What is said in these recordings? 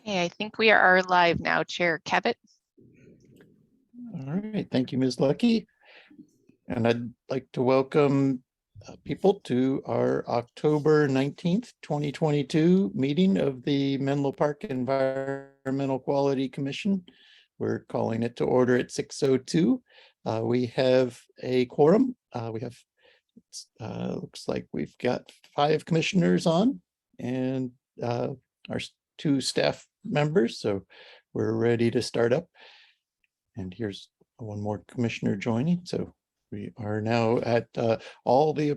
Okay, I think we are live now, Chair Cabot. All right, thank you, Ms. Lucky. And I'd like to welcome people to our October 19th, 2022 meeting of the Menlo Park Environmental Quality Commission. We're calling it to order at 6:02. We have a quorum. Looks like we've got 5 commissioners on and our 2 staff members, so we're ready to start up. And here's one more commissioner joining. So we are now at all the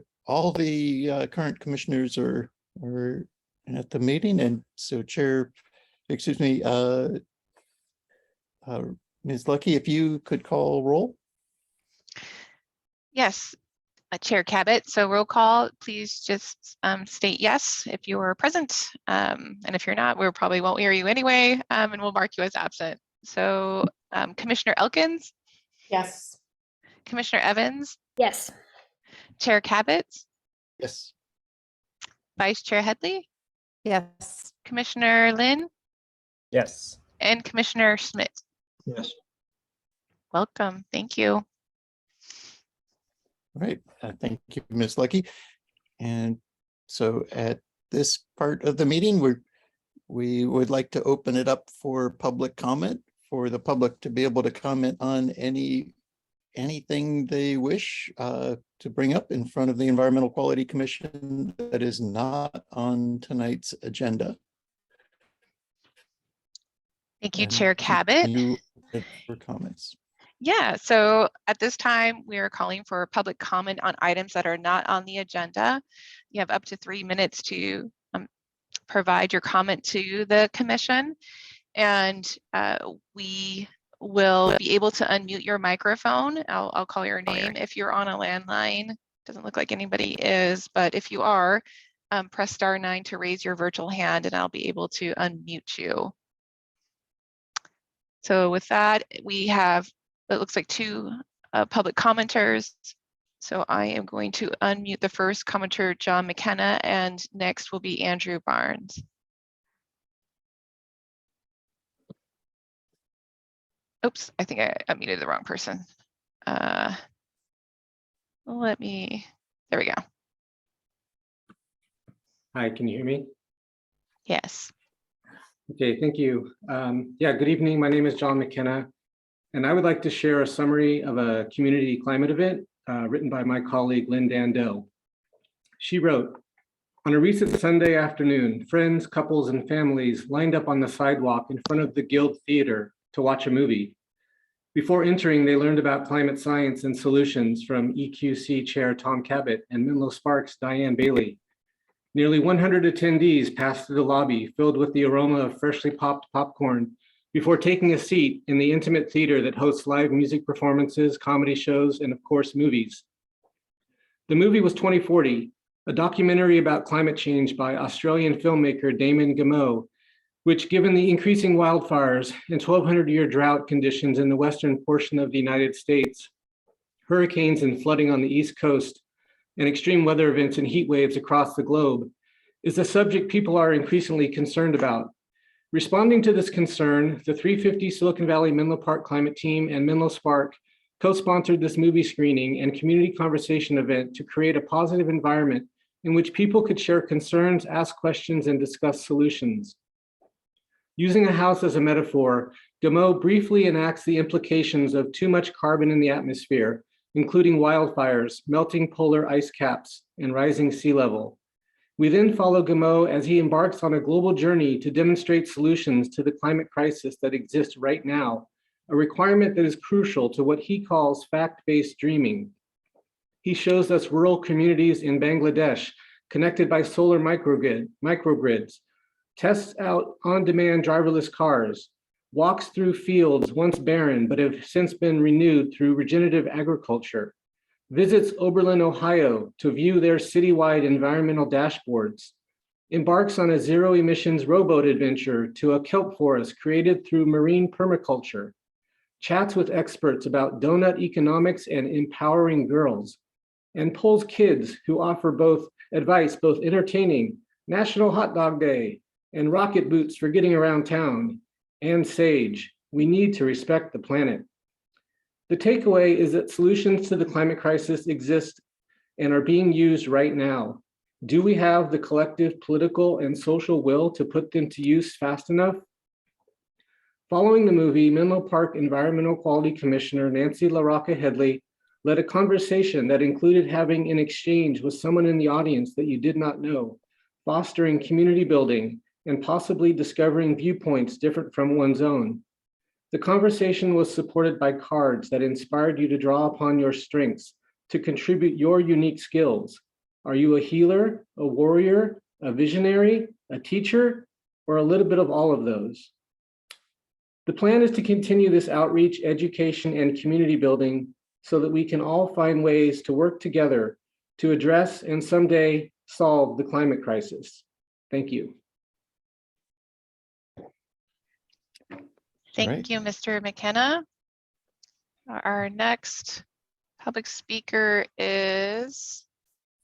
current commissioners are at the meeting. And so Ms. Lucky, if you could call roll. Yes, Chair Cabot. So roll call, please just state yes if you are present. And if you're not, we probably won't hear you anyway, and we'll mark you as absent. So Commissioner Elkins? Yes. Commissioner Evans? Yes. Chair Cabot? Yes. Vice Chair Headley? Yes. Commissioner Lynn? Yes. And Commissioner Schmidt? Yes. Welcome. Thank you. Right. Thank you, Ms. Lucky. And so at this part of the meeting, we would like to open it up for public comment, for the public to be able to comment on anything they wish to bring up in front of the Environmental Quality Commission that is not on tonight's agenda. Thank you, Chair Cabot. For comments. Yeah, so at this time, we are calling for public comment on items that are not on the agenda. You have up to 3 minutes to provide your comment to the commission, and we will be able to unmute your microphone. I'll call your name if you're on a landline. Doesn't look like anybody is, but if you are, press *9 to raise your virtual hand and I'll be able to unmute you. So with that, we have, it looks like 2 public commenters. So I am going to unmute the first commenter, John McKenna, and next will be Andrew Barnes. Oops, I think I unmuted the wrong person. There we go. Hi, can you hear me? Yes. Okay, thank you. Yeah, good evening. My name is John McKenna, and I would like to share a summary of a community climate event written by my colleague, Lynn Dandel. She wrote, on a recent Sunday afternoon, friends, couples, and families lined up on the sidewalk in front of the Guild Theater to watch a movie. Before entering, they learned about climate science and solutions from EQC Chair Tom Cabot and Menlo Sparks' Diane Bailey. Nearly 100 attendees passed through the lobby filled with the aroma of freshly popped popcorn before taking a seat in the intimate theater that hosts live music performances, comedy shows, and of course, movies. The movie was 2040, a documentary about climate change by Australian filmmaker Damon Gameau, which, given the increasing wildfires and 1,200-year drought conditions in the western portion of the United States, hurricanes and flooding on the East Coast, and extreme weather events and heat waves across the globe, is a subject people are increasingly concerned about. Responding to this concern, the 350 Silicon Valley Menlo Park Climate Team and Menlo Spark co-sponsored this movie screening and community conversation event to create a positive environment in which people could share concerns, ask questions, and discuss solutions. Using a house as a metaphor, Gameau briefly enacts the implications of too much carbon in the atmosphere, including wildfires, melting polar ice caps, and rising sea level. We then follow Gameau as he embarks on a global journey to demonstrate solutions to the climate crisis that exists right now, a requirement that is crucial to what he calls fact-based dreaming. He shows us rural communities in Bangladesh connected by solar microgrids, tests out on-demand driverless cars, walks through fields once barren but have since been renewed through regenerative agriculture, visits Oberlin, Ohio to view their citywide environmental dashboards, embarks on a zero-emissions rowboat adventure to a kelp forest created through marine permaculture, chats with experts about donut economics and empowering girls, and polls kids who offer both advice, both entertaining, National Hot Dog Day, and rocket boots for getting around town, and sage. We need to respect the planet. The takeaway is that solutions to the climate crisis exist and are being used right now. Do we have the collective political and social will to put them to use fast enough? Following the movie, Menlo Park Environmental Quality Commissioner Nancy LaRocca Headley led a conversation that included having an exchange with someone in the audience that you did not know, fostering community building, and possibly discovering viewpoints different from one's own. The conversation was supported by cards that inspired you to draw upon your strengths to contribute your unique skills. Are you a healer, a warrior, a visionary, a teacher, or a little bit of all of those? The plan is to continue this outreach, education, and community building so that we can all find ways to work together to address and someday solve the climate crisis. Thank you. Thank right. you, Mr. McKenna. Our next public speaker is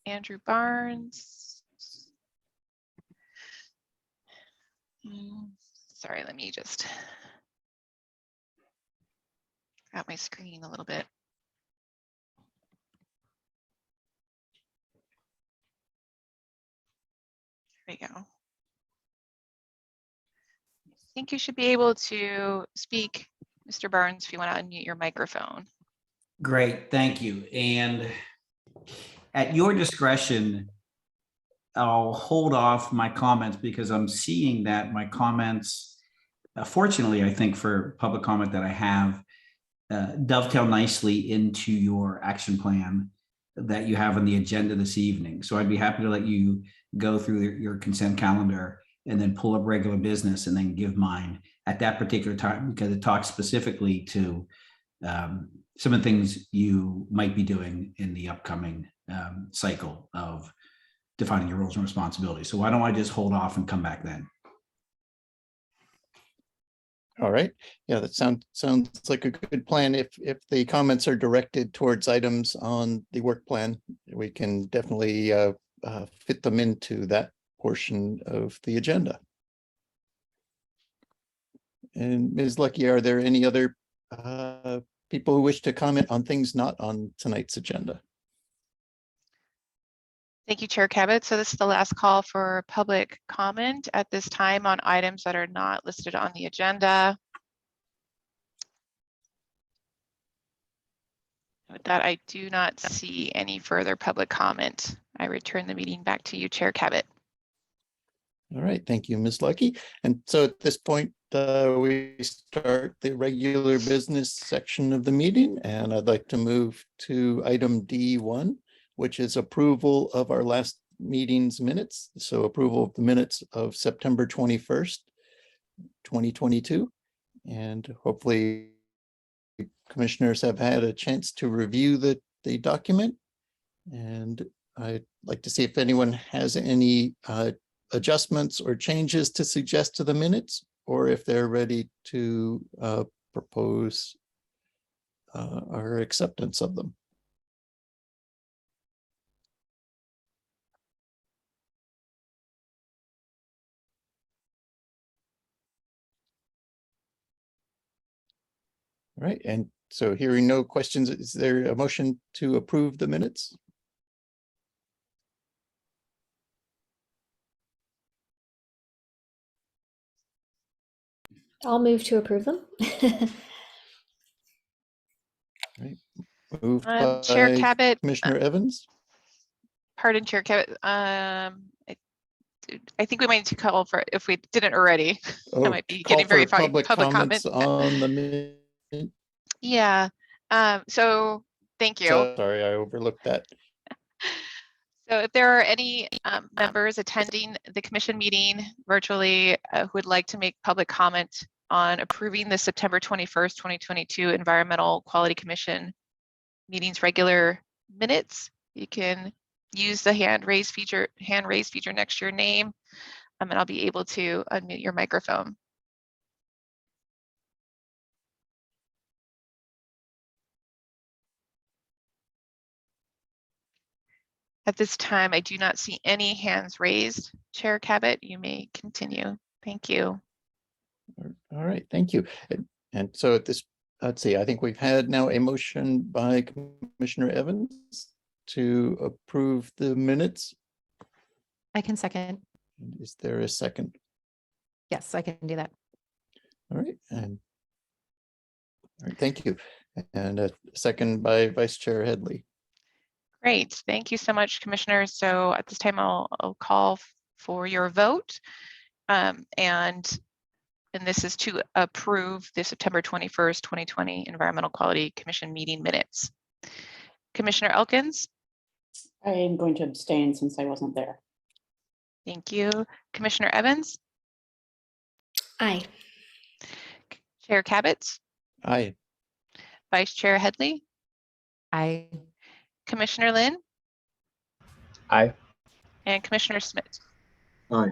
Andrew Barnes. Sorry, let me just grab my screen a little bit. There we go. I think you should be able to speak, Mr. Barnes, if you want to unmute your microphone. Great, thank you. And at your discretion, I'll hold off my comments because I'm seeing that my comments, fortunately, I think for public comment that I have, dovetail nicely into your action plan that you have on the agenda this evening. So I'd be happy to let you go through your consent calendar and then pull up regular business and then give mine at that particular time, because it talks specifically to some of the things you might be doing in the upcoming cycle of defining your roles and responsibilities. So why don't I just hold off and come back then? All right. Yeah, that sounds like a good plan. If the comments are directed towards items on the work plan, we can definitely fit them into that portion of the agenda. And Ms. Lucky, are there any other people who wish to comment on things not on tonight's agenda? Thank you, Chair Cabot. So this is the last call for public comment at this time on items that are not listed on the agenda. With that, I do not see any further public comment. I return the meeting back to you, Chair Cabot. All right, thank you, Ms. Lucky. And so at this point, we start the regular business section of the meeting, and I'd like to move to item D1, which is approval of our last meeting's minutes. So approval of the minutes of September 21st, 2022. And hopefully commissioners have had a chance to review the document. And I'd like to see if anyone has any adjustments or changes to suggest to the minutes, or if they're ready to propose our acceptance of them. All right, and so hearing no questions, is there a motion to approve the minutes? I'll move to approve them. Moved Chair by Cabot, Commissioner Evans. pardon, Chair Cabot. I think we might need to call for, if we didn't already, I might be Call getting very for far public public comments comment. on the minute. Yeah, so thank you. Sorry, I overlooked that. So if there are any members attending the commission meeting virtually who would like to make public comment on approving the September 21st, 2022 Environmental Quality Commission meetings regular minutes, you can use the hand raise feature next to your name, and I'll be able to unmute your microphone. At this time, I do not see any hands raised. Chair Cabot, you may continue. Thank you. All right, thank you. And so at this, let's see, I think we've had now a motion by Commissioner Evans to approve the minutes. I can second. Is there a second? Yes, I can do that. All right, and all right, thank you. And a second by Vice Chair Headley. Great. Thank you so much, Commissioner. So at this time, I'll call for your vote. And this is to approve the September 21st, 2020 Environmental Quality Commission meeting minutes. Commissioner Elkins, I am going to abstain since I wasn't there. thank you. Commissioner Evans, Aye. Chair Cabot, Aye. Vice Chair Headley, Aye. Commissioner Lin, Aye. and Commissioner Smith. Aye.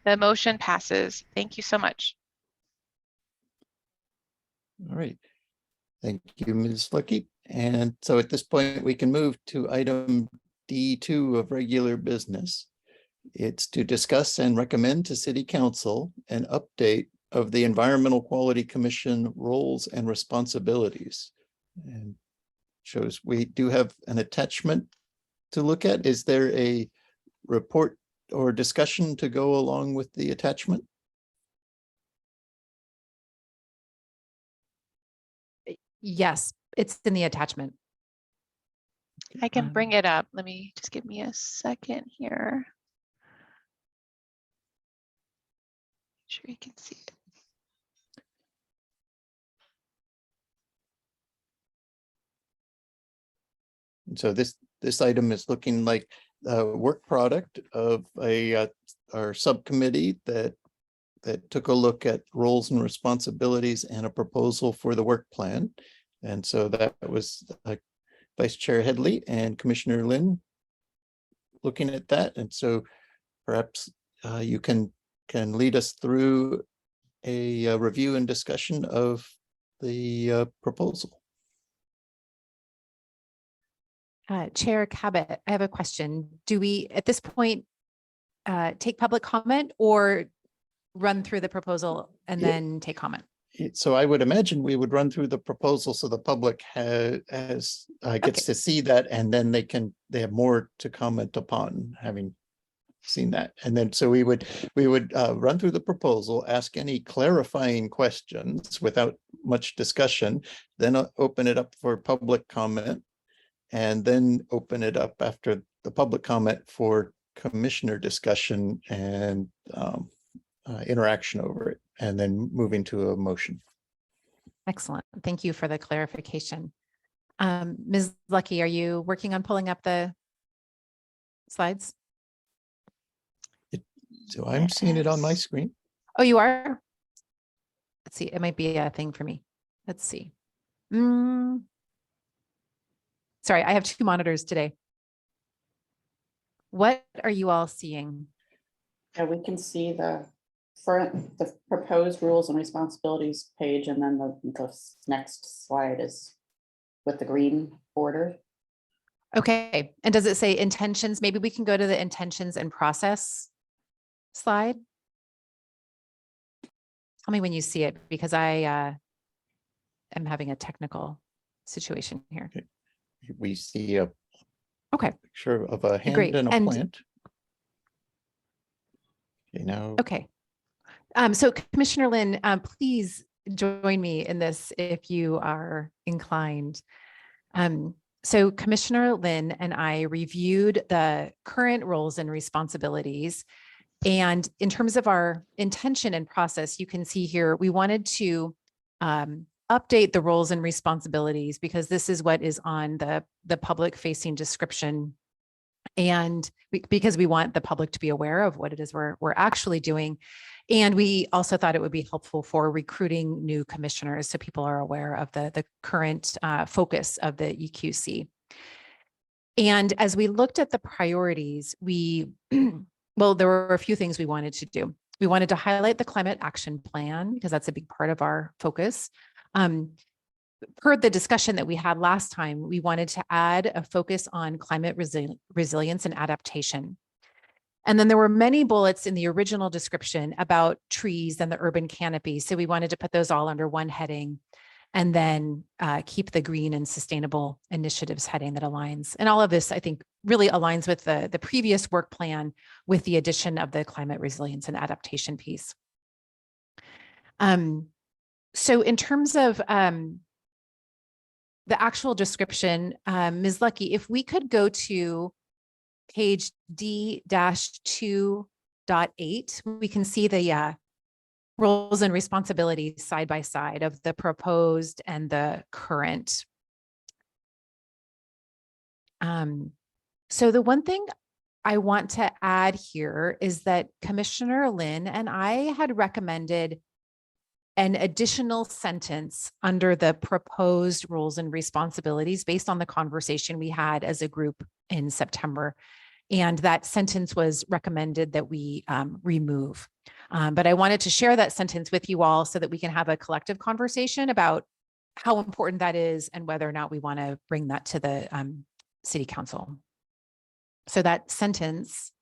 The motion passes. Thank you so much. All right. Thank you, Ms. Lucky. And so at this point, we can move to item D2 of regular business. It's to discuss and recommend to City Council an update of the Environmental Quality Commission roles and responsibilities. And shows we do have an attachment to look at. Is there a report or discussion to go along with the attachment? Yes, it's in the attachment. I can bring it up. Let me just give me a second here. Sure you can see it. And so this item is looking like a work product of our subcommittee that took a look at roles and responsibilities and a proposal for the work plan. And so that was Vice Chair Headley and Commissioner Lin looking at that. And so perhaps you can lead us through a review and discussion of the proposal. Chair Cabot, I have a question. Do we, at this point, take public comment or run through the proposal and Yeah. then take comment? So I would imagine we would run through the proposal so the public gets Okay. to see that, and then they have more to comment upon having seen that. And then so we would run through the proposal, ask any clarifying questions without much discussion, then open it up for public comment, and then open it up after the public comment for commissioner discussion and interaction over it, and then moving to a motion. Excellent. Thank you for the clarification. Ms. Lucky, are you working on pulling up the slides? So I'm seeing it on my Yes. screen. Oh, you are? Let's see. It might be a thing for me. Let's see. Sorry, I have two monitors today. What are you all seeing? Yeah, we can see the proposed rules and responsibilities page, and then the next slide is with the green border. Okay, and does it say intentions? Maybe we can go to the intentions and process slide. Tell me when you see it, because I am having a technical situation here. We see a Okay, picture of a hand Great. and a And- plant. Okay, now, okay. So Commissioner Lin, please join me in this if you are inclined. So Commissioner Lin and I reviewed the current roles and responsibilities. And in terms of our intention and process, you can see here, we wanted to update the roles and responsibilities because this is what is on the public facing description. And because we want the public to be aware of what it is we're actually doing. And we also thought it would be helpful for recruiting new commissioners so people are aware of the current focus of the EQC. And as we looked at the priorities, well, there were a few things we wanted to do. We wanted to highlight the climate action plan because that's a big part of our focus. per the discussion that we had last time, we wanted to add a focus on climate resilience and adaptation. And then there were many bullets in the original description about trees and the urban canopy. So we wanted to put those all under one heading and then keep the green and sustainable initiatives heading that aligns. And all of this, I think, really aligns with the previous work plan with the addition of the climate resilience and adaptation piece. So in terms of the actual description, Ms. Lucky, if we could go to page D-2.8, we can see the roles and responsibilities side by side of the proposed and the current. So the one thing I want to add here is that Commissioner Lin and I had recommended an additional sentence under the proposed roles and responsibilities based on the conversation we had as a group in September. And that sentence was recommended that we remove. But I wanted to share that sentence with you all so that we can have a collective conversation about how important that is and whether or not we want to bring that to the City Council. So that sentence,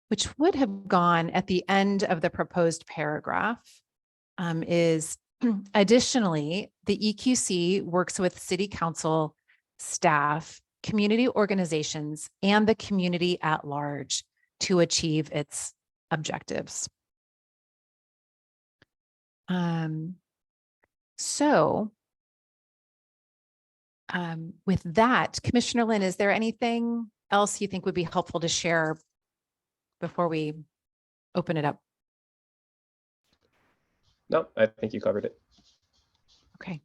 which would have gone at the end of the proposed paragraph, is additionally, the EQC works with City Council staff, community organizations, and the community at large to achieve its objectives. With that, Commissioner Lin, is there anything else you think would be helpful to share before we open it up? No, I think you covered it. Okay.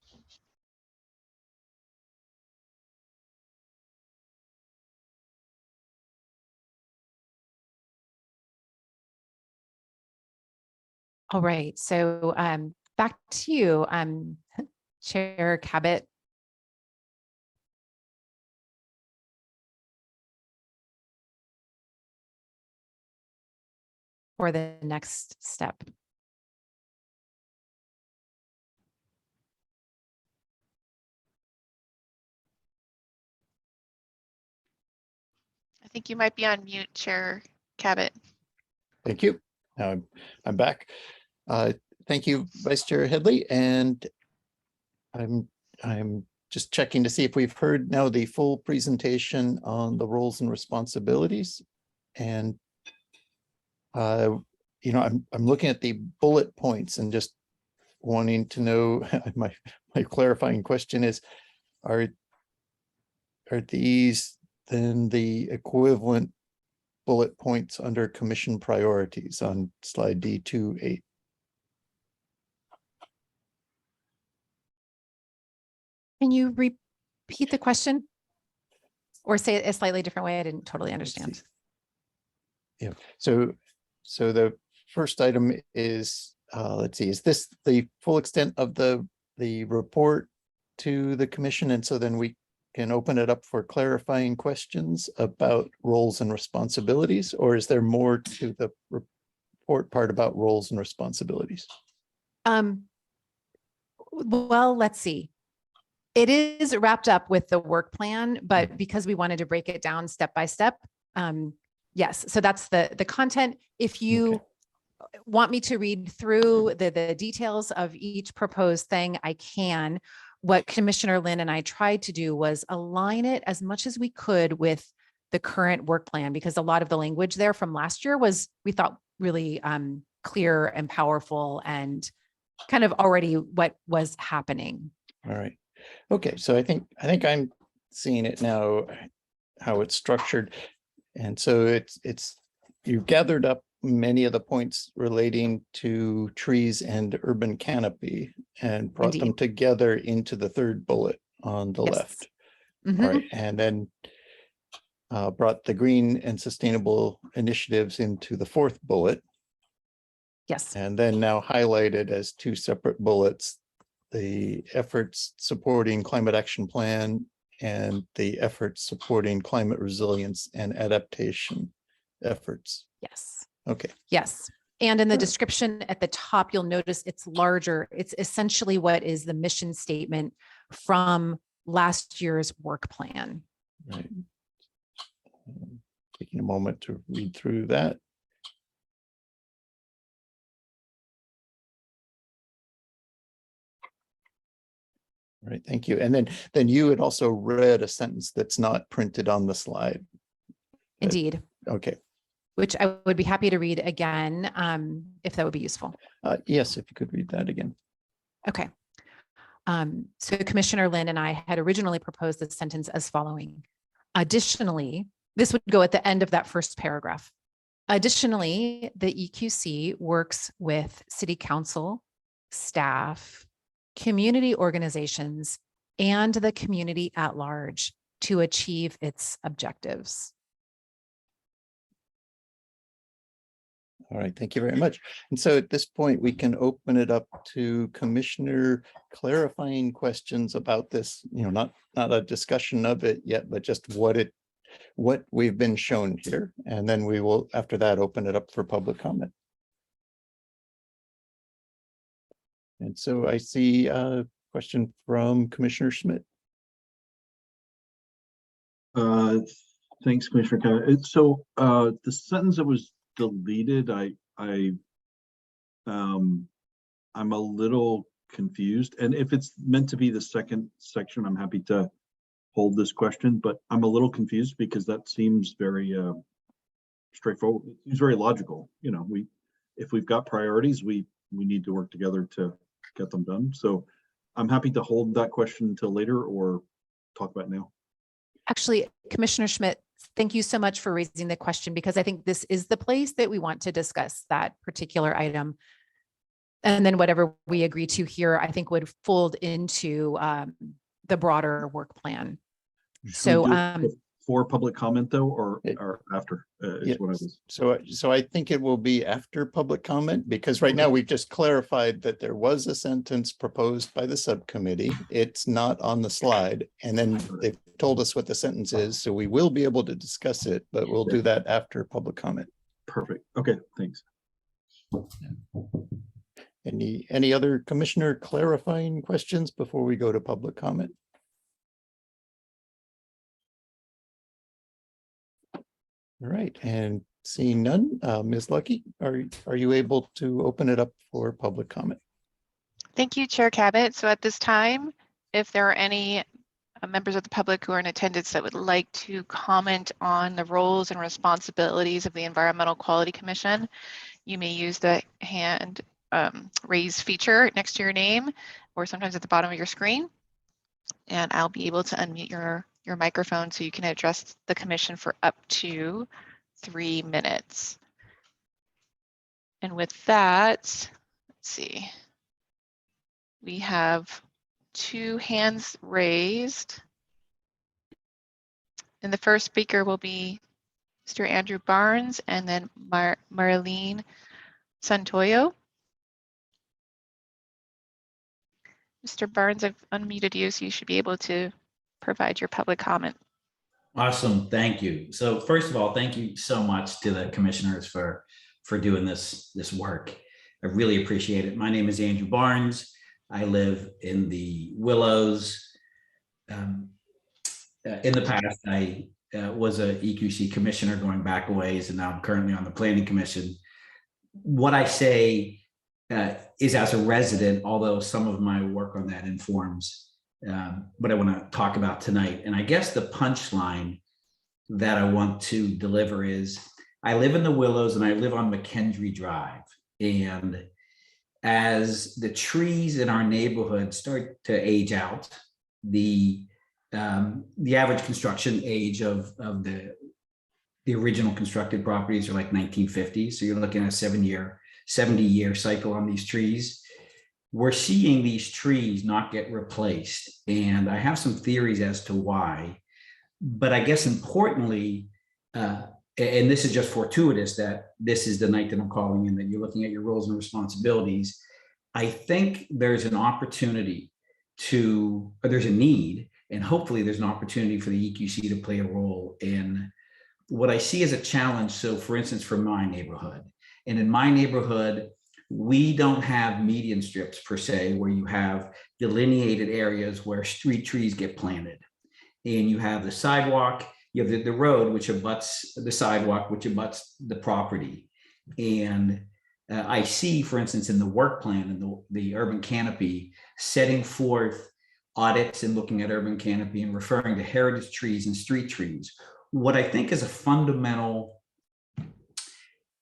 All right, so back to you, Chair Cabot. For the next step. I think you might be on mute, Chair Cabot. Thank you. Now I'm back. Thank you, Vice Chair Headley, and I'm just checking to see if we've heard now the full presentation on the roles and responsibilities. And I'm looking at the bullet points and just wanting to know, my clarifying question is, are these then the equivalent bullet points under commission priorities on slide D-2.8? Can you repeat the question or say it a slightly different way? I didn't totally understand. Yeah, so the first item is, let's see, is this the full extent of the report to the commission? And so then we can open it up for clarifying questions about roles and responsibilities, or is there more to the report part about roles and responsibilities? Well, let's see. It is wrapped up with the work plan, but because we wanted to break it down step by step, yes. So that's the content. If you want me to read through the details of each proposed thing, I can. What Commissioner Lin and I tried to do was align it as much as we could with the current work plan, because a lot of the language there from last year was, we thought, really clear and powerful and kind of already what was happening. All right. Okay. So I think I'm seeing it now, how it's structured. And so it's you've gathered up many of the points relating to trees and urban canopy and brought them together into the third bullet on the left. All right. And then brought the green and sustainable initiatives into the fourth bullet. Yes. And then now highlighted as two separate bullets, the efforts supporting climate action plan and the efforts supporting climate resilience and adaptation efforts. Yes. Okay. Yes. And in the description at the top, you'll notice it's larger. It's essentially what is the mission statement from last year's work plan. Right. Taking a moment to read through that. All right, thank you. And then you had also read a sentence that's not printed on the slide. Indeed, Okay, which I would be happy to read again, if that would be useful. yes, if you could read that again. Okay. So Commissioner Lin and I had originally proposed this sentence as following. Additionally, this would go at the end of that first paragraph. Additionally, the EQC works with City Council, staff, community organizations, and the community at large to achieve its objectives. All right, thank you very much. And so at this point, we can open it up to Commissioner clarifying questions about this, not a discussion of it yet, but just what we've been shown here. And then we will, after that, open it up for public comment. And so I see a question from Commissioner Schmidt. Thanks, Commissioner Kennedy. So the sentence that was deleted, I'm a little confused. And if it's meant to be the second section, I'm happy to hold this question, but I'm a little confused because that seems very straightforward. It seems very logical. If we've got priorities, we need to work together to get them done. So I'm happy to hold that question until later or talk about it now. Actually, Commissioner Schmidt, thank you so much for raising the question, because I think this is the place that we want to discuss that particular item. And then whatever we agree to here, I think would fold into the broader work plan. Should we So do it before public comment though, or after? Yeah, Is what I was. So I think it will be after public comment, because right now we've just clarified that there was a sentence proposed by the subcommittee. It's not on the slide. And then they've told us what the sentence is. So we will be able to discuss it, but we'll do that after public comment. Perfect. Okay, thanks. Any other commissioner clarifying questions before we go to public comment? All right, and seeing none, Ms. Lucky, are you able to open it up for public comment? Thank you, Chair Cabot. So at this time, if there are any members of the public who are in attendance that would like to comment on the roles and responsibilities of the Environmental Quality Commission, you may use the hand raise feature next to your name, or sometimes at the bottom of your screen. And I'll be able to unmute your microphone so you can address the commission for up to 3 minutes. And with that, let's see. We have 2 hands raised. And the first speaker will be Mr. Andrew Barnes and then Marlene Santoyo. Mr. Barnes, I've unmuted you, so you should be able to provide your public comment. Awesome, thank you. So first of all, thank you so much to the commissioners for doing this work. I really appreciate it. My name is Andrew Barnes. I live in the Willows. In the past, I was a EQC commissioner going back a ways, and now I'm currently on the Planning Commission. What I say is as a resident, although some of my work on that informs what I want to talk about tonight. And I guess the punchline that I want to deliver is I live in the Willows and I live on McKendree Drive. And as the trees in our neighborhood start to age out, the average construction age of the original constructed properties are like 1950. So you're looking at a 70-year cycle on these trees. We're seeing these trees not get replaced. And I have some theories as to why. But I guess importantly, and this is just fortuitous that this is the night that I'm calling in, that you're looking at your roles and responsibilities. I think there's an opportunity or there's a need, and hopefully there's an opportunity for the EQC to play a role in what I see as a challenge. So for instance, for my neighborhood, and in my neighborhood, we don't have median strips per se, where you have delineated areas where street trees get planted. And you have the sidewalk, you have the road, which abuts the sidewalk, which abuts the property. And I see, for instance, in the work plan and the urban canopy, setting forth audits and looking at urban canopy and referring to heritage trees and street trees. What I think is a fundamental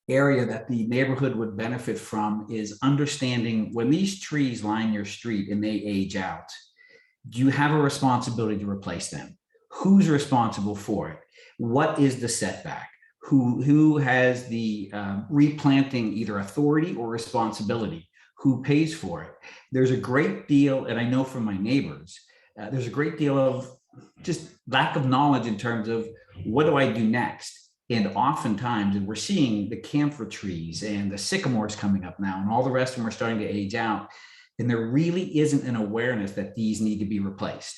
area that the neighborhood would benefit from is understanding when these trees line your street and they age out, do you have a responsibility to replace them? Who's responsible for it? What is the setback? Who has the replanting either authority or responsibility? Who pays for it? There's a great deal, and I know from my neighbors, there's a great deal of just lack of knowledge in terms of what do I do next? And oftentimes, and we're seeing the camphor trees and the sycamores coming up now, and all the rest of them are starting to age out. And there really isn't an awareness that these need to be replaced.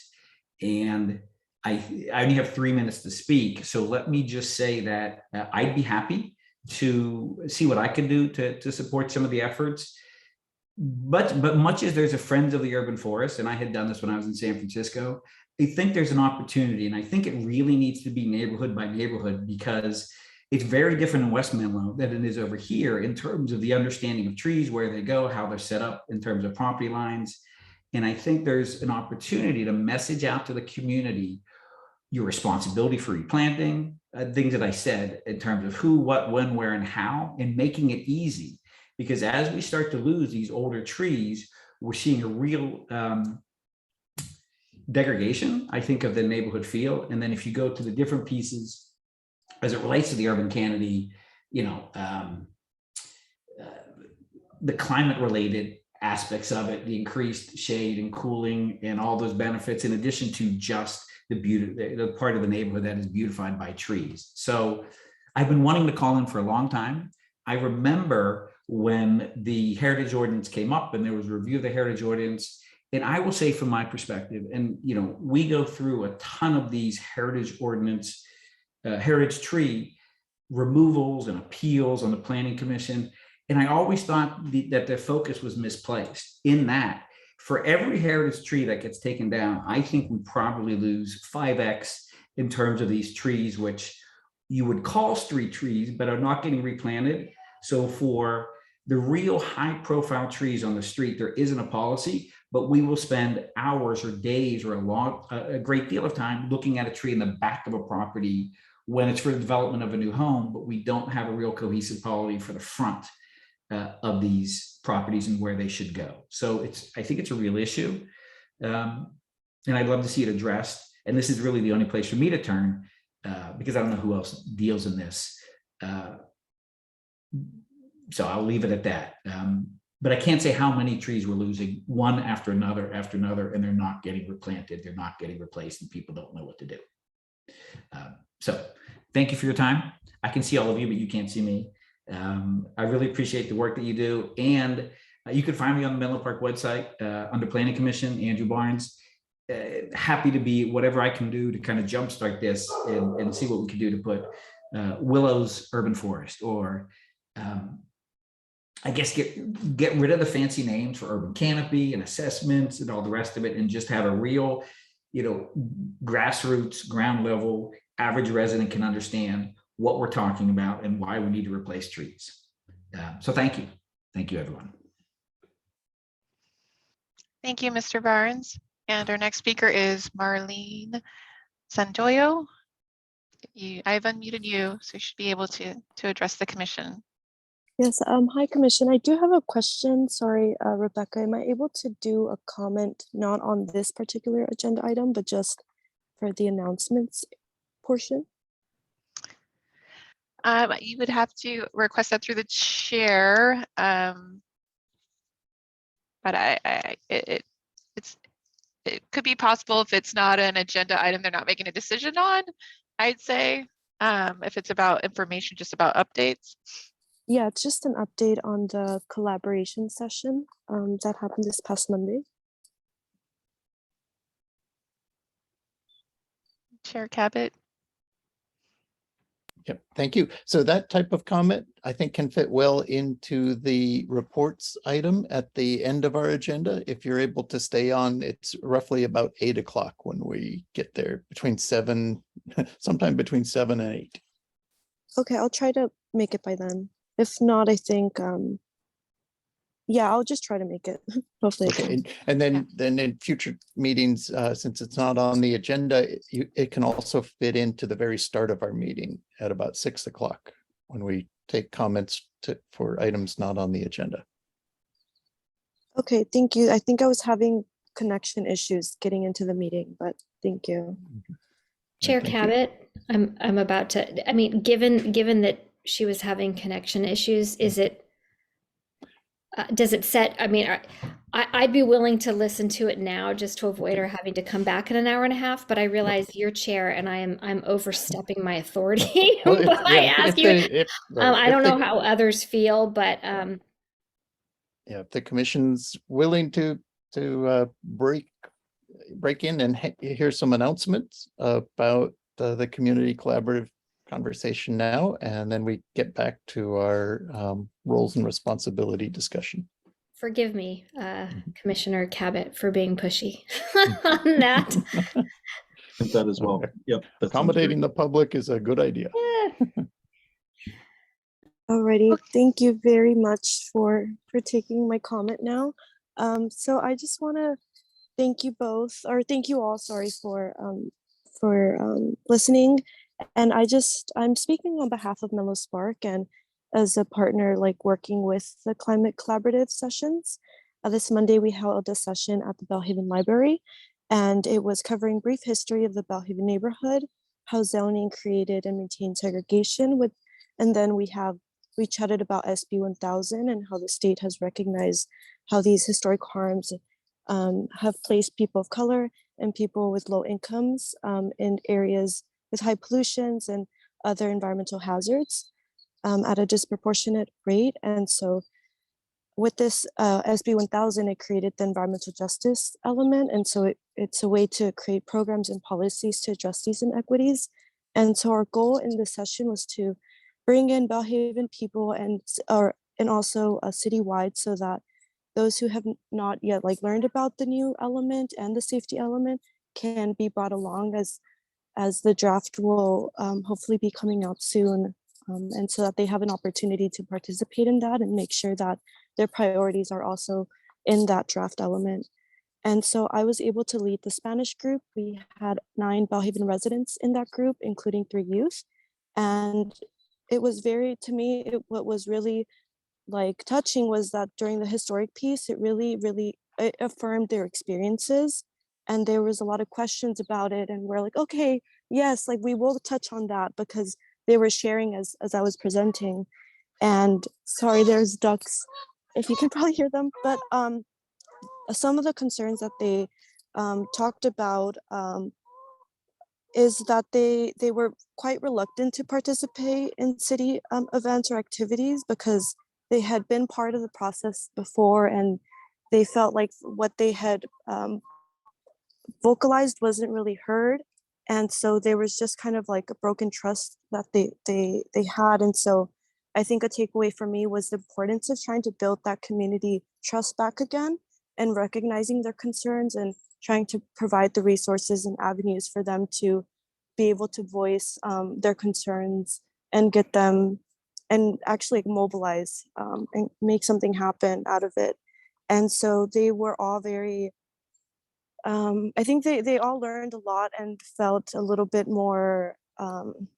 And I only have 3 minutes to speak. So let me just say that I'd be happy to see what I can do to support some of the efforts. But much as there's a Friends of the Urban Forest, and I had done this when I was in San Francisco, I think there's an opportunity, and I think it really needs to be neighborhood by neighborhood, because it's very different in West Menlo than it is over here in terms of the understanding of trees, where they go, how they're set up in terms of property lines. And I think there's an opportunity to message out to the community your responsibility for replanting, things that I said in terms of who, what, when, where, and how, and making it easy. Because as we start to lose these older trees, we're seeing a real degradation, I think, of the neighborhood feel. And then if you go to the different pieces as it relates to the urban canopy, the climate related aspects of it, the increased shade and cooling and all those benefits, in addition to just the beauty, the part of the neighborhood that is beautified by trees. So I've been wanting to call in for a long time. I remember when the heritage ordinance came up and there was a review of the heritage ordinance. And I will say from my perspective, and we go through a ton of these heritage ordinance, heritage tree removals and appeals on the Planning Commission. And I always thought that their focus was misplaced in that for every heritage tree that gets taken down, I think we probably lose 5x in terms of these trees, which you would call street trees, but are not getting replanted. So for the real high profile trees on the street, there isn't a policy, but we will spend hours or days or a great deal of time looking at a tree in the back of a property when it's for the development of a new home, but we don't have a real cohesive policy for the front of these properties and where they should go. So I think it's a real issue. And I'd love to see it addressed. And this is really the only place for me to turn because I don't know who else deals in this. So I'll leave it at that. But I can't say how many trees we're losing one after another, and they're not getting replanted, they're not getting replaced, and people don't know what to do. So thank you for your time. I can see all of you, but you can't see me. I really appreciate the work that you do. And you can find me on the Menlo Park website under Planning Commission, Andrew Barnes. Happy to be whatever I can do to kind of jumpstart this and see what we can do to put Willow's Urban Forest, or I guess get rid of the fancy names for urban canopy and assessments and all the rest of it, and just have a real, grassroots, ground level, average resident can understand what we're talking about and why we need to replace trees. So thank you. Thank you, everyone. Thank you, Mr. Barnes. And our next speaker is Marlene Sandoyo. I've unmuted you, so you should be able to address the commission. Yes, hi Commission. I do have a question. Sorry, Rebecca, am I able to do a comment not on this particular agenda item, but just for the announcements portion? You would have to request that through the chair. But it could be possible if it's not an agenda item they're not making a decision on, I'd say, if it's about information, just about updates. Yeah, it's just an update on the collaboration session that happened this past Monday. Chair Cabot. Yep, thank you. So that type of comment, I think, can fit well into the reports item at the end of our agenda. If you're able to stay on, it's roughly about 8 o'clock when we get there, between 7, sometime between 7 and 8. Okay, I'll try to make it by then. If not, I think, yeah, I'll just try to make it. Hopefully. I Okay, can. and then in future meetings, since it's not on the agenda, it can also fit into the very start of our meeting at about 6 o'clock when we take comments for items not on the agenda. Okay, thank you. I think I was having connection issues getting into the meeting, but thank you. Chair Thank you. Cabot, I'm about to, I mean, given that she was having connection issues, is it, does it set, I mean, I'd be willing to listen to it now just to avoid her having to come back in an hour and a half, but I realize you're chair and I'm overstepping my authority Well, if- by yeah, if asking they- you. if- right, I if don't they- know how others feel, but Yeah, if the commission's willing to break in and hear some announcements about the community collaborative conversation now, and then we get back to our roles and responsibility discussion. forgive me, Commissioner Cabot, for being pushy on that. And that as well. Okay. Yep. that sounds great. Accommodating the public is a good idea. Alrighty, thank you very much for taking my comment now. So I just want to thank you both, or thank you all, sorry, for listening. And I'm speaking on behalf of Mellow Spark and as a partner, like working with the climate collaborative sessions. This Monday, we held a session at the Bellhaven Library, and it was covering brief history of the Bellhaven neighborhood, how zoning created and maintained segregation and then we chatted about SB 1000 and how the state has recognized how these historic harms have placed people of color and people with low incomes in areas with high pollutions and other environmental hazards at a disproportionate rate. And so with this SB 1000, it created the environmental justice element. And so it's a way to create programs and policies to address these inequities. And so our goal in this session was to bring in Bellhaven people and also citywide, so that those who have not yet learned about the new element and the safety element can be brought along as the draft will hopefully be coming out soon, and so that they have an opportunity to participate in that and make sure that their priorities are also in that draft element. And so I was able to lead the Spanish group. We had 9 Bellhaven residents in that group, including 3 youth. And it was what was really touching was that during the historic piece, it really it affirmed their experiences. And there was a lot of questions about it. And we're like, okay, yes, we will touch on that, because they were sharing as I was presenting. And sorry, there's ducks, if you can probably hear them. But some of the concerns that they talked about is that they were quite reluctant to participate in city events or activities because they had been part of the process before, and they felt like what they had vocalized wasn't really heard. And so there was just kind of a broken trust that they had. And so I think a takeaway for me was the importance of trying to build that community trust back again and recognizing their concerns and trying to provide the resources and avenues for them to be able to voice their concerns and get them and actually mobilize and make something happen out of it. And so they were all very, I think they all learned a lot and felt a little bit more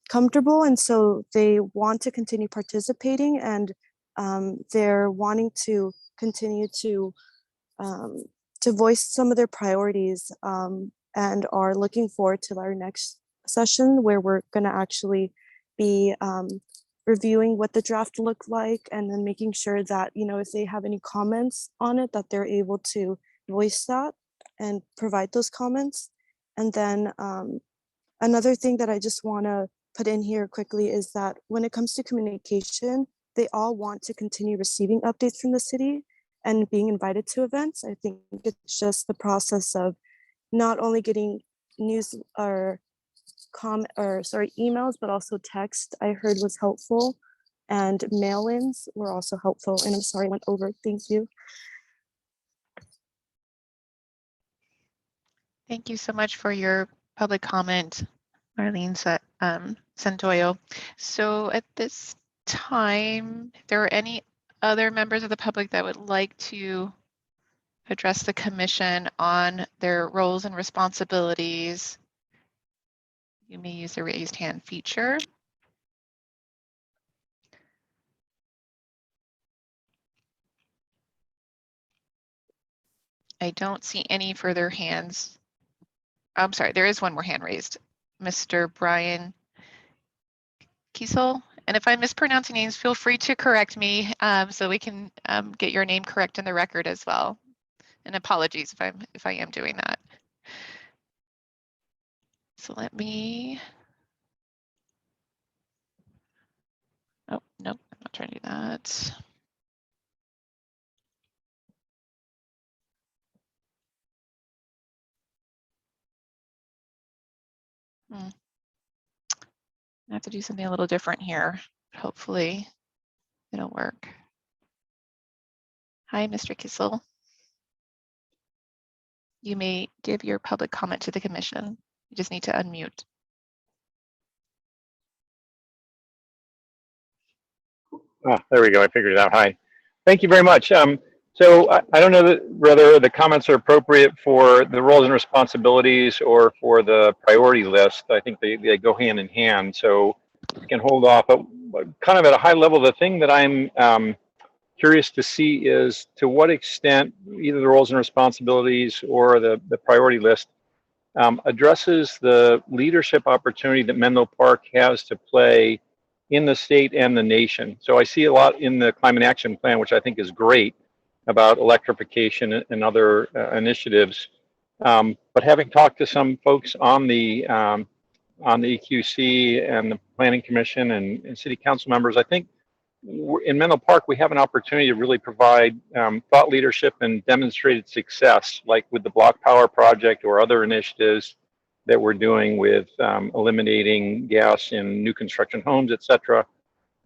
comfortable. And so they want to continue participating, and they're wanting to continue to voice some of their priorities, and are looking forward to our next session, where we're going to actually be reviewing what the draft looked like, and then making sure that, if they have any comments on it, that they're able to voice that and provide those comments. And then another thing that I just want to put in here quickly is that when it comes to communication, they all want to continue receiving updates from the city and being invited to events. I think it's just the process of not only getting news or emails, but also text I heard was helpful, and mail-ins were also helpful. And I'm sorry I went over. Thank you. Thank you so much for your public comment, Marlene Santoyo. So at this time, if there are any other members of the public that would like to address the commission on their roles and responsibilities, you may use the raised hand feature. I don't see any further hands. I'm sorry, there is one more hand raised. Mr. Brian Kiesel. And if I'm mispronouncing names, feel free to correct me so we can get your name correct in the record as well. And apologies if I am doing that. So let me. Oh, nope, I'm not trying to do that. I have to do something a little different here. Hopefully it'll work. Hi, Mr. Kissel. You may give your public comment to the commission. You just need to unmute. Ah, there we go. I figured it out. Hi. Thank you very much. So I don't know whether the comments are appropriate for the roles and responsibilities or for the priority list. I think they go hand in hand. So you can hold off. But kind of at a high level, the thing that I'm curious to see is to what extent either the roles and responsibilities or the priority list addresses the leadership opportunity that Menlo Park has to play in the state and the nation. So I see a lot in the Climate Action Plan, which I think is great, about electrification and other initiatives. But having talked to some folks on the EQC and the Planning Commission and City Council members, I think in Menlo Park, we have an opportunity to really provide thought leadership and demonstrated success, like with the Block Power Project or other initiatives that we're doing with eliminating gas in new construction homes, et cetera.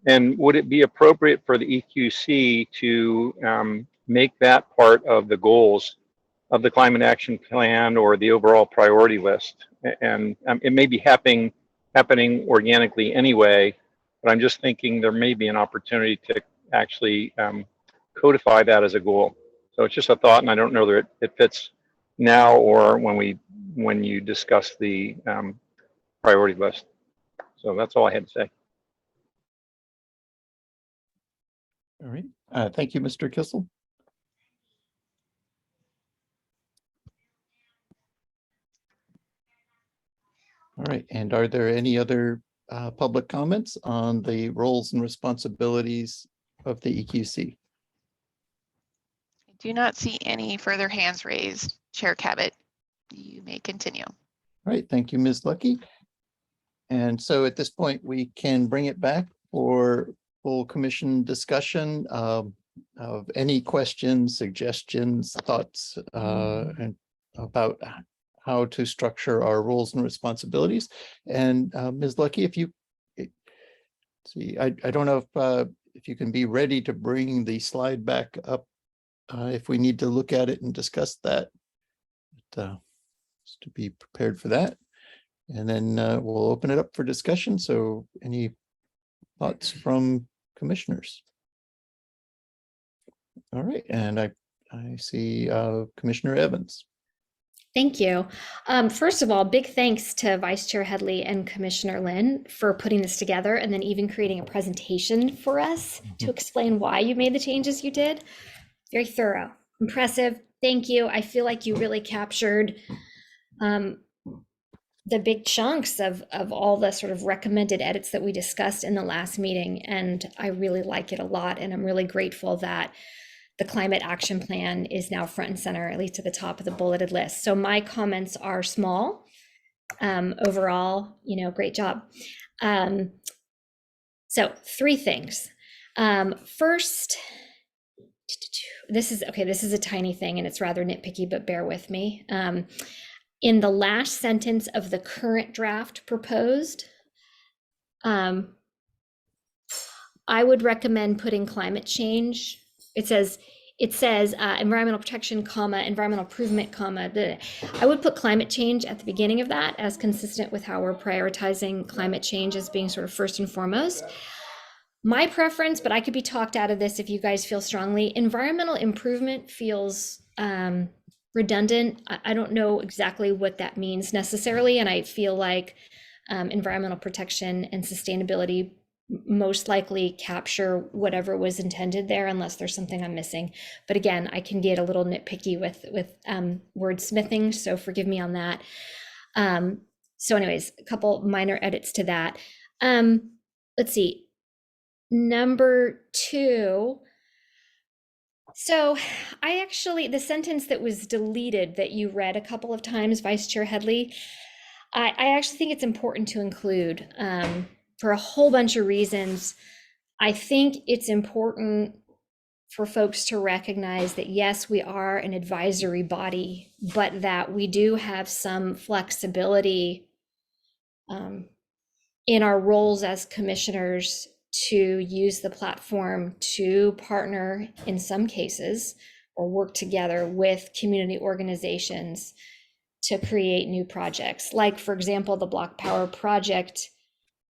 And would it be appropriate for the EQC to make that part of the goals of the Climate Action Plan or the overall priority list? And it may be happening organically anyway, but I'm just thinking there may be an opportunity to actually codify that as a goal. So it's just a thought, and I don't know that it fits now or when you discuss the priority list. So that's all I had to say. All right. Thank you, Mr. Kissel. All right. And are there any other public comments on the roles and responsibilities of the EQC? I do not see any further hands raised. Chair Cabot, you may continue. All right. Thank you, Ms. Lucky. And so at this point, we can bring it back for full commission discussion of any questions, suggestions, thoughts, and about how to structure our roles and responsibilities. And Ms. Lucky, if you see, I don't know if you can be ready to bring the slide back up if we need to look at it and discuss that. But, just to be prepared for that. And then we'll open it up for discussion. So any thoughts from commissioners? All right, and I see Commissioner Evans. Thank you. First of all, big thanks to Vice Chair Headley and Commissioner Lynn for putting this together and then even creating a presentation for us to explain why you made the changes you did. Very thorough, impressive. Thank you. I feel like you really captured the big chunks of all the sort of recommended edits that we discussed in the last meeting. And I really like it a lot. And I'm really grateful that the Climate Action Plan is now front and center, at least at the top of the bulleted list. So my comments are small. Overall, great job. So 3 things. First, this is a tiny thing and it's rather nitpicky, but bear with me. in the last sentence of the current draft proposed, I would recommend putting climate change. It says environmental protection, comma, environmental improvement, comma. I would put climate change at the beginning of that as consistent with how we're prioritizing climate change as being sort of first and foremost. My preference, but I could be talked out of this if you guys feel strongly, environmental improvement feels redundant. I don't know exactly what that means necessarily, and I feel like environmental protection and sustainability most likely capture whatever was intended there, unless there's something I'm missing. But again, I can get a little nitpicky with wordsmithing, so forgive me on that. So anyways, a couple minor edits to that. Let's see. Number 2. So I actually, the sentence that was deleted that you read a couple of times, Vice Chair Headley, I actually think it's important to include for a whole bunch of reasons. I think it's important for folks to recognize that, yes, we are an advisory body, but that we do have some flexibility in our roles as commissioners to use the platform to partner in some cases or work together with community organizations to create new projects. Like, for example, the Block Power Project.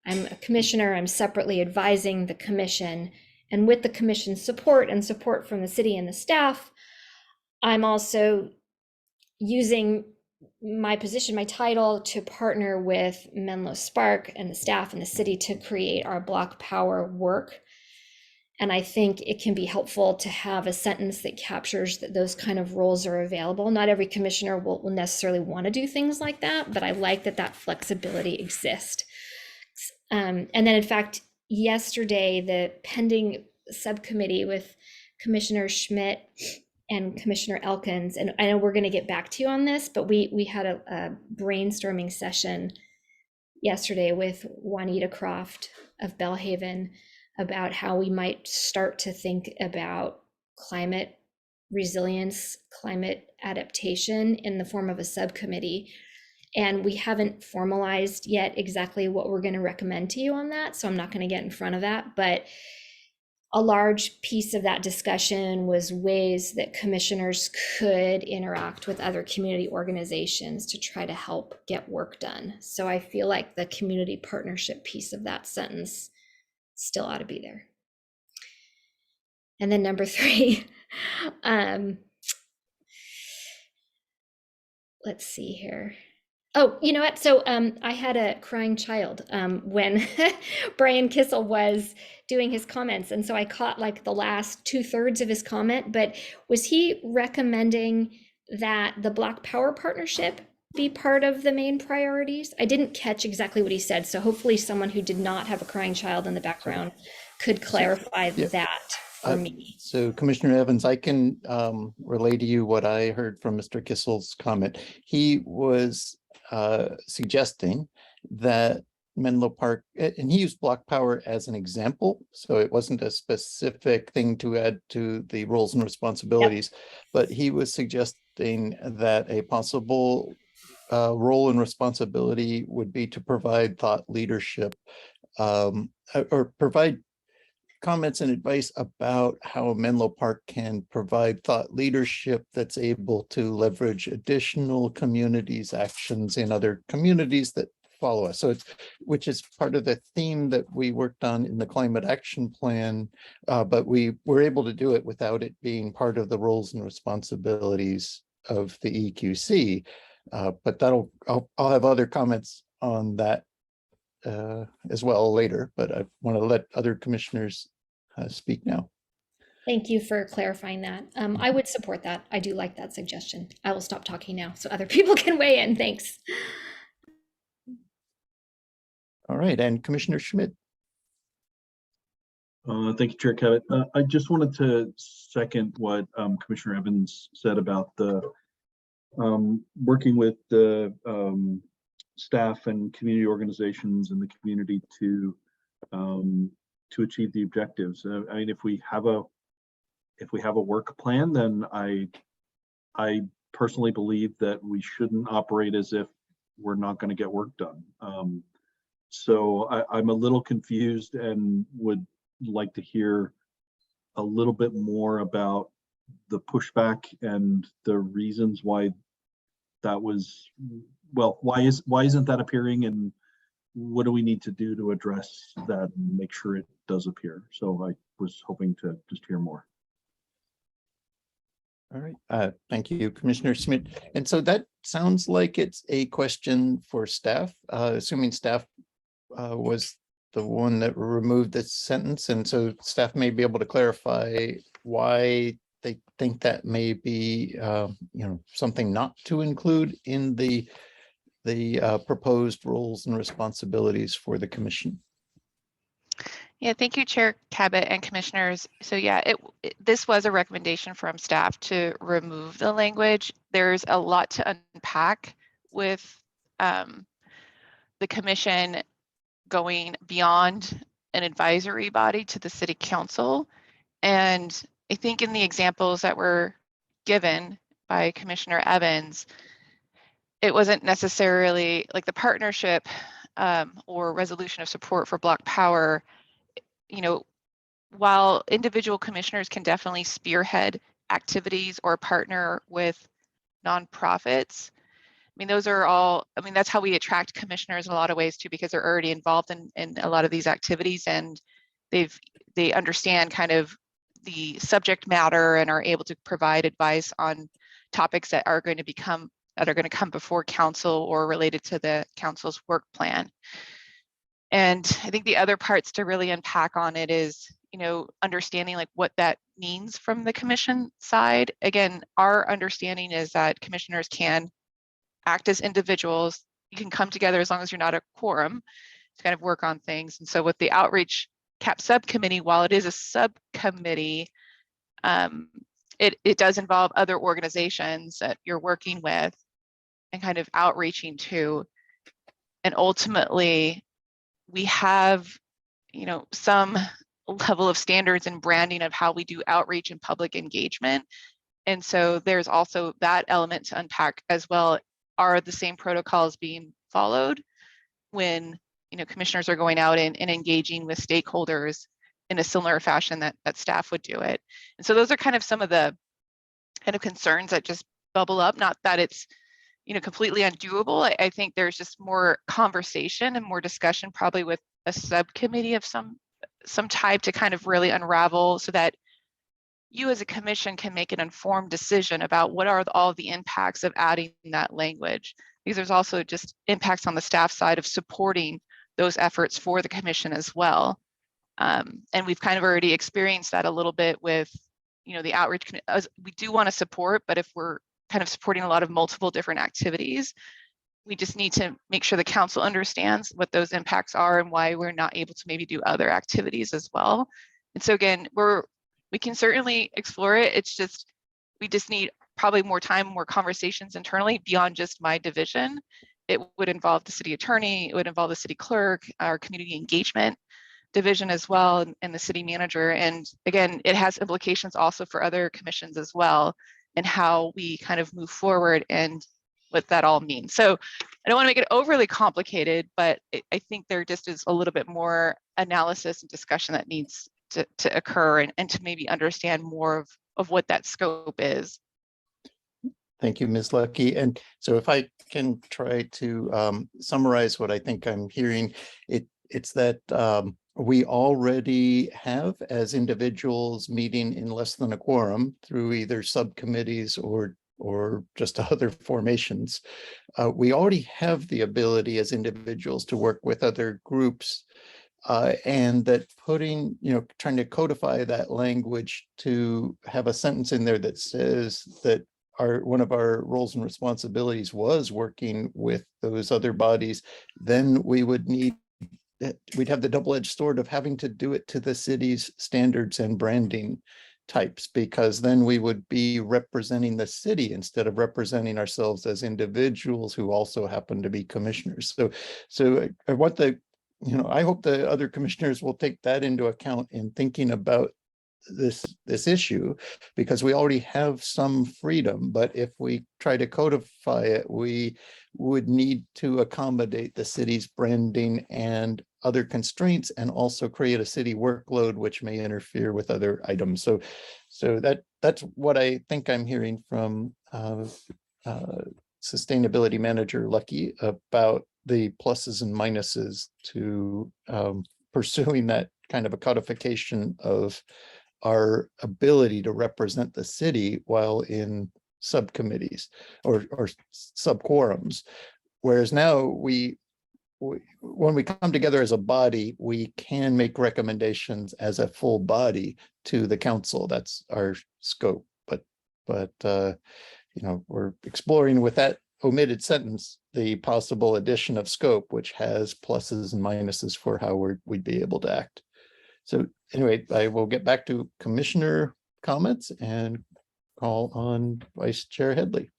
I'm a commissioner, I'm separately advising the commission, and with the commission's support and support from the city and the staff, I'm also using my position, my title, to partner with Menlo Spark and the staff and the city to create our Block Power work. And I think it can be helpful to have a sentence that captures that those kind of roles are available. Not every commissioner will necessarily want to do things like that, but I like that that flexibility exists. And then in fact, yesterday, the pending subcommittee with Commissioner Schmidt and Commissioner Elkins, and I know we're going to get back to you on this, but we had a brainstorming session yesterday with Juanita Croft of Bellhaven about how we might start to think about climate resilience, climate adaptation in the form of a subcommittee. And we haven't formalized yet exactly what we're going to recommend to you on that, so I'm not going to get in front of that. But a large piece of that discussion was ways that commissioners could interact with other community organizations to try to help get work done. So I feel like the community partnership piece of that sentence still ought to be there. And then number 3, let's see here. Oh, you know what? So I had a crying child when Brian Kissel was doing his comments. And so I caught like the last 2/3 of his comment, but was he recommending that the Block Power Partnership be part of the main priorities? I didn't catch exactly what he said. So hopefully someone who did not have a crying child in the background could clarify that for me. So Commissioner Evans, I can relay to you what I heard from Mr. Kissel's comment. He was suggesting that Menlo Park, and he used Block Power as an example, so it wasn't a specific thing to add to the roles and responsibilities, but he was suggesting that a possible role and responsibility would be to provide thought leadership or provide comments and advice about how Menlo Park can provide thought leadership that's able to leverage additional communities' actions in other communities that follow us. So which is part of the theme that we worked on in the climate action plan, but we were able to do it without it being part of the roles and responsibilities of the EQC. But I'll have other comments on that as well later, but I want to let other commissioners speak now. Thank you for clarifying that. I would support that. I do like that suggestion. I will stop talking now so other people can weigh in. Thanks. All right, and Commissioner Schmidt. Thank you, Chair Cabot. I just wanted to second what Commissioner Evans said about the working with the staff and community organizations in the community to achieve the objectives. I mean, if we have a work plan, then I personally believe that we shouldn't operate as if we're not going to get work done. So I'm a little confused and would like to hear a little bit more about the pushback and the reasons why that was, well, why isn't that appearing, and what do we need to do to address that and make sure it does appear? So I was hoping to just hear more. All right, thank you, Commissioner Schmidt. And so that sounds like it's a question for staff, assuming staff was the one that removed this sentence. And so staff may be able to clarify why they think that may be, something not to include in the proposed roles and responsibilities for the commission. Yeah, thank you, Chair Cabot and Commissioners. So yeah, this was a recommendation from staff to remove the language. There's a lot to unpack with the commission going beyond an advisory body to the city council. And I think in the examples that were given by Commissioner Evans, it wasn't necessarily like the partnership or resolution of support for Block Power. While individual commissioners can definitely spearhead activities or partner with nonprofits, those are all, that's how we attract commissioners in a lot of ways too, because they're already involved in a lot of these activities, and they understand kind of the subject matter and are able to provide advice on topics that are going to come before council or related to the council's work plan. And I think the other parts to really unpack on it is, understanding like what that means from the commission side. Again, our understanding is that commissioners can act as individuals. You can come together as long as you're not a quorum to kind of work on things. And so with the outreach CAP subcommittee, while it is a subcommittee, it does involve other organizations that you're working with and kind of outreaching to. And ultimately, we have, some level of standards and branding of how we do outreach and public engagement. And so there's also that element to unpack as well. Are the same protocols being followed when, commissioners are going out and engaging with stakeholders in a similar fashion that staff would do it? And so those are kind of some of the kind of concerns that just bubble up. Not that it's, completely undoable. I think there's just more conversation and more discussion probably with a subcommittee of some type to kind of really unravel, so that you as a commission can make an informed decision about what are all the impacts of adding that language. Because there's also just impacts on the staff side of supporting those efforts for the commission as well. And we've kind of already experienced that a little bit with, the outreach. We do want to support, but if we're kind of supporting a lot of multiple different activities, we just need to make sure the council understands what those impacts are and why we're not able to maybe do other activities as well. And so again, we can certainly explore it. It's just, we just need probably more time, more conversations internally beyond just my division. It would involve the city attorney, it would involve the city clerk, our community engagement division as well, and the city manager. And again, it has implications also for other commissions as well, and how we kind of move forward and what that all means. So I don't want to make it overly complicated, but I think there just is a little bit more analysis and discussion that needs to occur, and to maybe understand more of what that scope is. Thank you, Ms. Lucky. And so if I can try to summarize what I think I'm hearing, it's that we already have, as individuals, meeting in less than a quorum through either subcommittees or just other formations. We already have the ability as individuals to work with other groups, and that putting, trying to codify that language to have a sentence in there that says that one of our roles and responsibilities was working with those other bodies, then we'd have the double-edged sword of having to do it to the city's standards and branding types, because then we would be representing the city instead of representing ourselves as individuals who also happen to be commissioners. So I want I hope the other commissioners will take that into account in thinking about this issue, because we already have some freedom, but if we try to codify it, we would need to accommodate the city's branding and other constraints, and also create a city workload which may interfere with other items. So that's what I think I'm hearing from Sustainability Manager Lucky about the pluses and minuses to pursuing that kind of a codification of our ability to represent the city while in subcommittees or subquorums. Whereas now when we come together as a body, we can make recommendations as a full body to the council. That's our scope. But you know, we're exploring with that omitted sentence the possible addition of scope, which has pluses and minuses for how we'd be able to act. So anyway, I will get back to commissioner comments and call on Vice Chair Headley.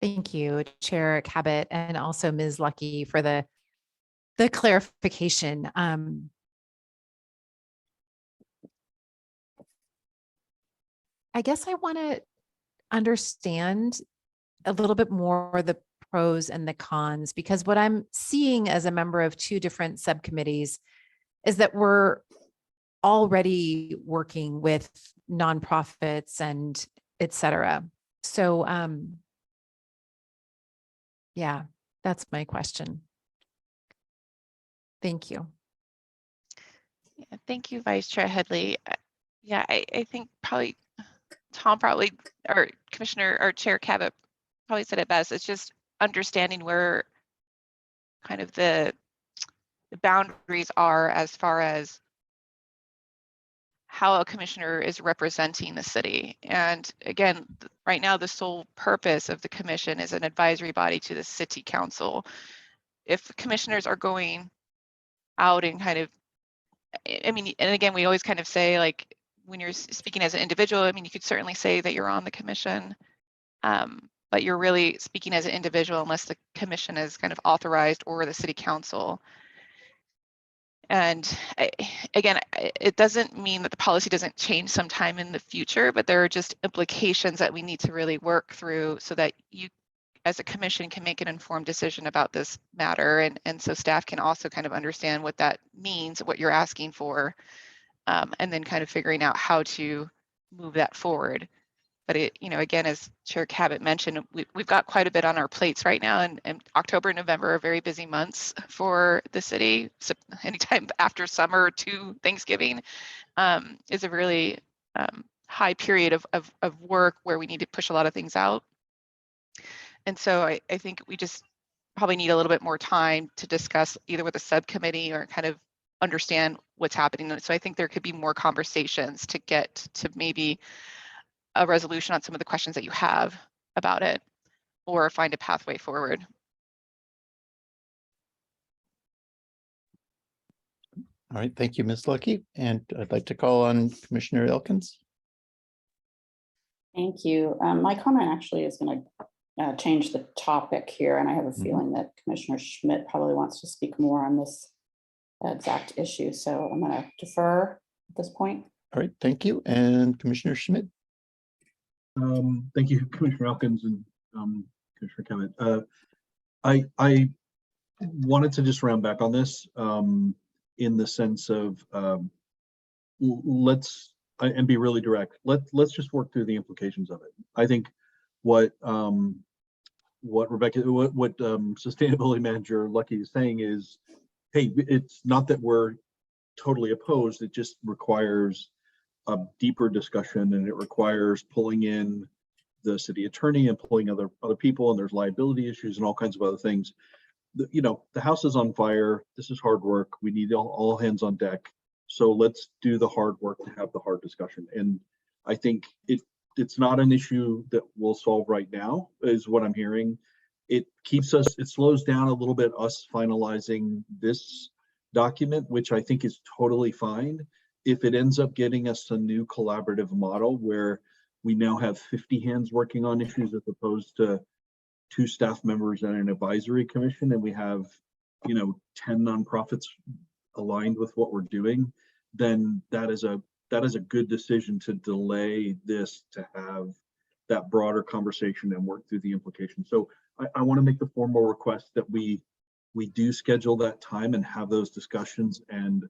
Thank you, Chair Cabot, and also Ms. Lucky for the clarification. I guess I want to understand a little bit more the pros and the cons, because what I'm seeing as a member of two different subcommittees is that we're already working with nonprofits and et cetera. So yeah, that's my question. Thank you. Yeah, thank you, Vice Chair Headley. Yeah, I think probably Tom or Commissioner or Chair Cabot probably said it best. It's just understanding where kind of the boundaries are as far as how a commissioner is representing the city. And again, right now, the sole purpose of the commission is an advisory body to the city council. If commissioners are going out and kind of, I mean, and again, we always kind of say, like, when you're speaking as an individual, I mean, you could certainly say that you're on the commission, but you're really speaking as an individual unless the commission is kind of authorized or the city council. And again, it doesn't mean that the policy doesn't change sometime in the future, but there are just implications that we need to really work through so that you as a commission can make an informed decision about this matter. And so staff can also kind of understand what that means, what you're asking for, and then kind of figuring out how to move that forward. But it, you know, again, as Chair Cabot mentioned, we've got quite a bit on our plates right now, and October and November are very busy months for the city. So anytime after summer to Thanksgiving is a really high period of work where we need to push a lot of things out. And so I think we just probably need a little bit more time to discuss either with a subcommittee or kind of understand what's happening. So I think there could be more conversations to get to maybe a resolution on some of the questions that you have about it, or find a pathway forward. All right, thank you, Ms. Lucky. And I'd like to call on Commissioner Elkins. Thank you. My comment actually is going to change the topic here, and I have a feeling that Commissioner Schmidt probably wants to speak more on this exact issue. So I'm going to defer at this point. All right, thank you. And Commissioner Schmidt. Thank you, Commissioner Elkins and Commissioner Cabot. I wanted to just round back on this in the sense of let's and be really direct. Let's just work through the implications of it. I think what Sustainability Manager Lucky is saying is, hey, it's not that we're totally opposed. It just requires a deeper discussion, and it requires pulling in the city attorney and pulling other people, and there's liability issues and all kinds of other things. You know, the house is on fire. This is hard work. We need all hands on deck. So let's do the hard work to have the hard discussion. And I think it's not an issue that we'll solve right now, is what I'm hearing. It slows down a little bit us finalizing this document, which I think is totally fine. If it ends up getting us a new collaborative model where we now have 50 hands working on issues as opposed to 2 staff members and an advisory commission, and we have, you know, 10 nonprofits aligned with what we're doing, then that is a good decision to delay this, to have that broader conversation and work through the implications. So I want to make the formal request that we do schedule that time and have those discussions and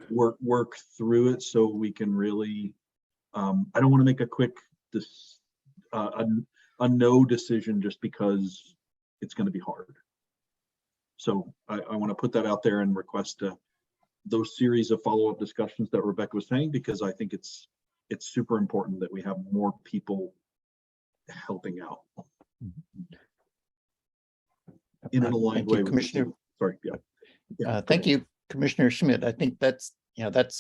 work through it, so we can really, I don't want to make a quick a no decision just because it's going to be hard. So I want to put that out there and request those series of follow-up discussions that Rebecca was saying, because I think it's super important that we have more people helping out in an aligned Thank you, way. with the Commissioner. team. Sorry, yeah. Thank you, Commissioner Schmidt. I think that's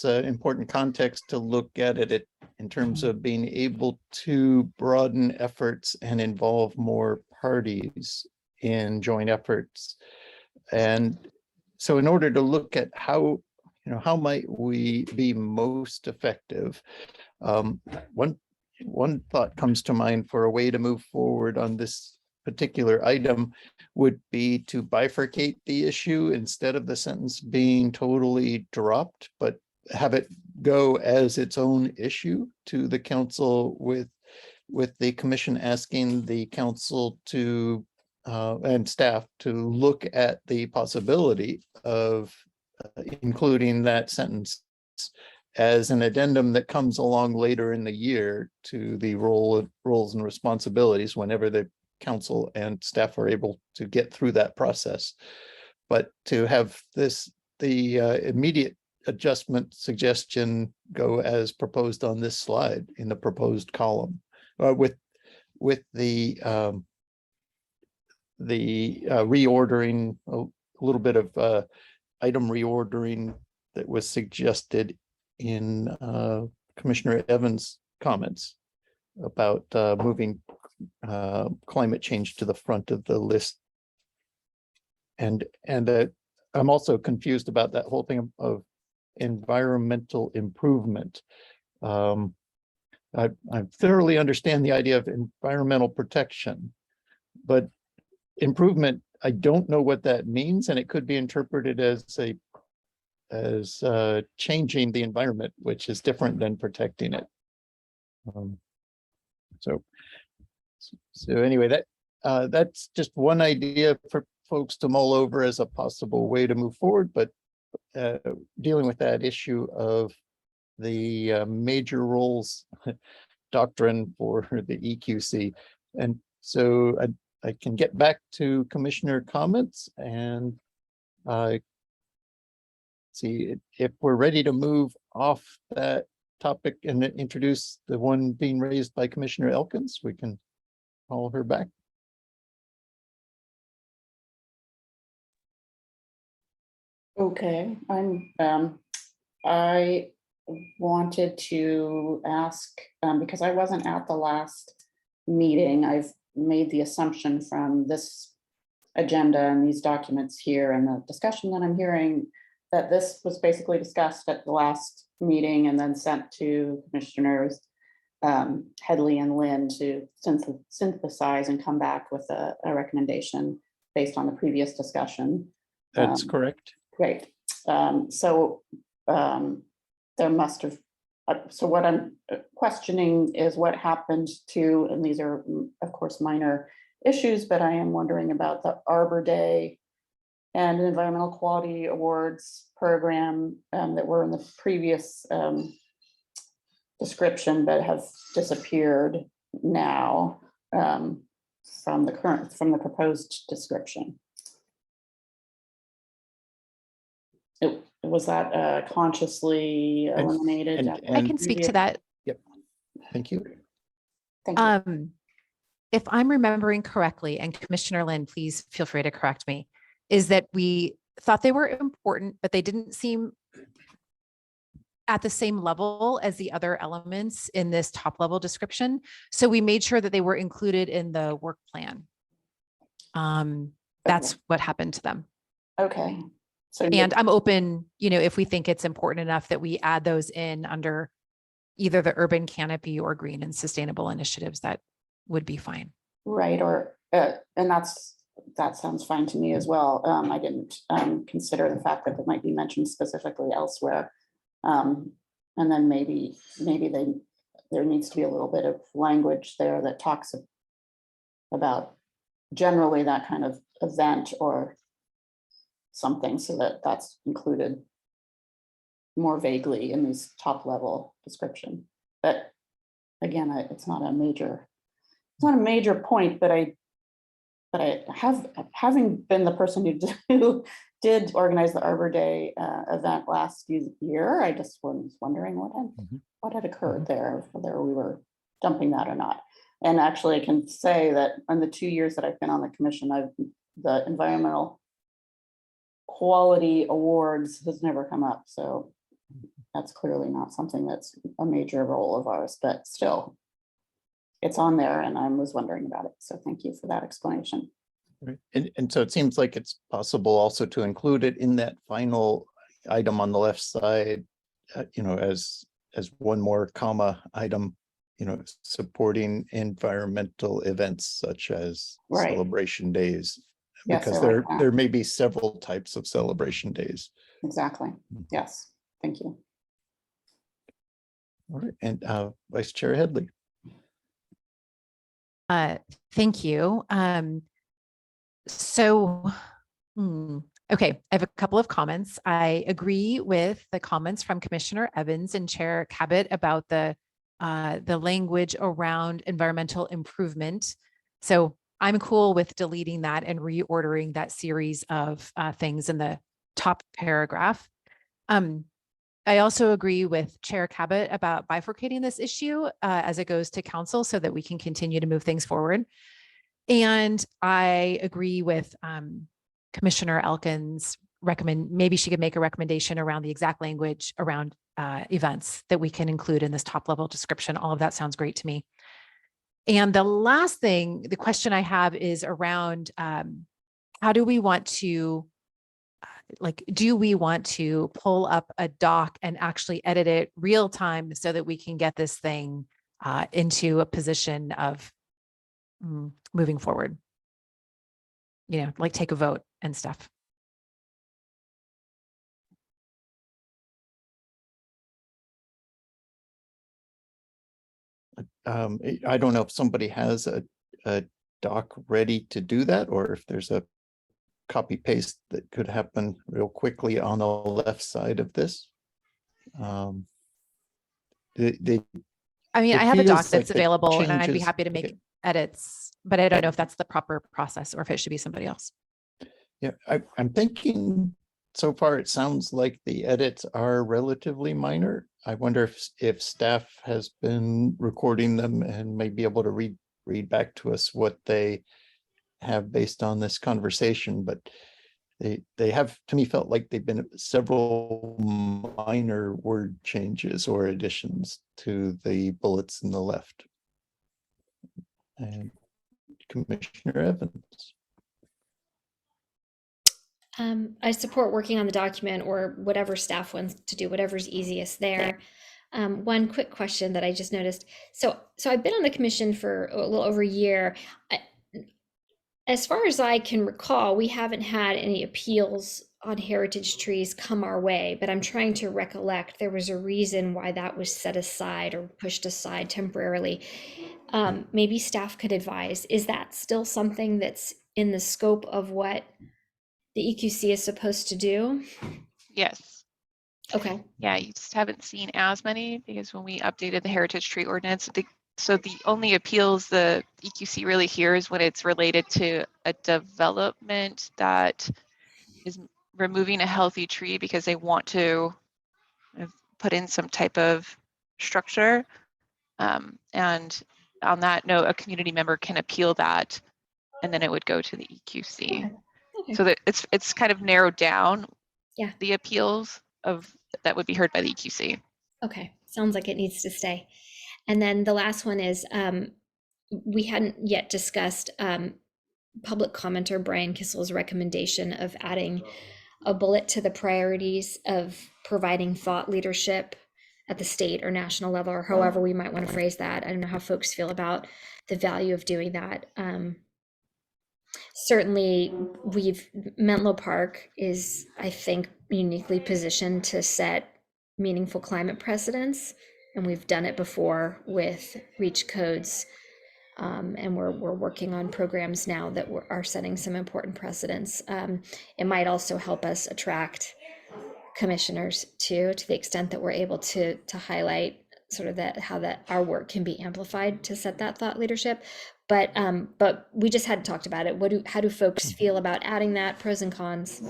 important context to look at it in terms of being able to broaden efforts and involve more parties in joint efforts. And so in order to look at how might we be most effective, one thought comes to mind for a way to move forward on this particular item would be to bifurcate the issue instead of the sentence being totally dropped, but have it go as its own issue to the council, with the commission asking the council to and staff to look at the possibility of including that sentence as an addendum that comes along later in the year to the roles and responsibilities whenever the council and staff are able to get through that process. But to have the immediate adjustment suggestion go as proposed on this slide in the proposed column, with the reordering, a little bit of item reordering that was suggested in Commissioner Evans' comments about moving climate change to the front of the list. And I'm also confused about that whole thing of environmental improvement. I thoroughly understand the idea of environmental protection, but improvement, I don't know what that means, and it could be interpreted as changing the environment, which is different than protecting it. So anyway, that's just one idea for folks to mull over as a possible way to move forward, but dealing with that issue of the major roles doctrine for the EQC. And so I can get back to commissioner comments and see if we're ready to move off that topic and introduce the one being raised by Commissioner Elkins. We can call her back. Okay, I wanted to ask, because I wasn't at the last meeting, I've made the assumption from this agenda and these documents here and the discussion that I'm hearing that this was basically discussed at the last meeting and then sent to Commissioners Headley and Lynn to synthesize and come back with a recommendation based on the previous discussion. That's correct. Great. There must have, so what I'm questioning is what happened to, and these are of course minor issues, but I am wondering about the Arbor Day and Environmental Quality Awards program that were in the previous description, but have disappeared now from the proposed description. Was that consciously eliminated? I can speak to that. Yep. Thank you. Thank you. If I'm remembering correctly, and Commissioner Lynn, please feel free to correct me, is that we thought they were important, but they didn't seem at the same level as the other elements in this top level description. So we made sure that they were included in the work plan. That's what happened to them. Okay. So And I'm open, if we think it's important enough that we add those in under either the urban canopy or green and sustainable initiatives, that would be fine. right, or and that's that sounds fine to me as well. I didn't consider the fact that it might be mentioned specifically elsewhere. And then maybe there needs to be a little bit of language there that talks about generally that kind of event or something, so that that's included more vaguely in this top level description. But again, it's not a major point, but I having been the person who did organize the Arbor Day event last year, I just was wondering what had occurred there, whether we were dumping that or not. And actually, I can say that in the 2 years that I've been on the commission, the environmental quality awards has never come up. So that's clearly not something that's a major role of ours, but still, it's on there, and I was wondering about it. So thank you for that explanation. Right. And so it seems like it's possible also to include it in that final item on the left side, as one more comma item, supporting environmental events such as Right. celebration days, Yes, because I like that. there may be several types of celebration days. Exactly. Yes. Thank you. All right, and Vice Chair Headley. Thank you. Okay, I have a couple of comments. I agree with the comments from Commissioner Evans and Chair Cabot about the language around environmental improvement. So I'm cool with deleting that and reordering that series of things in the top paragraph. I also agree with Chair Cabot about bifurcating this issue as it goes to council so that we can continue to move things forward. And I agree with Commissioner Elkins maybe she could make a recommendation around the exact language around events that we can include in this top level description. All of that sounds great to me. And the last thing, the question I have is around how do we want to do we want to pull up a doc and actually edit it real time so that we can get this thing into a position of moving forward? Take a vote and stuff. I don't know if somebody has a doc ready to do that, or if there's a copy paste that could happen real quickly on the left side of this. I have a doc that's available and I'd be happy to make edits, but I don't know if that's the proper process or if it should be somebody else. Yeah, I'm thinking so far it sounds like the edits are relatively minor. I wonder if staff has been recording them and may be able to read back to us what they have based on this conversation, but they have, to me, felt like they've been several minor word changes or additions to the bullets in the left. And Commissioner Evans. I support working on the document or whatever staff wants to do, whatever's easiest there. One quick question that I just noticed. So I've been on the commission for a little over a year. As far as I can recall, we haven't had any appeals on heritage trees come our way, but I'm trying to recollect there was a reason why that was set aside or pushed aside temporarily. Maybe staff could advise, is that still something that's in the scope of what the EQC is supposed to do? Yes. Okay. Yeah, you just haven't seen as many because when we updated the heritage tree ordinance, so the only appeals the EQC really hears when it's related to a development that is removing a healthy tree because they want to put in some type of structure. And on that note, a community member can appeal that and then it would go to the EQC. Okay. So that it's kind of narrowed down. Yeah. The appeals that would be heard by the EQC. Okay, sounds like it needs to stay. And then the last one is we hadn't yet discussed public commenter Brian Kissel's recommendation of adding a bullet to the priorities of providing thought leadership at the state or national level, or however we might want to phrase that. I don't know how folks feel about the value of doing that. certainly Menlo Park is, I think, uniquely positioned to set meaningful climate precedents. And we've done it before with REACH codes. And we're working on programs now that are setting some important precedents. It might also help us attract commissioners too, to the extent that we're able to highlight sort of how our work can be amplified to set that thought leadership. But we just hadn't talked about it. How do folks feel about adding that, pros and cons?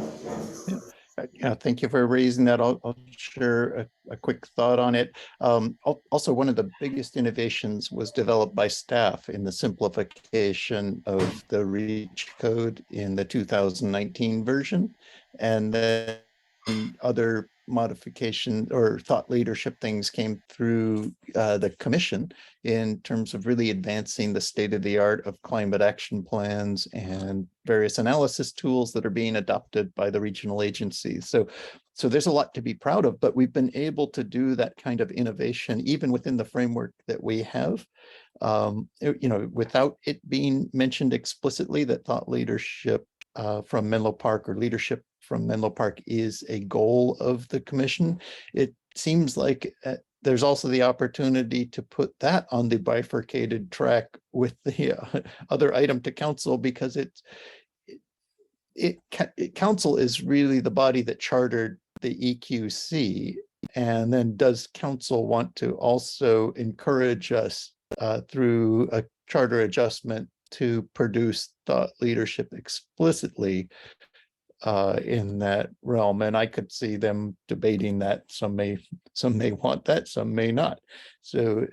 Yeah, thank you for raising that. I'll share a quick thought on it. Also, one of the biggest innovations was developed by staff in the simplification of the REACH code in the 2019 version. And then other modification or thought leadership things came through the commission in terms of really advancing the state of the art of climate action plans and various analysis tools that are being adopted by the regional agencies. So there's a lot to be proud of, but we've been able to do that kind of innovation even within the framework that we have, without it being mentioned explicitly that thought leadership from Menlo Park or leadership from Menlo Park is a goal of the commission. It seems like there's also the opportunity to put that on the bifurcated track with the other item to council, because council is really the body that chartered the EQC. And then does council want to also encourage us through a charter adjustment to produce thought leadership explicitly in that realm? And I could see them debating that. Some may want that, some may not. So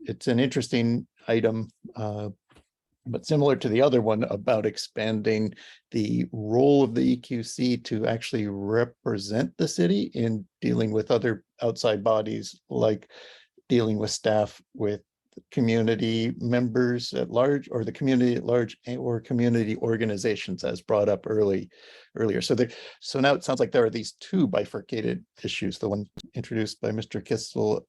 it's an interesting item, but similar to the other one about expanding the role of the EQC to actually represent the city in dealing with other outside bodies, like dealing with staff, with community members at large, or the community at large, or community organizations, as brought up earlier. So now it sounds like there are these two bifurcated issues, the one introduced by Mr. Kissel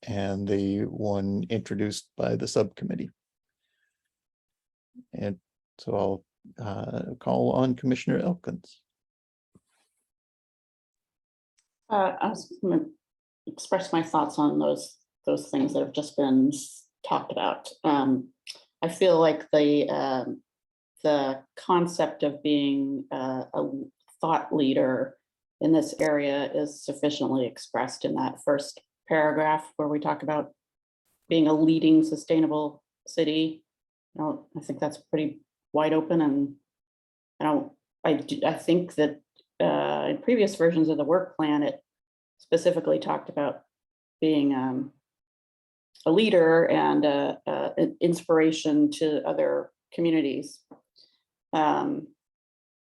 and the one introduced by the subcommittee. And so I'll call on Commissioner Elkins. I was going to express my thoughts on those things that have just been talked about. I feel like the concept of being a thought leader in this area is sufficiently expressed in that first paragraph where we talk about being a leading sustainable city. I think that's pretty wide open, and I think that in previous versions of the work plan, it specifically talked about being a leader and an inspiration to other communities.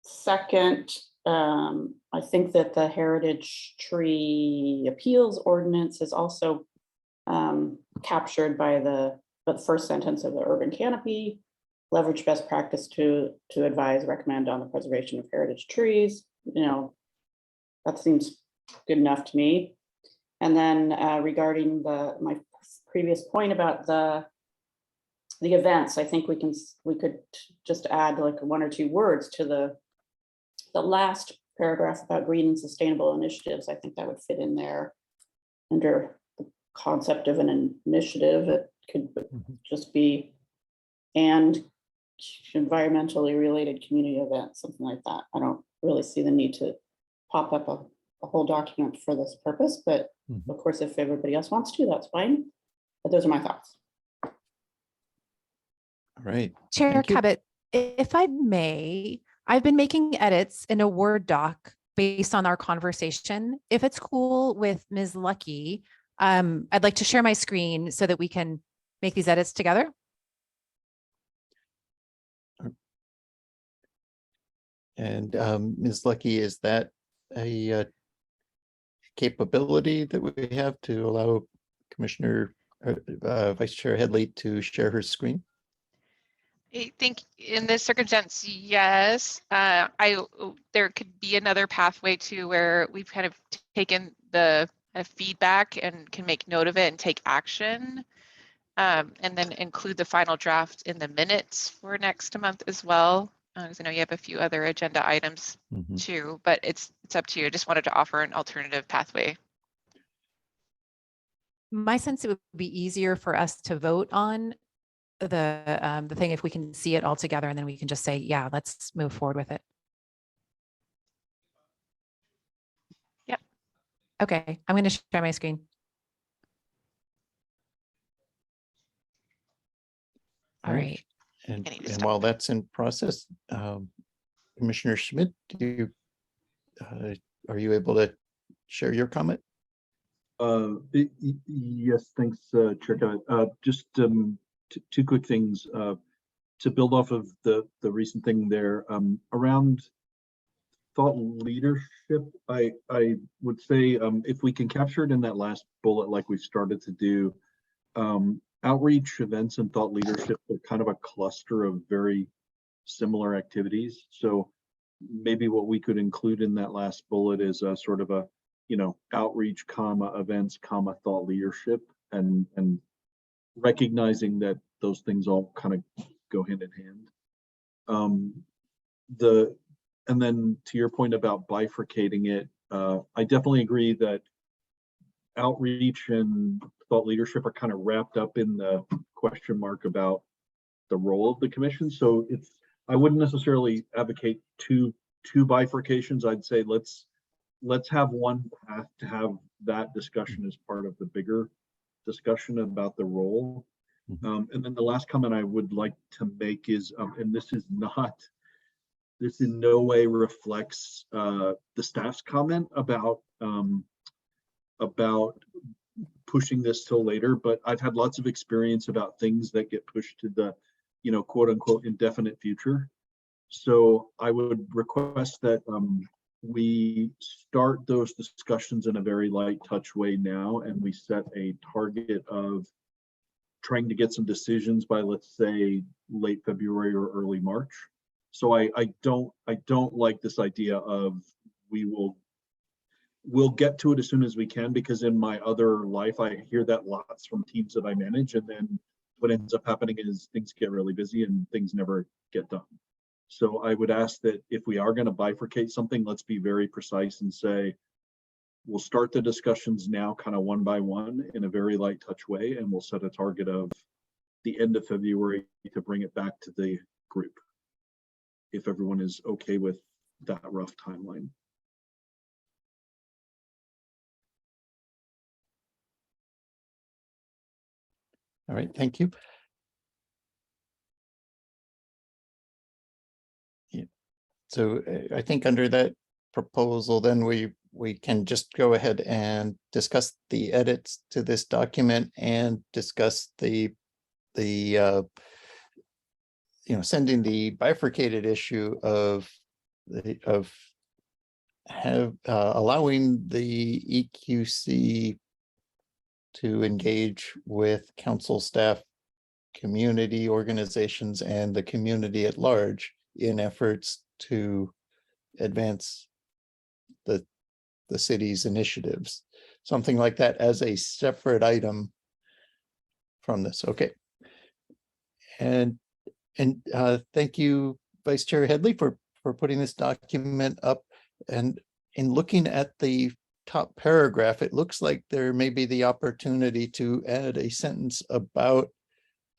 Second, I think that the heritage tree appeals ordinance is also captured by the first sentence of the urban canopy. Leverage best practice to advise, recommend on the preservation of heritage trees. That seems good enough to me. And then regarding my previous point about the events, I think we could just add like one or two words to the last paragraph about green and sustainable initiatives. I think that would fit in there under the concept of an initiative. It could just be and environmentally related community events, something like that. I don't really see the need to pop up a whole document for this purpose, but of course, if everybody else wants to, that's fine. But those are my thoughts. All right. Chair Thank you. Cabot, if I may, I've been making edits in a Word doc based on our conversation. If it's cool with Ms. Lucky, I'd like to share my screen so that we can make these edits together. And Ms. Lucky, is that a capability that we have to allow Commissioner Vice Chair Headley to share her screen? I think in this circumstance, yes. There could be another pathway to where we've kind of taken the feedback and can make note of it and take action, and then include the final draft in the minutes for next month as well. 'cause I know you have a few other agenda items Mhm. too, but it's up to you. I just wanted to offer an alternative pathway. My sense it would be easier for us to vote on the thing if we can see it all together and then we can just say, yeah, let's move forward with it. Yep. Okay, I'm going to share my screen. All Right. right. And, I need to and stop. while that's in process, Commissioner Schmidt, are you able to share your comment? Yes, thanks, Chair Kavanaugh. Just two quick things to build off of the recent thing there around thought leadership. I would say if we can capture it in that last bullet, like we've started to do, outreach events and thought leadership are kind of a cluster of very similar activities. So maybe what we could include in that last bullet is a sort of a, outreach, events, thought leadership, and recognizing that those things all kind of go hand in hand. And then to your point about bifurcating it, I definitely agree that outreach and thought leadership are kind of wrapped up in the question mark about the role of the commission. So I wouldn't necessarily advocate two bifurcations. I'd say let's have one path to have that discussion as part of the bigger discussion about the role. And then the last comment I would like to make is, and this in no way reflects the staff's comment about pushing this till later, but I've had lots of experience about things that get pushed to the, quote unquote, indefinite future. So I would request that we start those discussions in a very light touch way now, and we set a target of trying to get some decisions by, let's say, late February or early March. So I don't like this idea of we'll get to it as soon as we can, because in my other life I hear that lots from teams that I manage, and then what ends up happening is things get really busy and things never get done. So I would ask that if we are going to bifurcate something, let's be very precise and say, we'll start the discussions now kind of one by one in a very light touch way, and we'll set a target of the end of February to bring it back to the group, if everyone is okay with that rough timeline. All right, thank you. Yeah. So I think under that proposal, then we can just go ahead and discuss the edits to this document and discuss the sending the bifurcated issue of allowing the EQC to engage with council staff, community organizations, and the community at large in efforts to advance the city's initiatives. Something like that as a separate item from this. Okay. And thank you, Vice Chair Headley, for putting this document up. And in looking at the top paragraph, it looks like there may be the opportunity to add a sentence about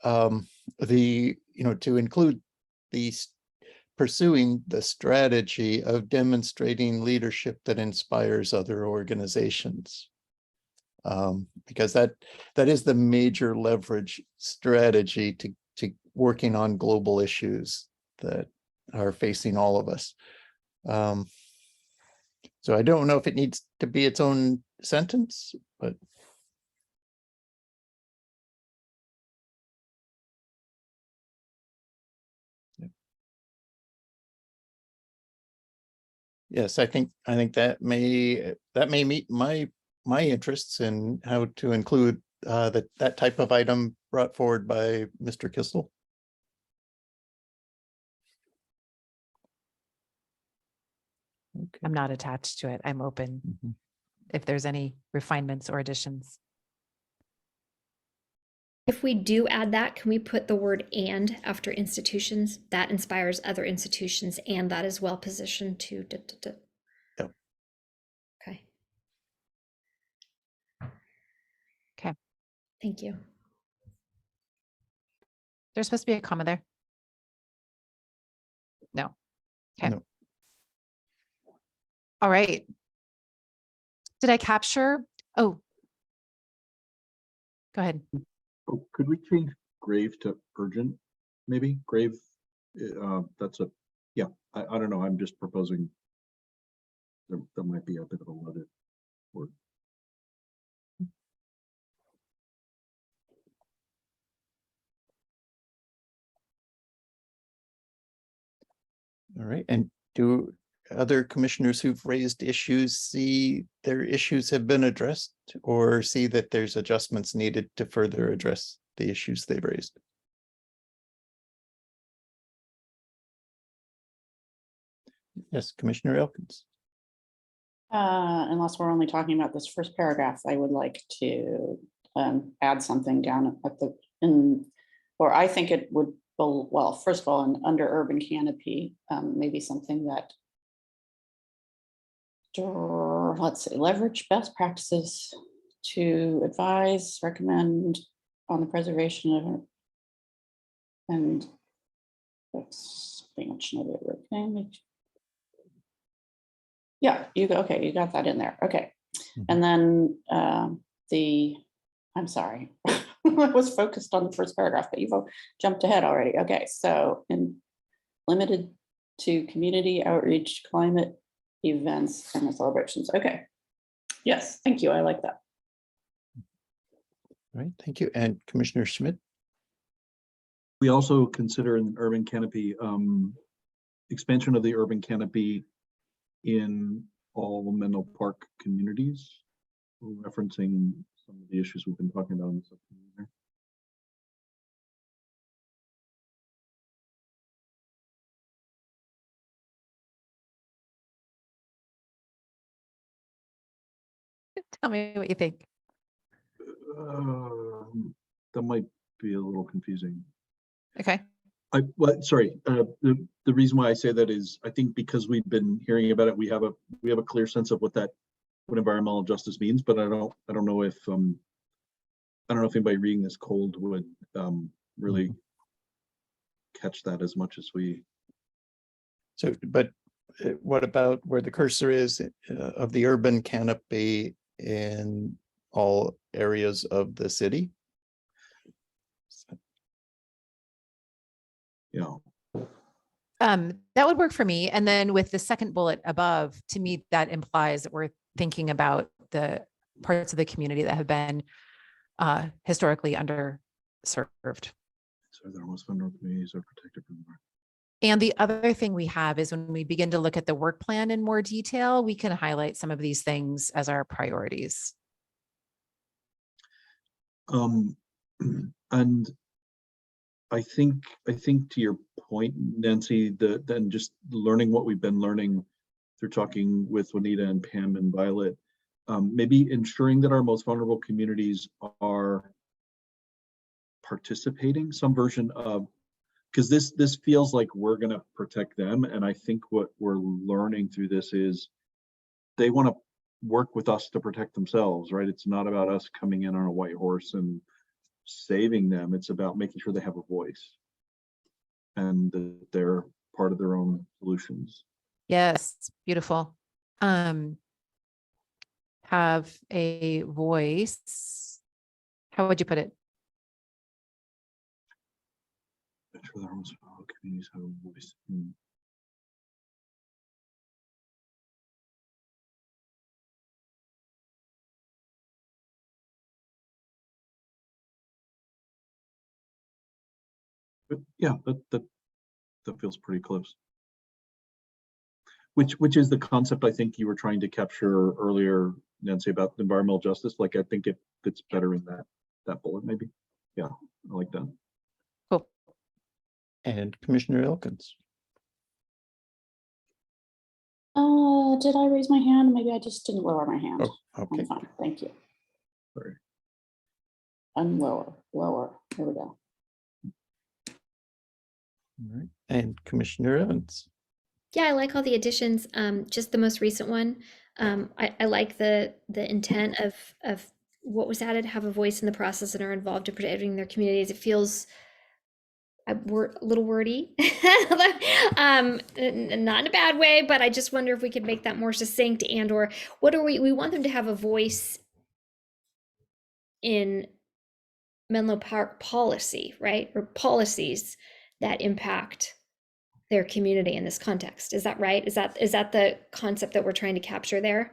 to include these pursuing the strategy of demonstrating leadership that inspires other organizations. Because that is the major leverage strategy to working on global issues that are facing all of us. So I don't know if it needs to be its own sentence, but yes, I think that may meet my interests in how to include that type of item brought forward by Mr. Kistel. Okay. I'm not attached to it. I'm open if there's any refinements or additions. If we do add that, can we put the word "and" after institutions? That inspires other institutions and that is well positioned to. Yep. Okay. Okay. Thank you. There's supposed to be a comma there. No. Okay. No. All right. Did I capture? Oh. Go ahead. Oh, could we change grave to urgent? Maybe grave, that's a, yeah, I don't know. I'm just proposing. There might be a bit of a loaded word. All right, and do other commissioners who've raised issues see their issues have been addressed or see that there's adjustments needed to further address the issues they've raised? Yes, Commissioner Elkins. Unless we're only talking about this first paragraph, I would like to add something down at the, or I think it would, well, first of all, under urban canopy, maybe something that, let's say, leverage best practices to advise, recommend on the preservation of, and that's pretty much another word. Yeah, okay, you got that in there. Okay. And then I'm sorry, I was focused on the first paragraph, but you've jumped ahead already. Okay, so limited to community outreach, climate events and celebrations. Okay. Yes, thank you. I like that. All right, thank you. And Commissioner Schmidt? We also consider an urban canopy, expansion of the urban canopy in all Menlo Park communities, referencing some of the issues we've been talking about in the subcommittee there. Tell me what you think. That might be a little confusing. Okay. Sorry. The reason why I say that is I think because we've been hearing about it, we have a clear sense of what environmental justice means, but I don't know if anybody reading this cold would really catch that as much as we. So, but what about where the cursor is of the urban canopy in all areas of the city? Yeah. That would work for me. And then with the second bullet above, to me, that implies that we're thinking about the parts of the community that have been historically underserved. So the most vulnerable communities are protected from the. And the other thing we have is when we begin to look at the work plan in more detail, we can highlight some of these things as our priorities. And I think to your point, Nancy, then just learning what we've been learning through talking with Juanita and Pam and Violet, maybe ensuring that our most vulnerable communities are participating some version of, because this feels like we're going to protect them. And I think what we're learning through this is they want to work with us to protect themselves, right? It's not about us coming in on a white horse and saving them. It's about making sure they have a voice and that they're part of their own solutions. Yes, beautiful. Have a voice. How would you put it? Make sure their own communities have a voice. But yeah, that feels pretty close. Which is the concept I think you were trying to capture earlier, Nancy, about environmental justice. Like I think it fits better in that bullet, maybe. Yeah, I like that. Cool. And Commissioner Elkins. Did I raise my hand? Maybe I just didn't lower my hand. Oh, okay. I'm fine. Thank you. Sorry. lower. There we go. All right. And Commissioner Evans. Yeah, I like all the additions. Just the most recent one. I like the intent of what was added, have a voice in the process and are involved in protecting their communities. It feels a little wordy, not in a bad way, but I just wonder if we could make that more succinct and or what are we want them to have a voice in Menlo Park policy, right? Or policies that impact their community in this context. Is that right? Is that the concept that we're trying to capture there?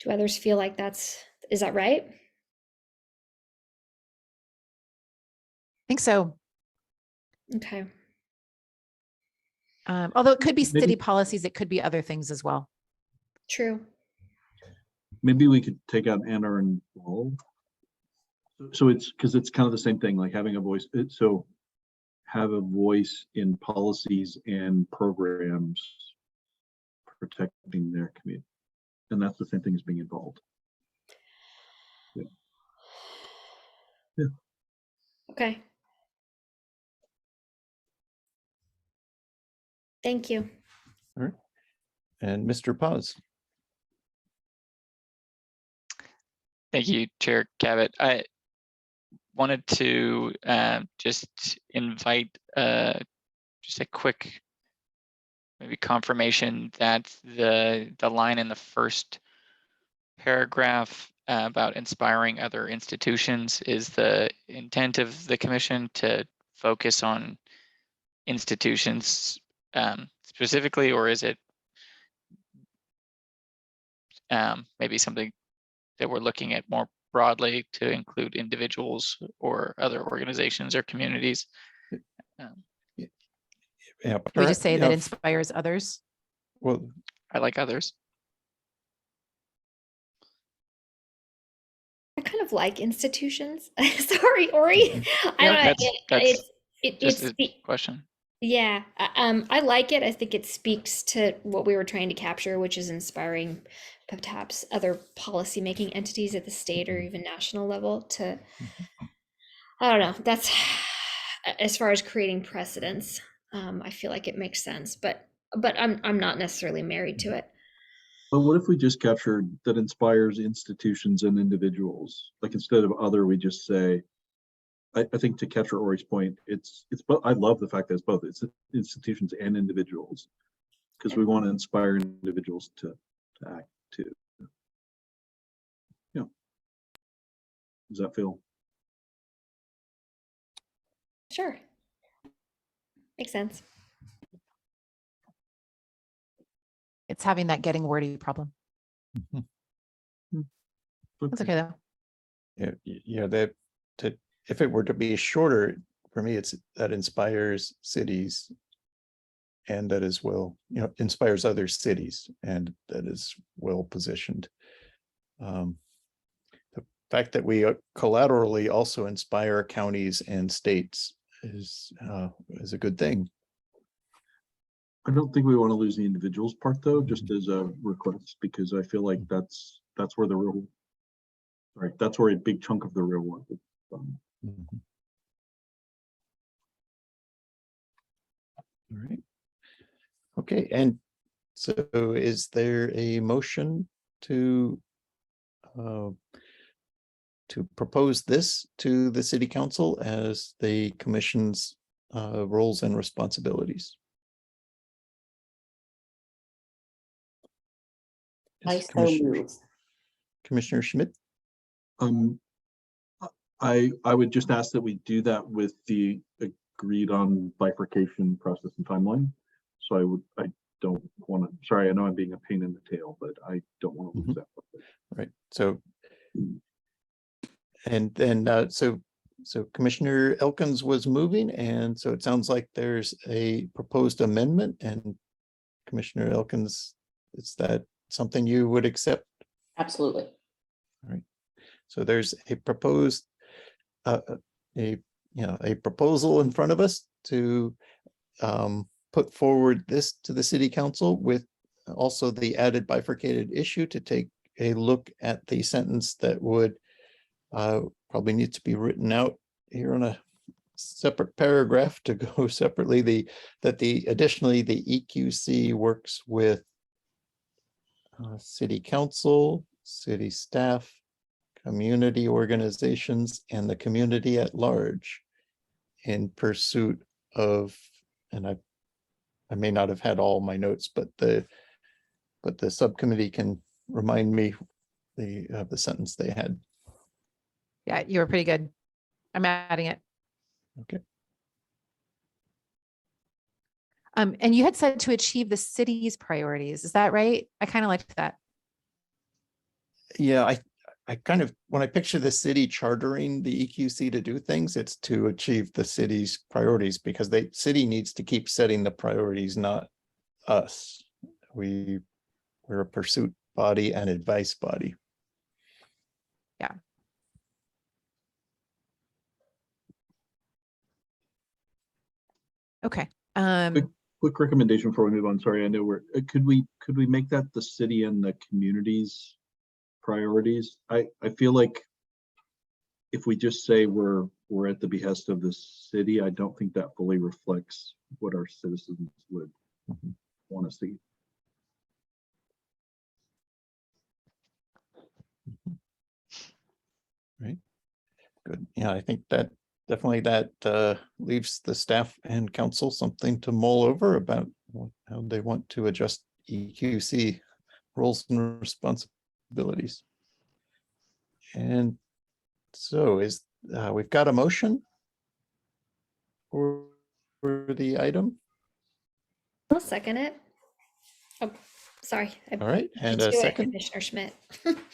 Do others feel like is that right? I think so. Okay. Although it could be Maybe- city policies, it could be other things as well. True. Maybe we could take out and are involved. So it's because it's kind of the same thing, like having a voice. So have a voice in policies and programs protecting their community. And that's the same thing as being involved. Yeah. Yeah. Okay. Thank you. All right. And Mr. Paz. Thank you, Chair Cabot. I wanted to just invite just a quick maybe confirmation that the line in the first paragraph about inspiring other institutions is the intent of the commission to focus on institutions specifically, or is it maybe something that we're looking at more broadly to include individuals or other organizations or communities? Yeah, Can we just say that yeah, inspires others? well, I like others. I kind of like institutions. Sorry, Ori. I don't know. That's It's just a question. yeah. I like it. I think it speaks to what we were trying to capture, which is inspiring perhaps other policymaking entities at the state or even national level to, I don't know, that's as far as creating precedents. I feel like it makes sense, but I'm not necessarily married to it. But what if we just captured that inspires institutions and individuals? Like instead of other, we just say, I think to capture Ori's point, it's both. I love the fact that it's both. It's institutions and individuals, because we want to inspire individuals to act too. Yeah. Does that feel? Sure. Makes sense. It's having that getting wordy problem. That's okay though. yeah, if it were to be shorter, for me, it's that inspires cities and that is well, inspires other cities and that is well positioned. The fact that we collaterally also inspire counties and states is a good thing. I don't think we want to lose the individuals part though, just as a request, because I feel like that's where the real, right, that's where a big chunk of the real work is from. Mhm. All right. Okay, and so is there a motion to propose this to the city council as the commission's roles and responsibilities? I Yes, so move. Commissioner Schmidt? I would just ask that we do that with the agreed on bifurcation process and timeline. So I don't want to, sorry, I know I'm being a pain in the tail, but I don't want to lose that. Right, so and then so Commissioner Elkins was moving, and so it sounds like there's a proposed amendment, and Commissioner Elkins, is that something you would accept? Absolutely. All right, so there's a proposed a proposal in front of us to put forward this to the city council with also the added bifurcated issue to take a look at the sentence that would probably needs to be written out here on a separate paragraph to go separately. Additionally, the EQC works with city council, city staff, community organizations, and the community at large in pursuit of, and I may not have had all my notes, but the subcommittee can remind me the sentence they had. Yeah, you were pretty good. I'm adding it. Okay. And you had said to achieve the city's priorities. Is that right? I kind of liked that. Yeah, I kind of, when I picture the city chartering the EQC to do things, it's to achieve the city's priorities, because the city needs to keep setting the priorities, not us. We're a pursuit body and advice body. Yeah. Okay. Quick recommendation before we move on. Sorry, I know we're, could we make that the city and the community's priorities? I feel like if we just say we're at the behest of the city, I don't think that fully reflects what our citizens would want to see. Right. Good. Yeah, I think that definitely that leaves the staff and council something to mull over about how they want to adjust EQC roles and responsibilities. And so we've got a motion for the item. I'll second it. Oh, sorry. All right, and beat a you it, second. Commissioner Schmidt. It's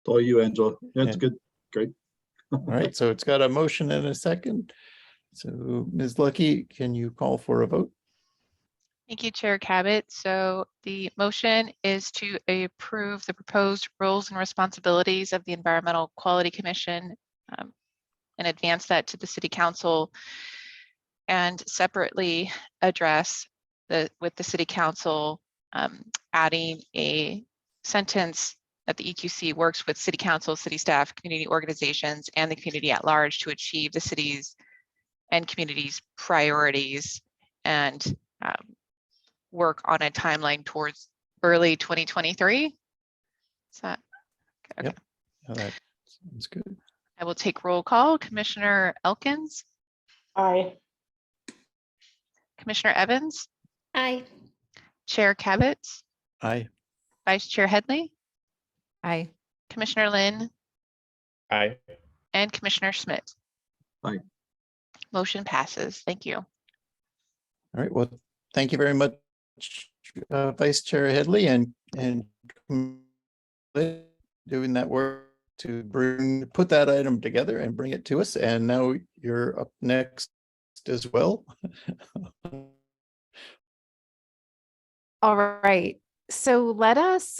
all you, Angela. That's And- good. Great. All right, so it's got a motion and a second. So Ms. Lucky, can you call for a vote? Thank you, Chair Cabot. So the motion is to approve the proposed roles and responsibilities of the Environmental Quality Commission and advance that to the City Council, and separately address with the City Council adding a sentence that the EQC works with City Council, city staff, community organizations, and the community at large to achieve the city's and community's priorities, and work on a timeline towards early 2023. Is that okay? Yep. That sounds good. I will take roll call. Commissioner Elkins, Aye. Commissioner Evans, Aye. Chair Cabot, Aye. Vice Chair Headley, Aye. Commissioner Lynn, Aye. and Commissioner Schmidt. Aye. Motion passes. Thank you. All right, well, thank you very much, Vice Chair Headley, and doing that work to put that item together and bring it to us. And now you're up next as well. All right. So let us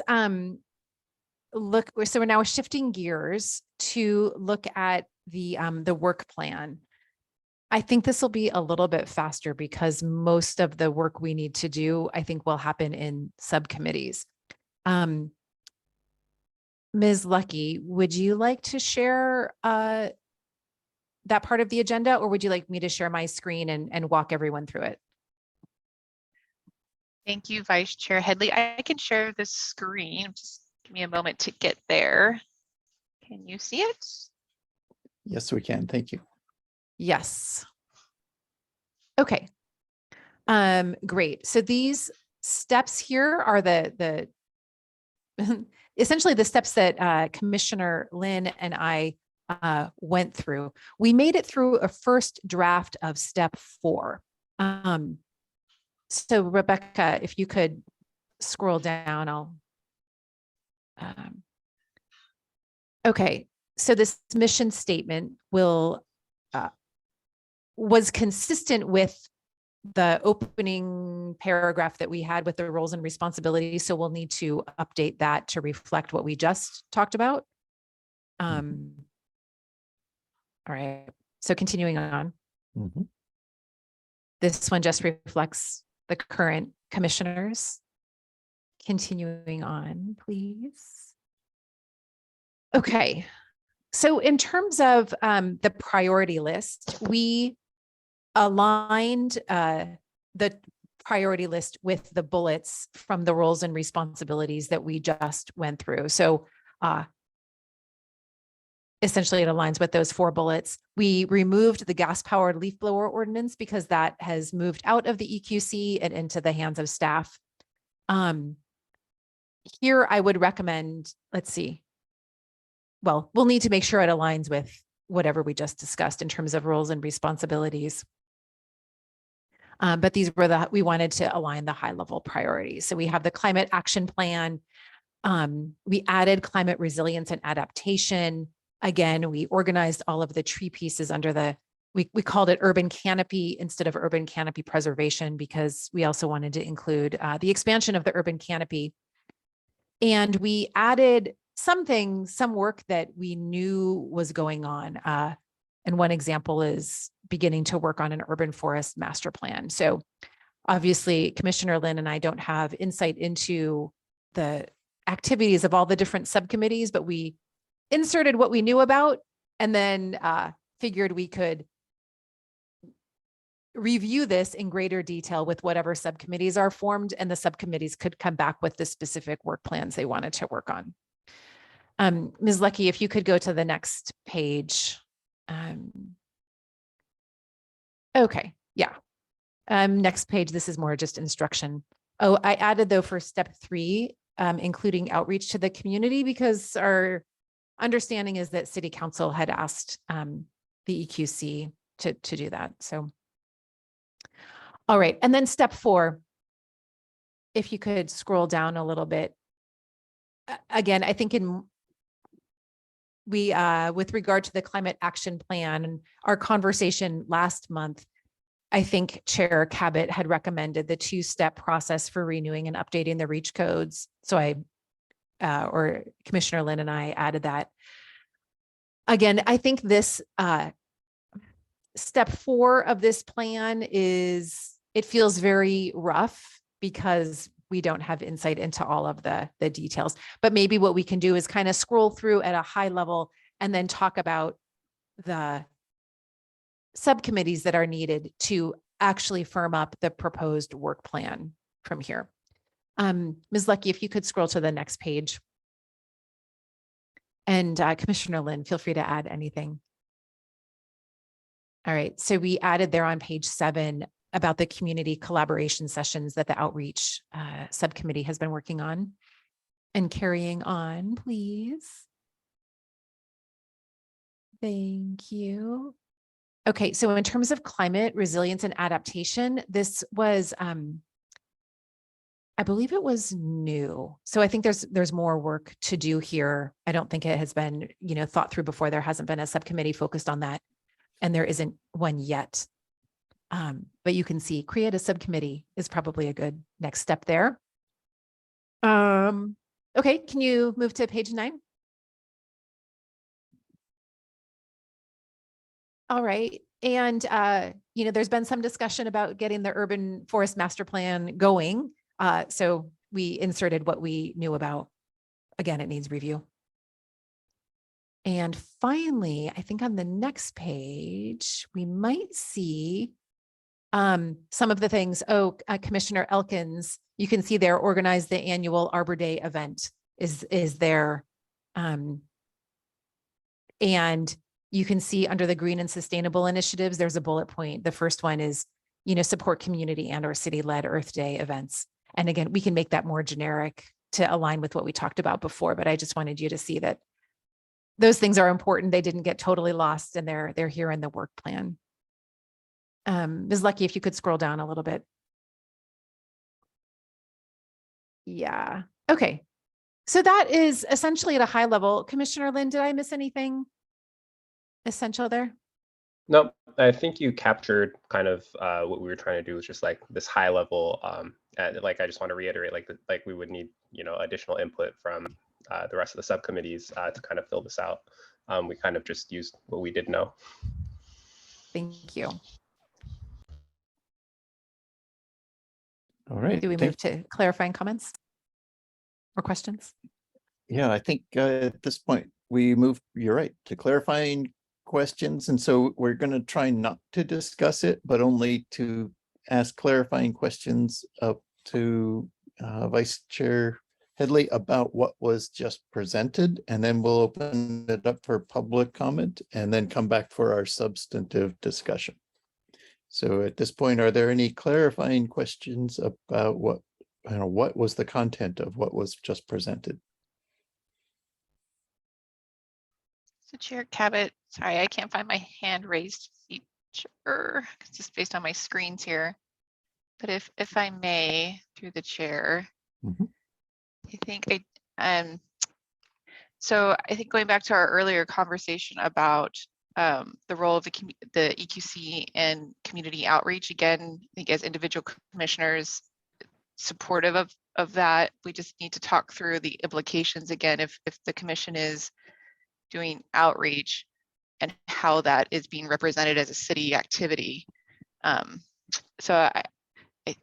look. So we're now shifting gears to look at the work plan. I think this will be a little bit faster because most of the work we need to do, I think, will happen in subcommittees. Ms. Lucky, would you like to share that part of the agenda, or would you like me to share my screen and walk everyone through it? Thank you, Vice Chair Headley. I can share the screen. Just give me a moment to get there. Can you see it? Yes, we can. Thank you. Yes. Okay. Great. So these steps here are the essentially the steps that Commissioner Lynn and I went through. We made it through a first draft of step 4. So Rebecca, if you could scroll down, I'll. Okay. So this mission statement was consistent with the opening paragraph that we had with the roles and responsibilities. So we'll need to update that to reflect what we just talked about. All right. So continuing on. This one just reflects the current commissioners. Continuing on, please. Okay. So in terms of the priority list, we aligned the priority list with the bullets from the roles and responsibilities that we just went through. So essentially it aligns with those 4 bullets. We removed the gas powered leaf blower ordinance because that has moved out of the EQC and into the hands of staff. Here I would recommend, let's see. Well, we'll need to make sure it aligns with whatever we just discussed in terms of roles and responsibilities. But these were we wanted to align the high level priorities. So we have the climate action plan. We added climate resilience and adaptation. Again, we organized all of the tree pieces under we called it urban canopy instead of urban canopy preservation, because we also wanted to include the expansion of the urban canopy. And we added some work that we knew was going on. And one example is beginning to work on an urban forest master plan. So obviously Commissioner Lin and I don't have insight into the activities of all the different subcommittees, but we inserted what we knew about and then figured we could review this in greater detail with whatever subcommittees are formed, and the subcommittees could come back with the specific work plans they wanted to work on. Ms. Lucky, if you could go to the next page. Okay, yeah. Next page, this is more just instruction. Oh, I added though for step 3, including outreach to the community, because our understanding is that City Council had asked the EQC to do that. So, all right. And then step 4, if you could scroll down a little bit. Again, I think with regard to the climate action plan and our conversation last month, I think Chair Cabot had recommended the 2-step process for renewing and updating the REACH codes. So or Commissioner Lin and I added that. Again, I think this step 4 of this plan it feels very rough because we don't have insight into all of the details, but maybe what we can do is kind of scroll through at a high level and then talk about the subcommittees that are needed to actually firm up the proposed work plan from here. Ms. Lucky, if you could scroll to the next page. And Commissioner Lin, feel free to add anything. All right, so we added there on page 7 about the community collaboration sessions that the outreach subcommittee has been working on. And carrying on, please. Thank you. Okay, so in terms of climate resilience and adaptation, this was, I believe it was new. So I think there's more work to do here. I don't think it has been, thought through before. There hasn't been a subcommittee focused on that, and there isn't one yet. But you can see create a subcommittee is probably a good next step there. Okay, can you move to page 9? All right. And, there's been some discussion about getting the urban forest master plan going. So we inserted what we knew about. Again, it needs review. And finally, I think on the next page, we might see some of the things. Commissioner Elkins, you can see there, organize the annual Arbor Day event is there. And you can see under the green and sustainable initiatives, there's a bullet point. The first one is, support community and or city-led Earth Day events. And again, we can make that more generic to align with what we talked about before, but I just wanted you to see that those things are important. They didn't get totally lost, and they're here in the work plan. Ms. Lucky, if you could scroll down a little bit. Yeah. Okay. So that is essentially at a high level. Commissioner Lin, did I miss anything essential there? No, I think you captured kind of what we were trying to do, was just like this high level. And like, I just want to reiterate, like we would need, additional input from the rest of the subcommittees to kind of fill this out. We kind of just used what we did know. Thank you. All right. Do we move to clarifying comments or questions? Yeah, I think at this point, we move, you're right, to clarifying questions. And so we're going to try not to discuss it, but only to ask clarifying questions up to Vice Chair Headley about what was just presented. And then we'll open it up for public comment and then come back for our substantive discussion. So at this point, are there any clarifying questions about what was the content of what was just presented? So Chair Cabot, sorry, I can't find my hand raised feature. It's just based on my screens here. But if I may, through the chair, Mhm. I think so I think going back to our earlier conversation about the role of the EQC and community outreach, again, I think as individual commissioners supportive of that, we just need to talk through the implications again if the commission is doing outreach and how that is being represented as a city activity. So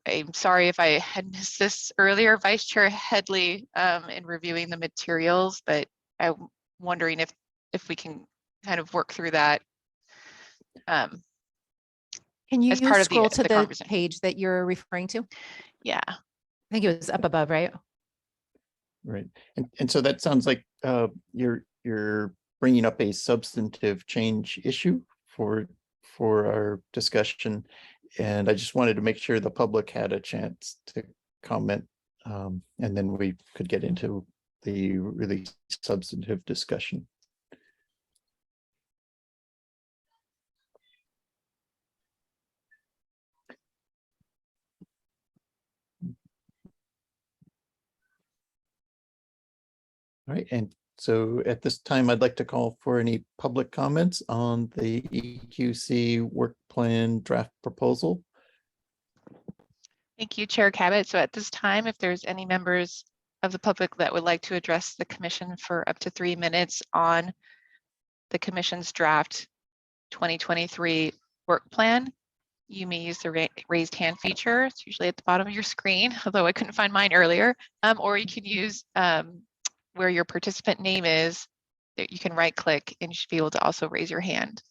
I'm sorry if I had missed this earlier, Vice Chair Headley, in reviewing the materials, but I'm wondering if we can kind of work through that. Can you as part of scroll to the the conversation. page that you're referring to? Yeah. I think it was up above, right? Right. And so that sounds like you're bringing up a substantive change issue for our discussion. And I just wanted to make sure the public had a chance to comment. And then we could get into the really substantive discussion. All right, and so at this time, I'd like to call for any public comments on the EQC work plan draft proposal. Thank you, Chair Cabot. So at this time, if there's any members of the public that would like to address the commission for up to 3 minutes on the commission's draft 2023 work plan, you may use the raised hand feature. It's usually at the bottom of your screen, although I couldn't find mine earlier. Or you can use where your participant name is, that you can right click and you should be able to also raise your hand.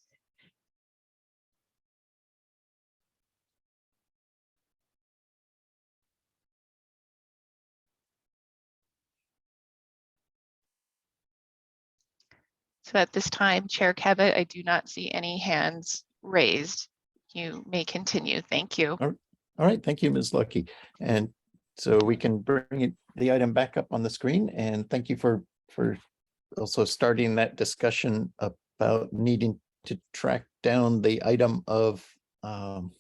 So at this time, Chair Cabot, I do not see any hands raised. You may continue. Thank you. All right, thank you, Ms. Lucky. And so we can bring the item back up on the screen. And thank you for also starting that discussion about needing to track down the item of an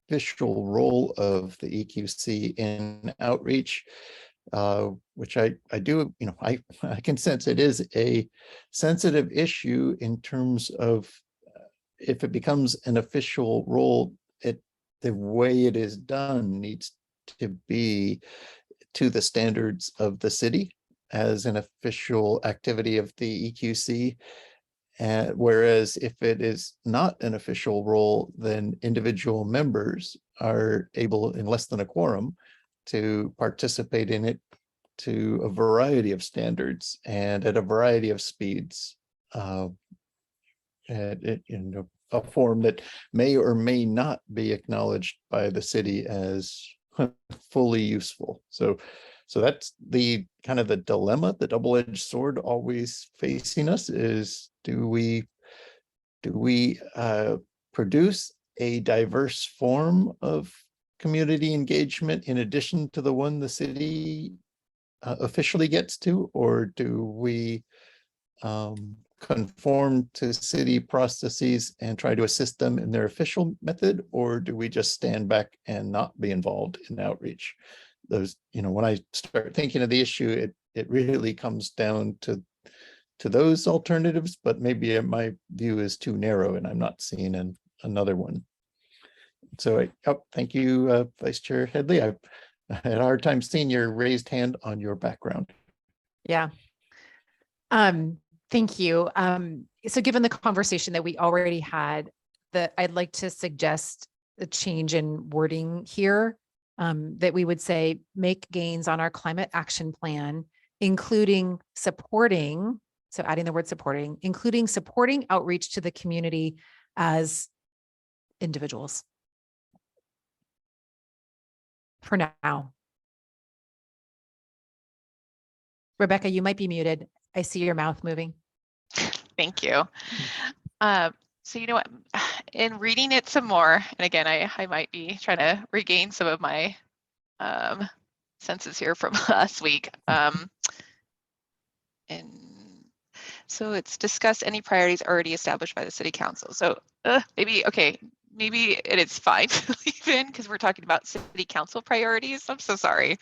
official role of the EQC in outreach. Which I do, I can sense it is a sensitive issue in terms of if it becomes an official role, the way it is done needs to be to the standards of the city as an official activity of the EQC. Whereas if it is not an official role, then individual members are able, in less than a quorum, to participate in it to a variety of standards and at a variety of speeds, in a form that may or may not be acknowledged by the city as fully useful. So that's the kind of the dilemma, the double-edged sword always facing us is, do we produce a diverse form of community engagement in addition to the one the city officially gets to, or do we conform to city processes and try to assist them in their official method, or do we just stand back and not be involved in outreach? Those, when I start thinking of the issue, it really comes down to those alternatives, but maybe my view is too narrow and I'm not seeing another one. So thank you, Vice Chair Headley. I had a hard time seeing your raised hand on your background. Yeah. Thank you. So given the conversation that we already had, I'd like to suggest a change in wording here, that we would say make gains on our climate action plan including supporting, so adding the word supporting, including supporting outreach to the community as individuals. For now. Rebecca, you might be muted. I see your mouth moving. Thank you. So you know what, in reading it some more, and again, I might be trying to regain some of my senses here from last week. And so it's discussed any priorities already established by the city council. So maybe, okay, maybe it's fine to leave in because we're talking about city council priorities. I'm so sorry.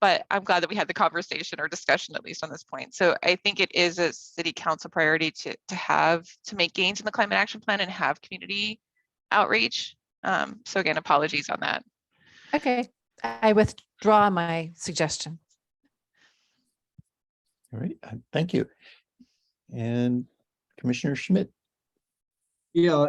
But I'm glad that we had the conversation or discussion at least on this point. So I think it is a city council priority to make gains in the climate action plan and have community outreach. So again, apologies on that. Okay, I withdraw my suggestion. All right, thank you. And Commissioner Schmidt. Yeah,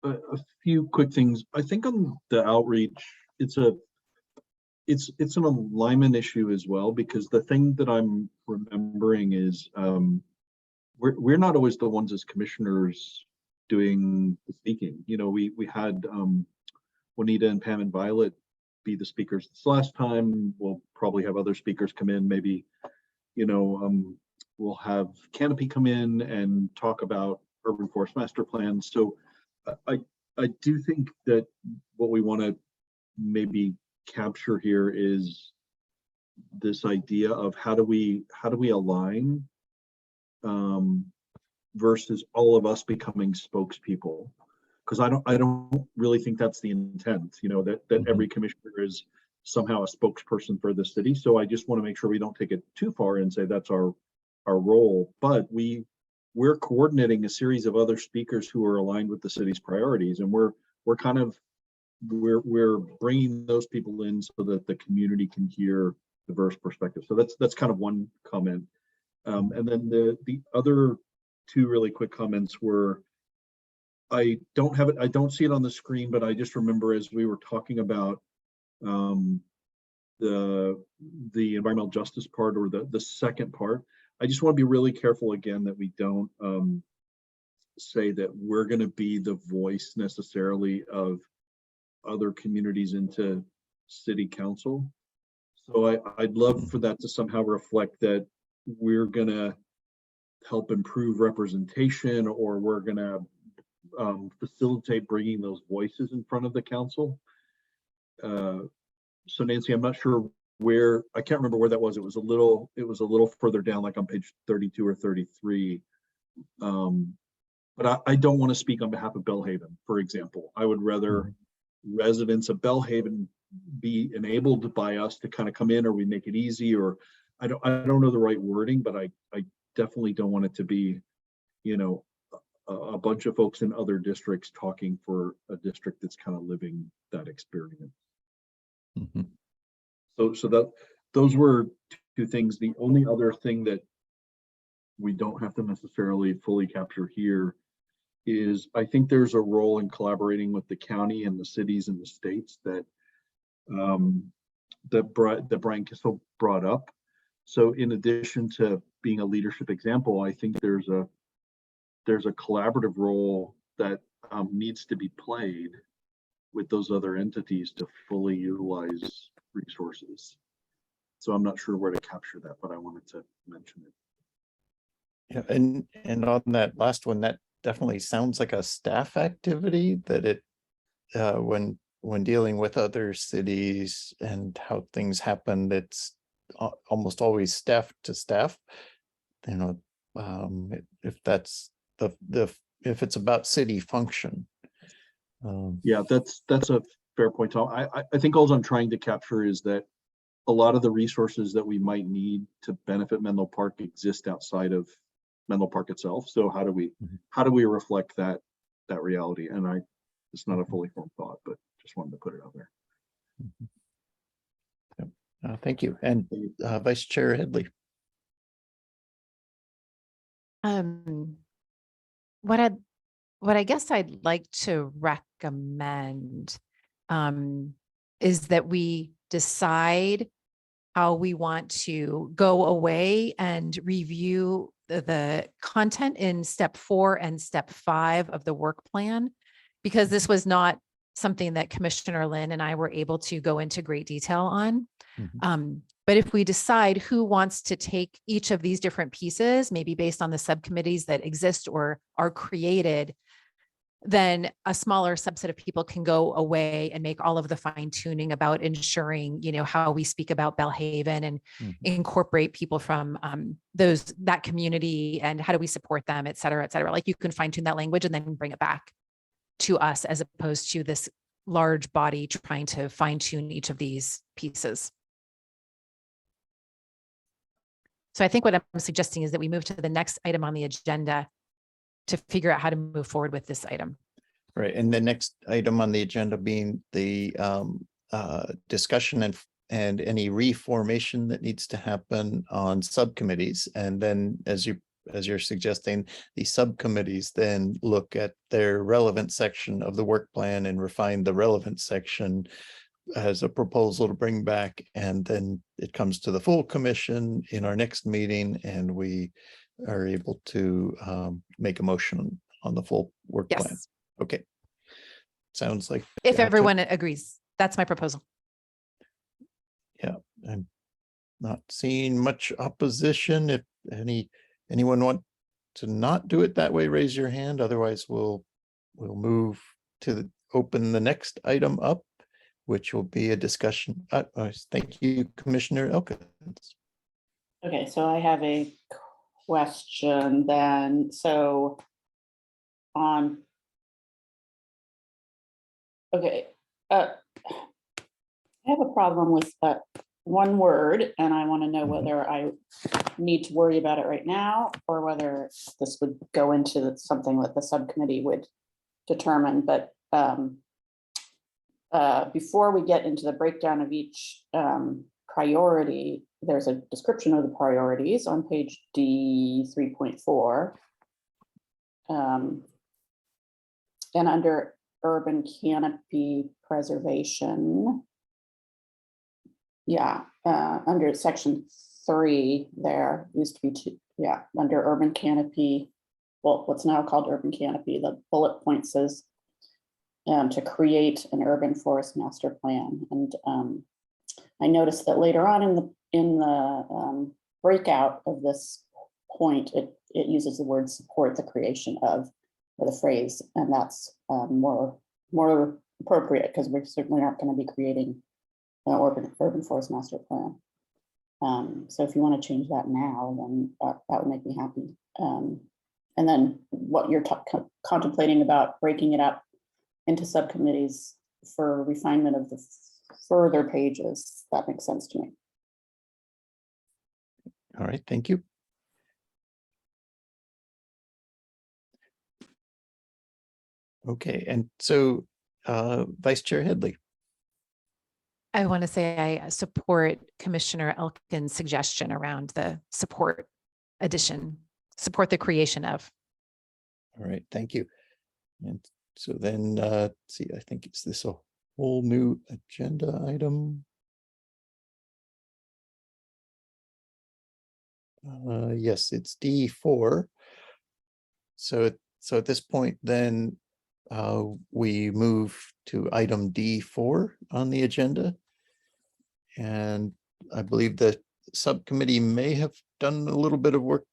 a few quick things. I think on the outreach, it's an alignment issue as well, because the thing that I'm remembering is we're not always the ones as commissioners doing the speaking. You know, we had Juanita and Pam and Violet be the speakers this last time. We'll probably have other speakers come in. Maybe, you know, we'll have Canopy come in and talk about urban forest master plans. So I do think that what we want to maybe capture here is this idea of how do we align versus all of us becoming spokespeople, because I don't really think that's the intent, you know, that every commissioner is somehow a spokesperson for the city. So I just want to make sure we don't take it too far and say that's our role, but we're coordinating a series of other speakers who are aligned with the city's priorities, and we're bringing those people in so that the community can hear diverse perspectives. So that's kind of one comment. And then the other two really quick comments were, I don't see it on the screen, but I just remember as we were talking about the environmental justice part, or the second part, I just want to be really careful again that we don't say that we're going to be the voice necessarily of other communities into city council. So I'd love for that to somehow reflect that we're going to help improve representation, or we're going to facilitate bringing those voices in front of the council. So Nancy, I'm not sure where, I can't remember where that was. It was a little further down, like on page 32 or 33. But I don't want to speak on behalf of Bellhaven, for example. I would rather residents of Bellhaven be enabled by us to kind of come in, or we make it easy, or I don't know the right wording, but I definitely don't want it to be, you know, a bunch of folks in other districts talking for a district that's kind of living that experience. So those were two things. The only other thing that we don't have to necessarily fully capture here is, I think there's a role in collaborating with the county and the cities and the states that that Brian Kissel brought up. So in addition to being a leadership example, I think there's a collaborative role that needs to be played with those other entities to fully utilize resources. So I'm not sure where to capture that, but I wanted to mention it. Yeah, and on that last one, that definitely sounds like a staff activity, that it when dealing with other cities and how things happen, it's almost always staff to staff. You know, if that's if it's about city function. Yeah, that's a fair point, Tom. I think all I'm trying to capture is that a lot of the resources that we might need to benefit Menlo Park exist outside of Menlo Park itself. So how do we reflect that reality? And it's not a fully formed thought, but just wanted to put it out there. Thank you. And Vice Chair Headley. What I guess I'd like to recommend is that we decide how we want to go away and review the content in step 4 and step 5 of the work plan, because this was not something that Commissioner Lin and I were able to go into great detail on. But if we decide who wants to take each of these different pieces, maybe based on the subcommittees that exist or are created, then a smaller subset of people can go away and make all of the fine tuning about ensuring, how we speak about Bellhaven and incorporate people from that community, and how do we support them, et cetera, et cetera. Like, you can fine tune that language and then bring it back to us, as opposed to this large body trying to fine tune each of these pieces. So I think what I'm suggesting is that we move to the next item on the agenda to figure out how to move forward with this item. Right, and the next item on the agenda being the discussion and any reformation that needs to happen on subcommittees. And then, as you're suggesting, the subcommittees then look at their relevant section of the work plan and refine the relevant section as a proposal to bring back, and then it comes to the full commission in our next meeting, and we are able to make a motion on the full work plan. Yes, Okay. Sounds like. if gotcha. everyone agrees, that's my proposal. Yeah, I'm not seeing much opposition. If anyone want to not do it that way, raise your hand. Otherwise, we'll move to open the next item up, which will be a discussion. Thank you, Commissioner Elkins. Okay, so I have a question then. So I have a problem with one word, and I want to know whether I need to worry about it right now, or whether this would go into something that the subcommittee would determine. But before we get into the breakdown of each priority, there's a description of the priorities on page D 3.4. And under urban canopy preservation, under section 3, there used to be 2, under urban canopy, well, what's now called urban canopy, the bullet point says to create an urban forest master plan. And I noticed that later on in the breakout of this point, it uses the word support the creation of, or the phrase, and that's more appropriate, because we're certainly not going to be creating an urban forest master plan. So if you want to change that now, then that would make me happy. And then what you're contemplating about breaking it up into subcommittees for refinement of the further pages, that makes sense to me. All right, thank you. Okay, and so Vice Chair Headley. I want to say I support Commissioner Elkins' suggestion around the support addition, support the creation of. All right, thank you. And so then, let's see, I think it's this a whole new agenda item. Yes, it's D4. So at this point, then we move to item D4 on the agenda. And I believe the subcommittee may have done a little bit of work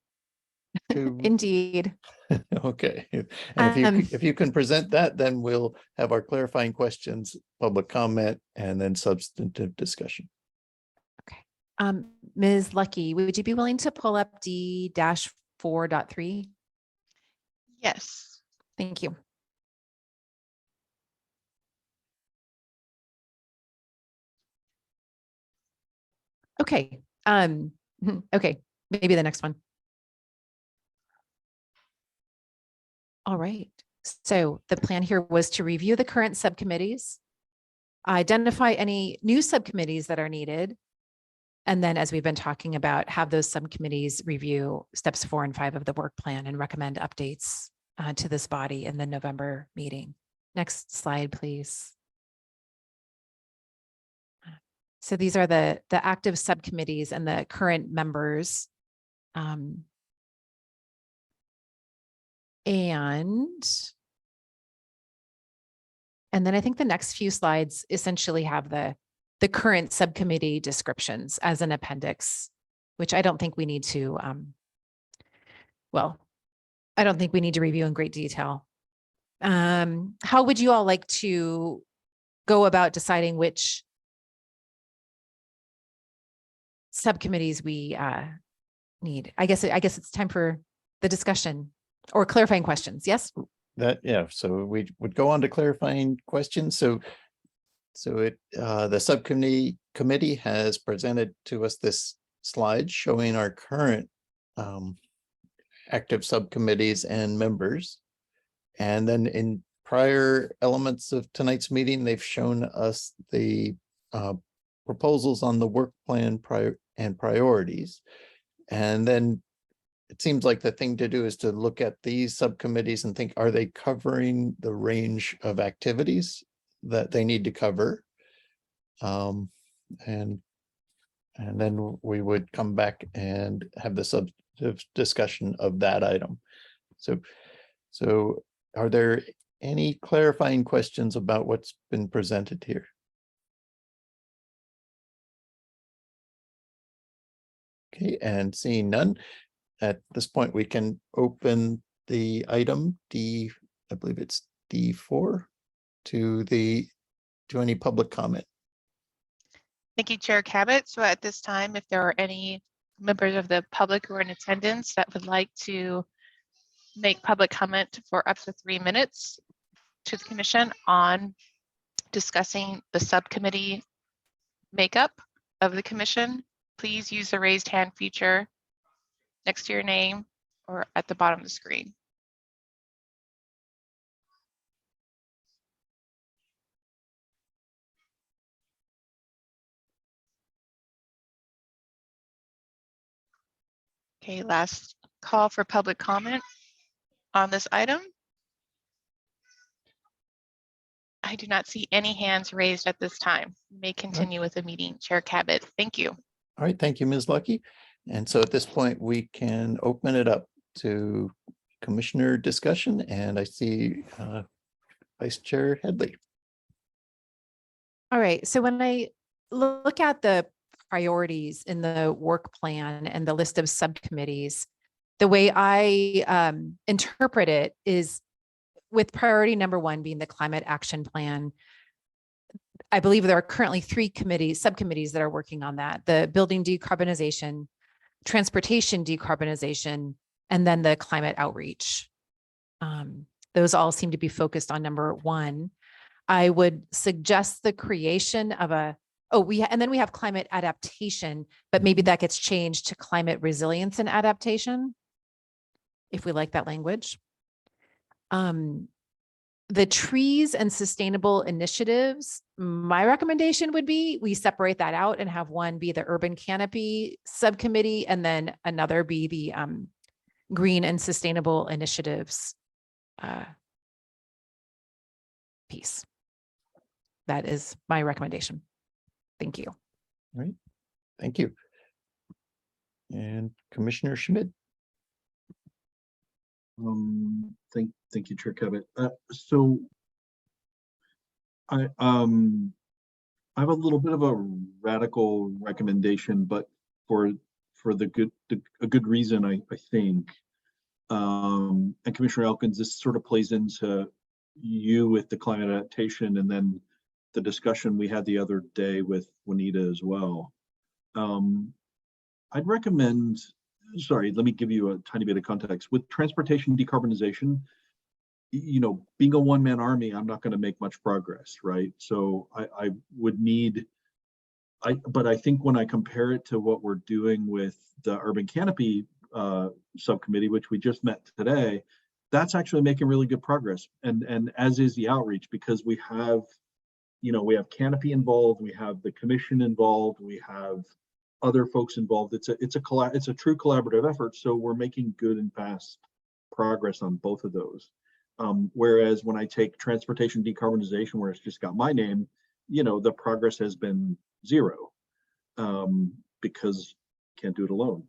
to. Indeed. Okay, and if you can present that, then we'll have our clarifying questions, public comment, and then substantive discussion. Okay. Ms. Lucky, would you be willing to pull up D-4.3? Yes. Thank you. Okay. Okay, maybe the next one. All right. So the plan here was to review the current subcommittees, identify any new subcommittees that are needed, and then, as we've been talking about, have those subcommittees review steps 4 and 5 of the work plan and recommend updates to this body in the November meeting. Next slide, please. So these are the active subcommittees and the current members. And then I think the next few slides essentially have the current subcommittee descriptions as an appendix, which I don't think we need to, I don't think we need to review in great detail. How would you all like to go about deciding which subcommittees we need? I guess it's time for the discussion or clarifying questions. Yes? So we would go on to clarifying questions. So the subcommittee has presented to us this slide showing our current active subcommittees and members. And then in prior elements of tonight's meeting, they've shown us the proposals on the work plan and priorities. And then it seems like the thing to do is to look at these subcommittees and think, are they covering the range of activities that they need to cover? And then we would come back and have the substantive discussion of that item. So are there any clarifying questions about what's been presented here? Okay, and seeing none, at this point, we can open the item D, I believe it's D4, to any public comment. Thank you, Chair Cabot. So at this time, if there are any members of the public who are in attendance that would like to make public comment for up to 3 minutes to the commission on discussing the subcommittee makeup of the commission, please use the raised hand feature next to your name or at the bottom of the screen. Okay, last call for public comment on this item. I do not see any hands raised at this time. You may continue with the meeting, Chair Cabot. Thank you. All right, thank you, Ms. Lucky. And so at this point, we can open it up to commissioner discussion. And I see Vice Chair Headley. All right, so when I look at the priorities in the work plan and the list of subcommittees, the way I interpret it is with priority number 1 being the climate action plan. I believe there are currently 3 subcommittees that are working on that: the building decarbonization, transportation decarbonization, and then the climate outreach. Those all seem to be focused on number 1. I would suggest the creation of and then we have climate adaptation, but maybe that gets changed to climate resilience and adaptation, if we like that language. The trees and sustainable initiatives, my recommendation would be we separate that out and have one be the urban canopy subcommittee and then another be the green and sustainable initiatives piece. That is my recommendation. Thank you. All right, thank you. And Commissioner Schmidt. Thank you, Chair Cabot. So I have a little bit of a radical recommendation, but for a good reason, I think. And Commissioner Elkins, this sort of plays into you with the climate adaptation and then the discussion we had the other day with Juanita as well. I'd recommend, sorry, let me give you a tiny bit of context. With transportation decarbonization, you know, being a one-man army, I'm not going to make much progress, right? So I would need, but I think when I compare it to what we're doing with the urban canopy subcommittee, which we just met today, that's actually making really good progress. And as is the outreach, because we have, you know, we have Canopy involved, we have the commission involved, we have other folks involved. It's a true collaborative effort. So we're making good and fast progress on both of those. Whereas when I take transportation decarbonization, where it's just got my name, you know, the progress has been 0. because can't do it alone.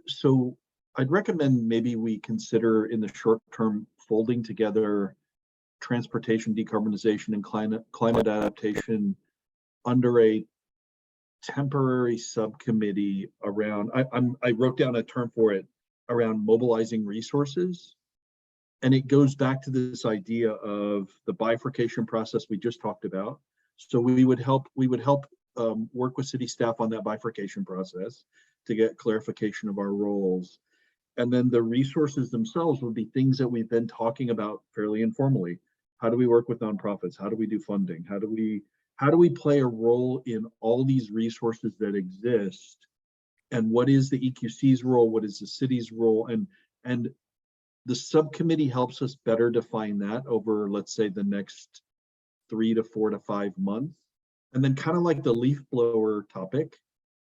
So I'd recommend maybe we consider in the short term folding together transportation decarbonization and climate adaptation under a temporary subcommittee around, I wrote down a term for it, around mobilizing resources. And it goes back to this idea of the bifurcation process we just talked about. So we would help work with city staff on that bifurcation process to get clarification of our roles. And then the resources themselves would be things that we've been talking about fairly informally. How do we work with nonprofits? How do we do funding? How do we play a role in all these resources that exist? And what is the EQC's role? What is the city's role? And the subcommittee helps us better define that over, let's say, the next 3 to 4 to 5 months. And then kind of like the leaf blower topic,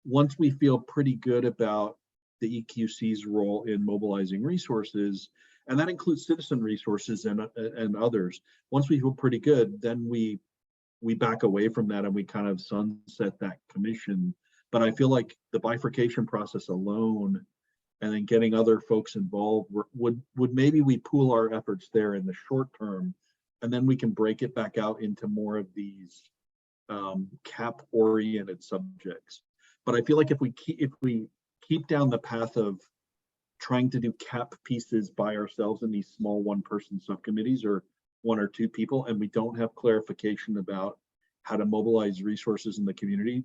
once we feel pretty good about the EQC's role in mobilizing resources, and that includes citizen resources and others, once we feel pretty good, then we back away from that and we kind of sunset that commission. But I feel like the bifurcation process alone and then getting other folks involved would maybe we pool our efforts there in the short term, and then we can break it back out into more of these cap oriented subjects. But I feel like if we keep down the path of trying to do cap pieces by ourselves in these small one-person subcommittees or 1 or 2 people, and we don't have clarification about how to mobilize resources in the community,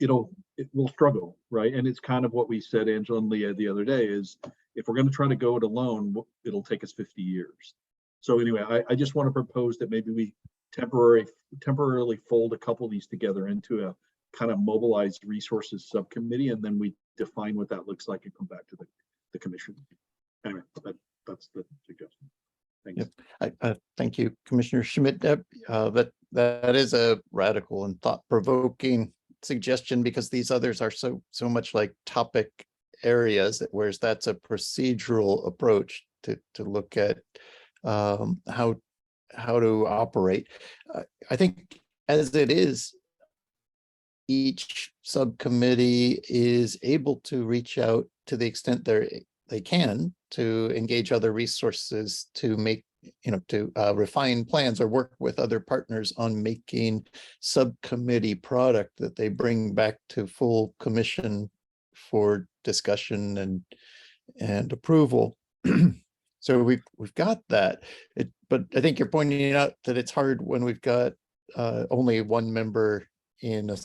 it will struggle, right? And it's kind of what we said, Angela and Leah, the other day, is if we're going to try to go it alone, it'll take us 50 years. So anyway, I just want to propose that maybe we temporarily fold a couple of these together into a kind of mobilized resources subcommittee, and then we define what that looks like and come back to the commission. Anyway, that's the suggestion. Thanks. Yep. Thank you, Commissioner Schmidt. That is a radical and thought-provoking suggestion, because these others are so much like topic areas, whereas that's a procedural approach to look at how to operate. I think as it is, each subcommittee is able to reach out to the extent they can to engage other resources to make, to refine plans or work with other partners on making subcommittee product that they bring back to full commission for discussion and approval. So we've got that. But I think you're pointing out that it's hard when we've got only one member in a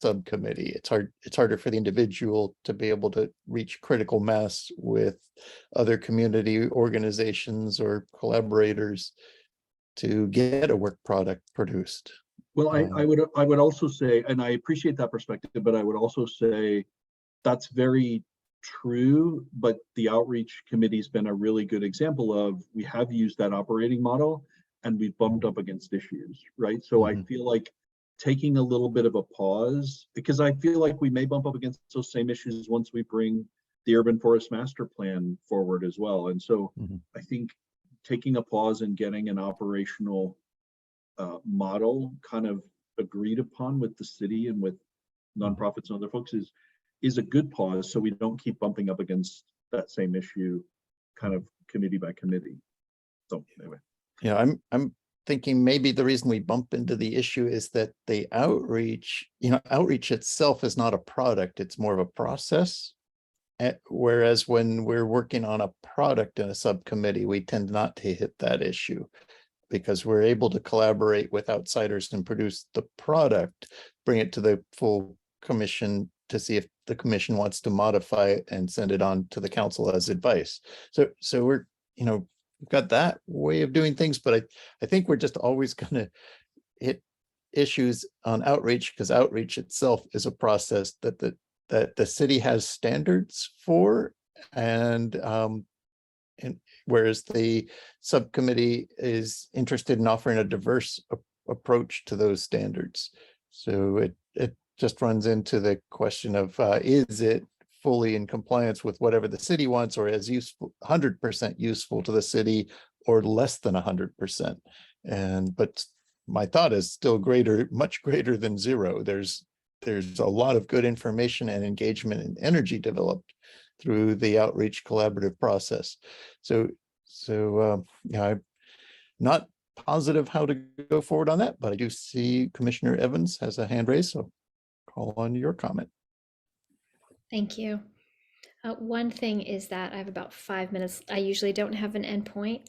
subcommittee. It's harder for the individual to be able to reach critical mass with other community organizations or collaborators to get a work product produced. Well, I would also say, and I appreciate that perspective, but I would also say that's very true, but the outreach committee's been a really good example of, we have used that operating model and we've bumped up against issues, right? So I feel like taking a little bit of a pause, because I feel like we may bump up against those same issues once we bring the urban forest master plan forward as well. And so I think taking a pause and getting an operational model kind of agreed upon with the city and with nonprofits and other folks is a good pause, so we don't keep bumping up against that same issue kind of committee by committee. So anyway. Yeah, I'm thinking maybe the reason we bump into the issue is that the outreach itself is not a product, it's more of a process. Whereas when we're working on a product in a subcommittee, we tend not to hit that issue because we're able to collaborate with outsiders and produce the product, bring it to the full commission to see if the commission wants to modify it and send it on to the council as advice. So we're, we've got that way of doing things, but I think we're just always going to hit issues on outreach, because outreach itself is a process that the city has standards for, and whereas the subcommittee is interested in offering a diverse approach to those standards. So it just runs into the question of is it fully in compliance with whatever the city wants, or as useful 100% useful to the city, or less than 100%. But my thought is still greater, much greater than zero. There's there's a lot of good information and engagement and energy developed through the outreach collaborative process. So yeah, I'm not positive how to go forward on that, but I do see Commissioner Evans has a hand raised, so call on your comment. Thank you. One thing is that I have about 5 minutes. I usually don't have an endpoint,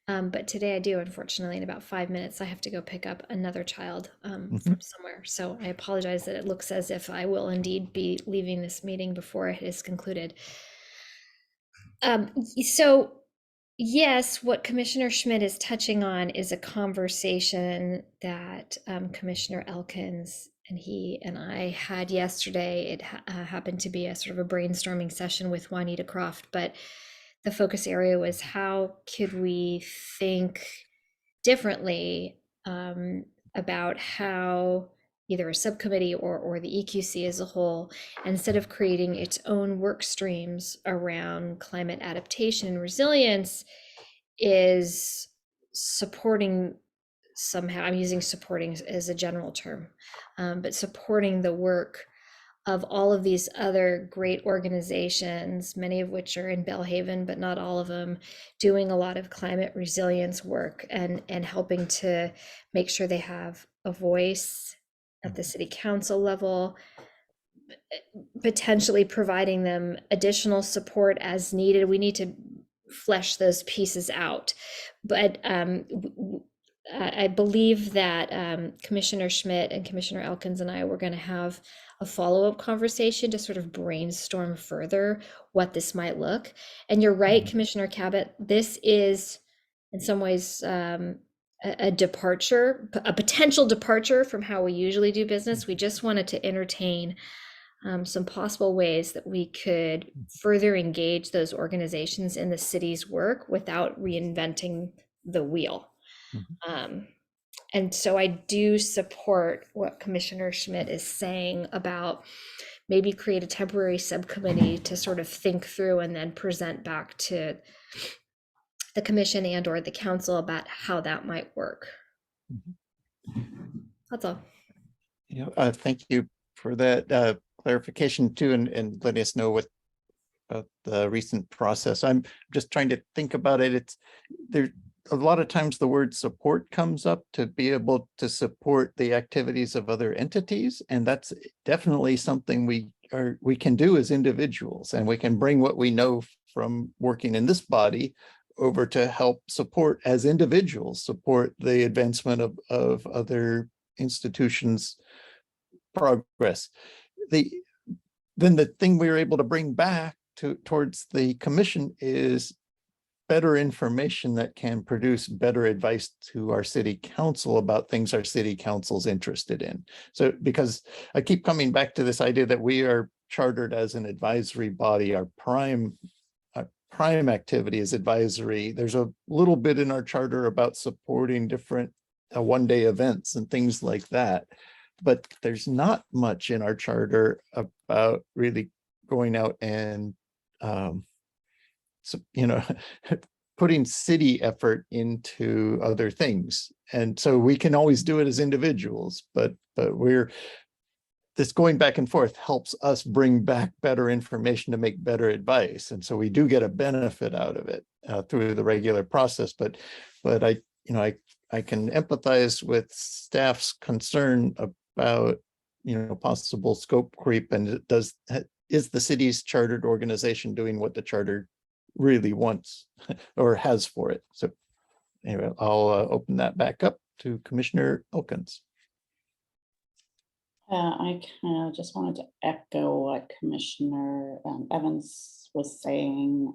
but today I do, unfortunately. In about 5 minutes, I have to go pick up another child from somewhere. So I apologize that it looks as if I will indeed be leaving this meeting before it is concluded. So yes, what Commissioner Schmidt is touching on is a conversation that Commissioner Elkins and he and I had yesterday. It happened to be a sort of a brainstorming session with Juanita Croft, but the focus area was how could we think differently about how either a subcommittee or the EQC as a whole, instead of creating its own work streams around climate adaptation and resilience, is supporting somehow, I'm using supporting as a general term, but supporting the work of all of these other great organizations, many of which are in Belhaven, but not all of them, doing a lot of climate resilience work and helping to make sure they have a voice at the city council level, potentially providing them additional support as needed. We need to flesh those pieces out. But I believe that Commissioner Schmidt and Commissioner Elkins and I were going to have a follow-up conversation to sort of brainstorm further what this might look. And you're right, Commissioner Cabot, this is in some ways a departure, a potential departure from how we usually do business. We just wanted to entertain some possible ways that we could further engage those organizations in the city's work without reinventing the wheel. And so I do support what Commissioner Schmidt is saying about maybe create a temporary subcommittee to sort of think through and then present back to the commission and or the council about how that might work. That's all. Yeah, thank you for that clarification too, and letting us know what the recent process. I'm just trying to think about it. It's there. A lot of times the word support comes up to be able to support the activities of other entities. And that's definitely something we can do as individuals, and we can bring what we know from working in this body over to help support as individuals, support the advancement of other institutions' progress. Then the thing we were able to bring back towards the commission is better information that can produce better advice to our city council about things our city council's interested in. So, because I keep coming back to this idea that we are chartered as an advisory body, our prime activity is advisory. There's a little bit in our charter about supporting different one-day events and things like that, but there's not much in our charter about really going out and putting city effort into other things. And so we can always do it as individuals, but this going back and forth helps us bring back better information to make better advice. And so we do get a benefit out of it through the regular process. But I can empathize with staff's concern about, possible scope creep, and is the city's chartered organization doing what the charter really wants or has for it? So anyway, I'll open that back up to Commissioner Elkins. I kind of just wanted to echo what Commissioner Evans was saying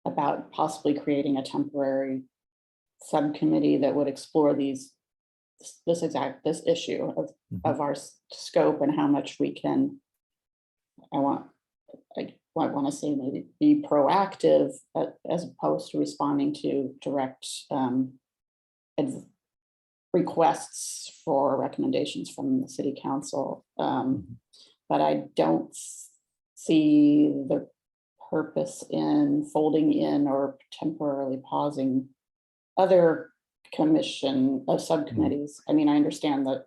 about possibly creating a temporary subcommittee that would explore this issue of our scope and how much we can. I want to say maybe be proactive as opposed to responding to direct requests for recommendations from the city council. But I don't see the purpose in folding in or temporarily pausing other subcommittees. I mean, I understand that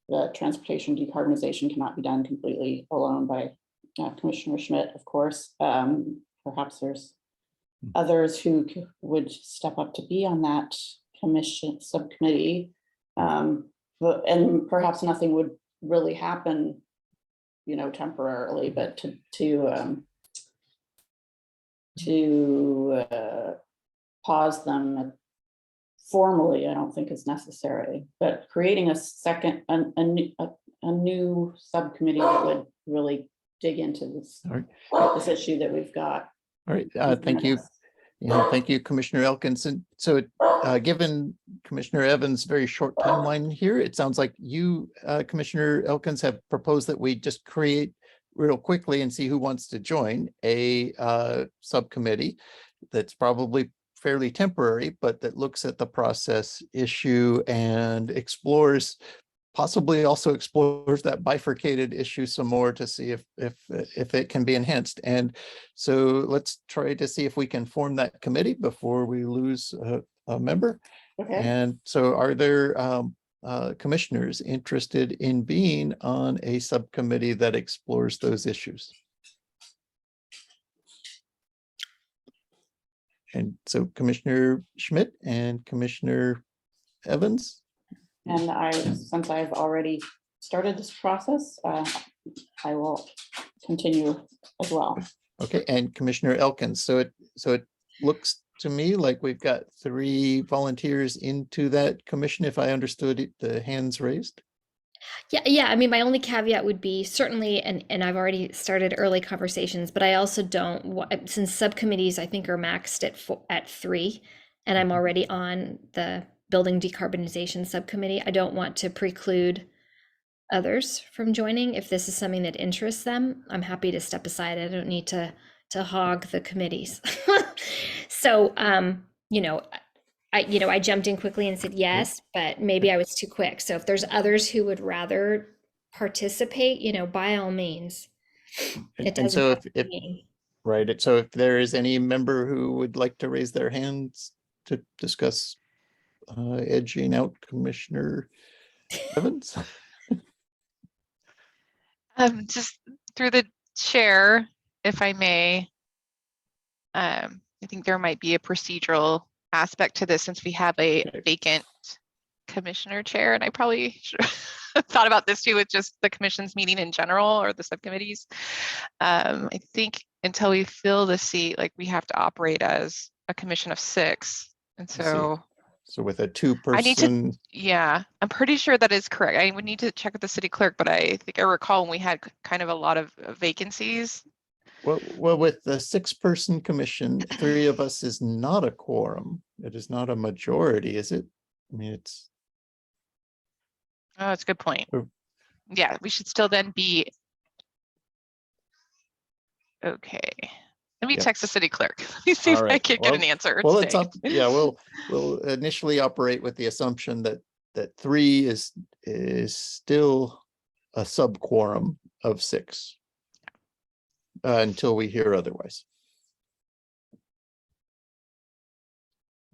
that transportation decarbonization cannot be done completely alone by Commissioner Schmidt, of course. Perhaps there's others who would step up to be on that commission subcommittee. And perhaps nothing would really happen, you know, temporarily, but to pause them formally, I don't think is necessary. But creating a second, a new subcommittee that would really dig into this, All right. this issue that we've got. All right, thank you. Yeah, thank you, Commissioner Elkins. And so given Commissioner Evans' very short timeline here, it sounds like you, Commissioner Elkins, have proposed that we just create real quickly and see who wants to join a subcommittee that's probably fairly temporary, but that looks at the process issue and possibly also explores that bifurcated issue some more to see if it can be enhanced. And so let's try to see if we can form that committee before we lose a member. Okay. And so are there commissioners interested in being on a subcommittee that explores those issues? And so Commissioner Schmidt and Commissioner Evans. And since I've already started this process, I will continue as well. Okay, and Commissioner Elkins. So it looks to me like we've got 3 volunteers into that commission, if I understood it, the hands raised. Yeah. I mean, my only caveat would be certainly, and I've already started early conversations, but I also don't, since subcommittees I think are maxed at 3, and I'm already on the Building Decarbonization Subcommittee, I don't want to preclude others from joining. If this is something that interests them, I'm happy to step aside. I don't need to hog the committees. So, I jumped in quickly and said yes, but maybe I was too quick. So if there's others who would rather participate, by all means. It And doesn't so have to if be. right, so if there is any member who would like to raise their hands to discuss edging out Commissioner Evans. Just through the chair, if I may, I think there might be a procedural aspect to this since we have a vacant commissioner chair, and I probably should have thought about this too with just the commission's meeting in general or the subcommittees. I think until we fill the seat, like we have to operate as a commission of 6, and so with a 2-person. Yeah, I'm pretty sure that is correct. I would need to check with the city clerk, but I think I recall when we had kind of a lot of vacancies. Well, with the 6-person commission, 3 of us is not a quorum. It is not a majority, is it? I mean, it's. Oh, that's a good point. Or- Yeah, we should still then be. Okay. Let me Yeah. text the city clerk. Let me see if All I right. can get an answer. Well, it's today. up. Yeah, we'll initially operate with the assumption that 3 is still a sub-quorum of 6 until we hear otherwise.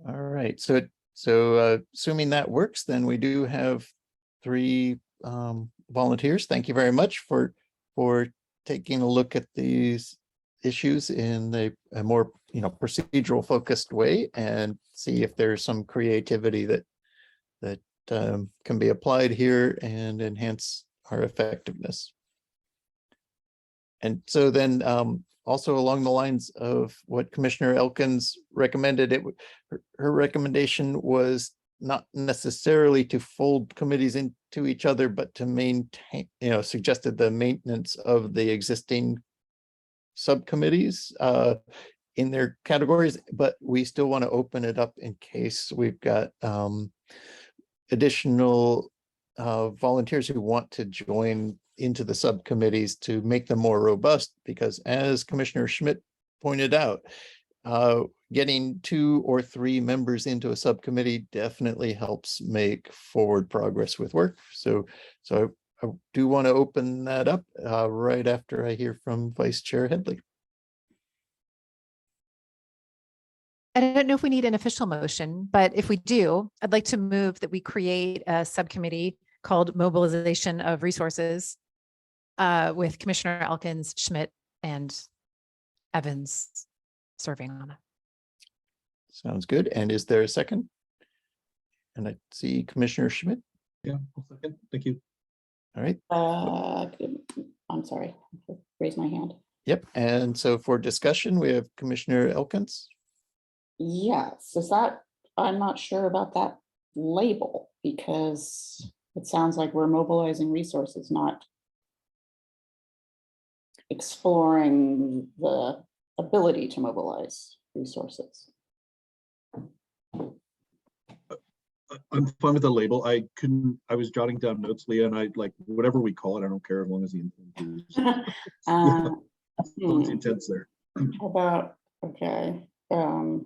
All right, so assuming that works, then we do have 3 volunteers. Thank you very much for taking a look at these issues in a more procedural focused way and see if there's some creativity that can be applied here and enhance our effectiveness. And so then also along the lines of what Commissioner Elkins recommended, her recommendation was not necessarily to fold committees into each other, but to maintain, suggested the maintenance of the existing subcommittees in their categories, but we still want to open it up in case we've got additional volunteers who want to join into the subcommittees to make them more robust, because as Commissioner Schmidt pointed out, getting 2 or 3 members into a subcommittee definitely helps make forward progress with work. So I do want to open that up right after I hear from Vice Chair Headley. I don't know if we need an official motion, but if we do, I'd like to move that we create a subcommittee called Mobilization of Resources with Commissioner Elkins, Schmidt, and Evans serving on it. Sounds good. And is there a second? And I see Commissioner Schmidt. Yeah, I'll second. Thank you. All right. I'm sorry, raise my hand. Yep. And so for discussion, we have Commissioner Elkins. Yes, is that, I'm not sure about that label because it sounds like we're mobilizing resources, not exploring the ability to mobilize resources. I'm fine with the label. I was jotting down notes, Leah, and I like whatever we call it. I don't care as long as the intent is. As long as the intent's there. How about, okay. Oh,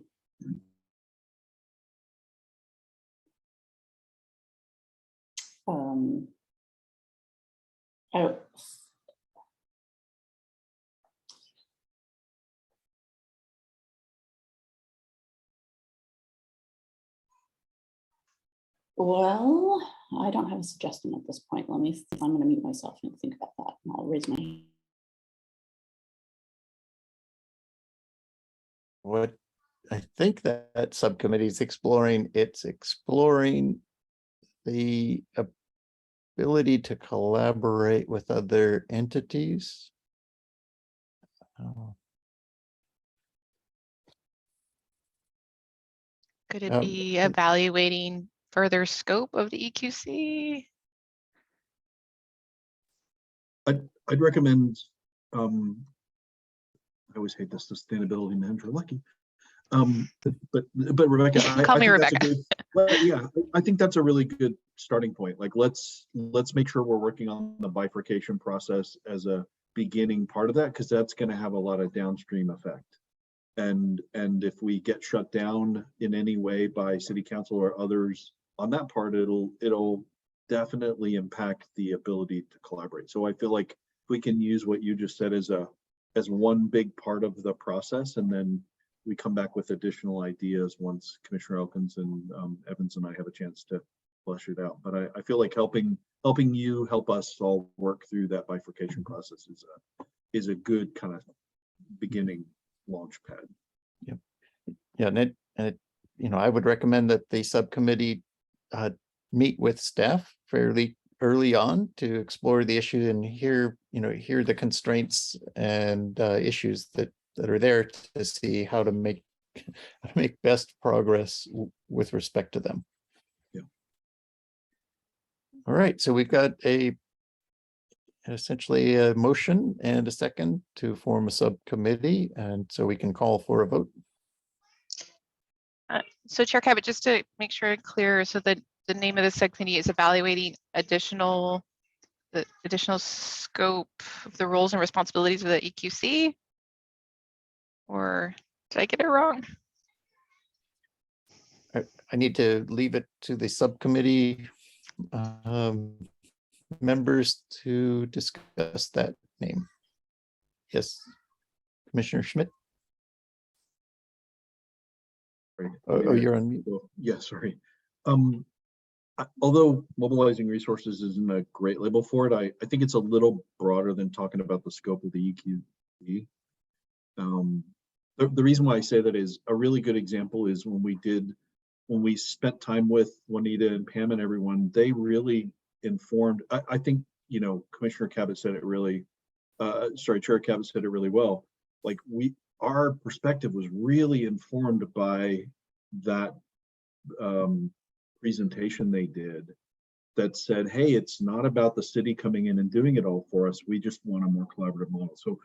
well, I don't have a suggestion at this point. Let me, I'm going to mute myself and think about that, and I'll raise my hand. What I think that subcommittee is exploring, it's exploring the ability to collaborate with other entities. Could it be evaluating further scope of the EQC? I'd recommend, I always hate the sustainability manager, Lucky. But Rebecca, Call me think that's a Rebecca. good- yeah, I think that's a really good starting point. Like, let's make sure we're working on the bifurcation process as a beginning part of that, because that's going to have a lot of downstream effect. And if we get shut down in any way by city council or others on that part, it'll definitely impact the ability to collaborate. So I feel like we can use what you just said as one big part of the process, and then we come back with additional ideas once Commissioner Elkins and Evans and I have a chance to flesh it out. But I feel like helping you help us all work through that bifurcation process is a good kind of beginning launch pad. Yeah, and I would recommend that the subcommittee meet with staff fairly early on to explore the issue and hear the constraints and issues that are there to see how to make best progress with respect to them. Yeah. All right, so we've got essentially a motion and a second to form a subcommittee, and so we can call for a vote. So Chair Cabot, just to make sure it's clear, so that the name of the subcommittee is evaluating the additional scope of the roles and responsibilities of the EQC, or did I get it wrong? I need to leave it to the subcommittee members to discuss that name. Yes, Commissioner Schmidt. Oh, you're on mute. Yeah, sorry. Although mobilizing resources isn't a great label for it, I think it's a little broader than talking about the scope of the EQC. The reason why I say that is a really good example is when we spent time with Juanita and Pam and everyone, they really informed. I think, Commissioner Cabot said it really, Chair Cabot said it really well. Like our perspective was really informed by that presentation they did that said, hey, it's not about the city coming in and doing it all for us. We just want a more collaborative model. So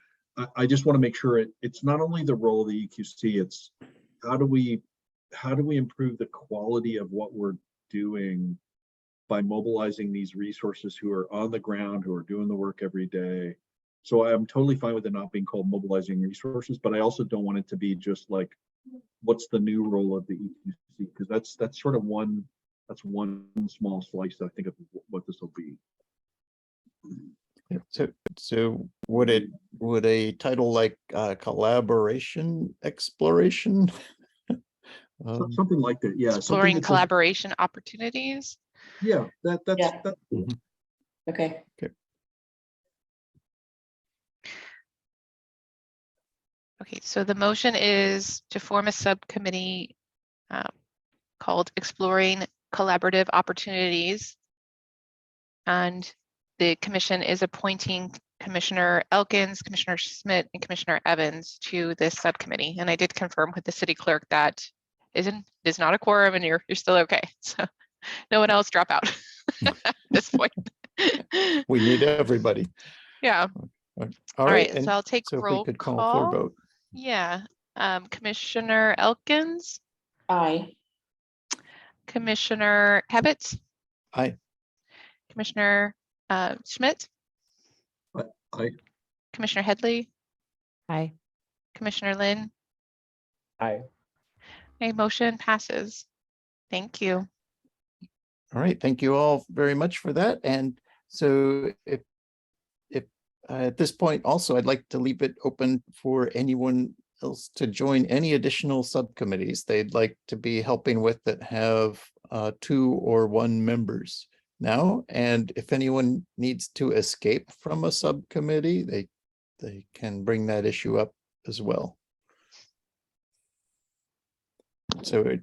I just want to make sure it's not only the role of the EQC, it's how do we improve the quality of what we're doing by mobilizing these resources who are on the ground, who are doing the work every day. So I'm totally fine with it not being called mobilizing resources, but I also don't want it to be just like, what's the new role of the EQC? Because that's sort of one small slice, I think, of what this will be. So would a title like collaboration exploration? Something like that, yeah. Exploring collaboration opportunities. Yeah, that's, Yeah. that's cool. Okay. Okay, so the motion is to form a subcommittee called Exploring Collaborative Opportunities. And the commission is appointing Commissioner Elkins, Commissioner Schmidt, and Commissioner Evans to this subcommittee. And I did confirm with the city clerk that is not a quorum and you're still okay. So no one else drop out at this point. We need everybody. Yeah. All right, and so I'll take so if we roll could call for a call. vote. Yeah. Commissioner Elkins, Aye. Commissioner Hebbets, Aye. Commissioner Schmidt, I, Commissioner Headley, Aye. Commissioner Lynn. Aye. A motion passes. Thank you. All right, thank you all very much for that. And so if at this point also, I'd like to leave it open for anyone else to join any additional subcommittees they'd like to be helping with that have 2 or 1 members now. And if anyone needs to escape from a subcommittee, they can bring that issue up as well. So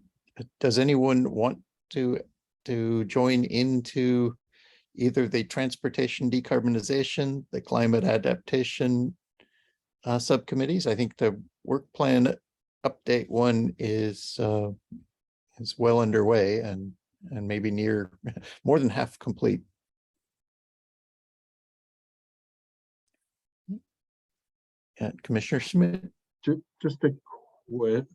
does anyone want to join into either the transportation decarbonization, the climate adaptation subcommittees? I think the work plan update one is well underway and maybe near more than half complete. Commissioner Schmidt. just a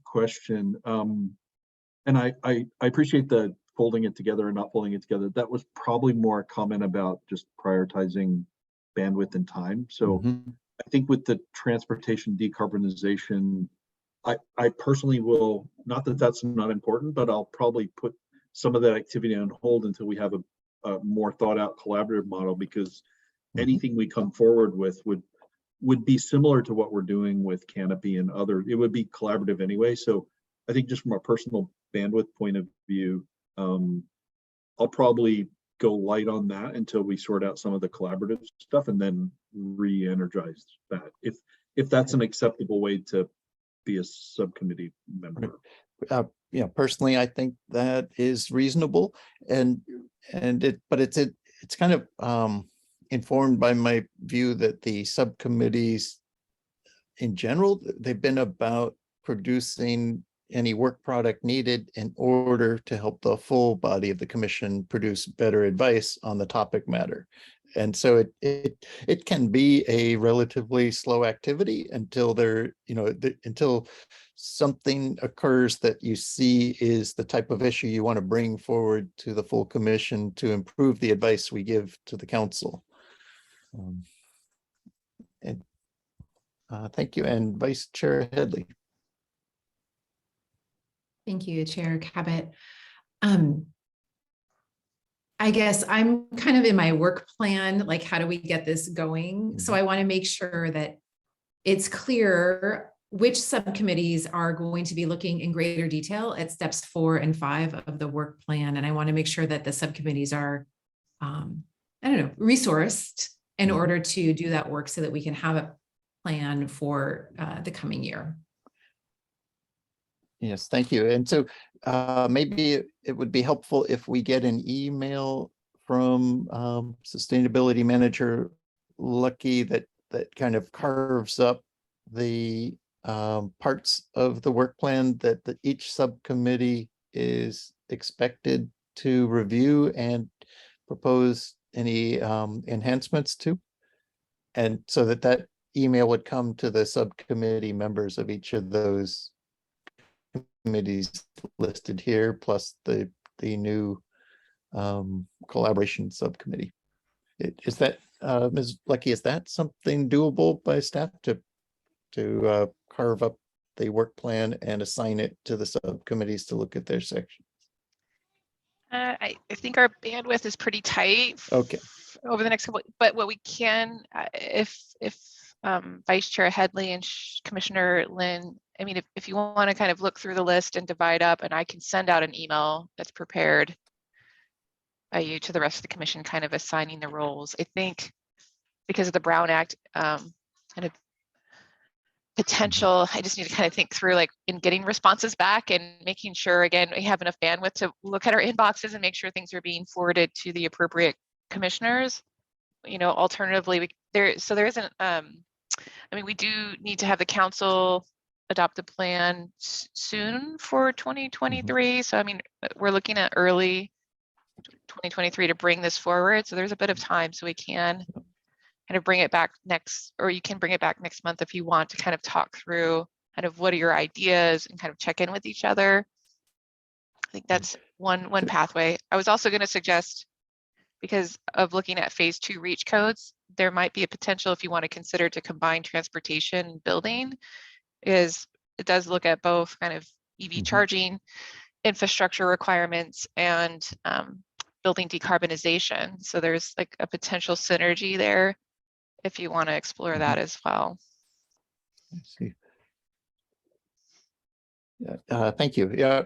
question. And I appreciate the folding it together and not folding it together. That was probably more a comment about just prioritizing bandwidth and time. So I think with the transportation decarbonization, I personally will, not that that's not important, but I'll probably put some of that activity on hold until we have a more thought out collaborative model, because anything we come forward with would be similar to what we're doing with Canopy and other, it would be collaborative anyway. So I think just from a personal bandwidth point of view, I'll probably go light on that until we sort out some of the collaborative stuff and then re-energize that. If that's an acceptable way to be a subcommittee member. Yeah, personally, I think that is reasonable, but it's kind of informed by my view that the subcommittees in general, they've been about producing any work product needed in order to help the full body of the commission produce better advice on the topic matter. And so it can be a relatively slow activity until until something occurs that you see is the type of issue you want to bring forward to the full commission to improve the advice we give to the council. Thank you. And Vice Chair Headley. Thank you, Chair Cabot. I guess I'm kind of in my work plan, like how do we get this going? So I want to make sure that it's clear which subcommittees are going to be looking in greater detail at steps 4 and 5 of the work plan. And I want to make sure that the subcommittees are, resourced in order to do that work so that we can have a plan for the coming year. Yes, thank you. And so maybe it would be helpful if we get an email from Sustainability Manager Lucky that kind of carves up the parts of the work plan that each subcommittee is expected to review and propose any enhancements to. And so that email would come to the subcommittee members of each of those committees listed here, plus the new collaboration subcommittee. Is that Ms. Lucky, is that something doable by staff to carve up the work plan and assign it to the subcommittees to look at their sections? I think our bandwidth is pretty tight. Okay. Over the next couple, but what we can, if Vice Chair Headley and Commissioner Lynn, I mean, if you want to kind of look through the list and divide up, and I can send out an email that's prepared by you to the rest of the commission, kind of assigning the roles. I think because of the Brown Act kind of potential, I just need to kind of think through like in getting responses back and making sure, again, we have enough bandwidth to look at our inboxes and make sure things are being forwarded to the appropriate commissioners. Alternatively, there isn't, I mean, we do need to have the council adopt a plan soon for 2023. So, I mean, we're looking at early 2023 to bring this forward. So there's a bit of time, so we can kind of bring it back next, or you can bring it back next month if you want to kind of talk through kind of what are your ideas and kind of check in with each other. I think that's one pathway. I was also going to suggest, because of looking at phase 2 reach codes, there might be a potential, if you want to consider, to combine transportation and building, is it does look at both kind of EV charging infrastructure requirements and building decarbonization. So there's like a potential synergy there if you want to explore that as well. I see. Yeah, thank you. Yeah.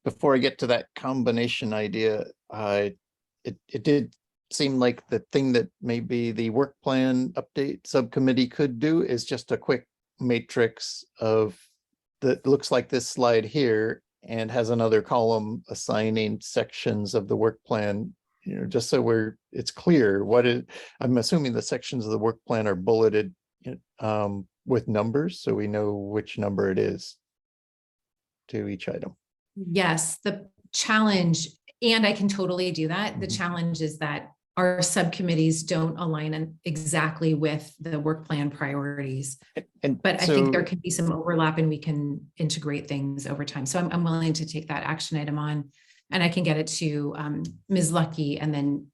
Before I get to that combination idea, it did seem like the thing that maybe the work plan update subcommittee could do is just a quick matrix of that looks like this slide here and has another column assigning sections of the work plan, just so it's clear what it, I'm assuming the sections of the work plan are bulleted with numbers, so we know which number it is to each item. Yes, the challenge, and I can totally do that. The challenge is that our subcommittees don't align exactly with the work plan priorities. But I think there can be some overlap and we can integrate things over time. So I'm willing to take that action item on, and I can get it to Ms. Lucky, and then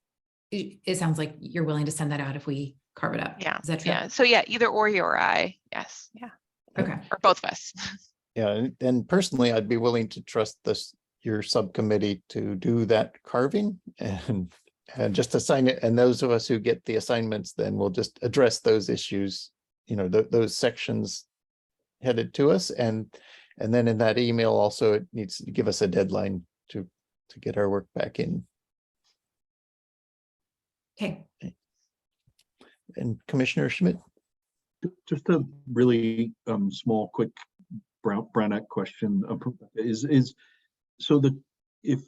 it sounds like you're willing to send that out if we carve it up. Yeah. Is that true? Yeah. So yeah, either or you or I. Yes. Yeah. Okay. Or both of us. Yeah, and personally, I'd be willing to trust your subcommittee to do that carving and just assign it. And those of us who get the assignments, then we'll just address those issues, those sections headed to us. And then in that email also, it needs to give us a deadline to get our work back in. Okay. And Commissioner Schmidt. Just a really small, quick Brown Act question is so that if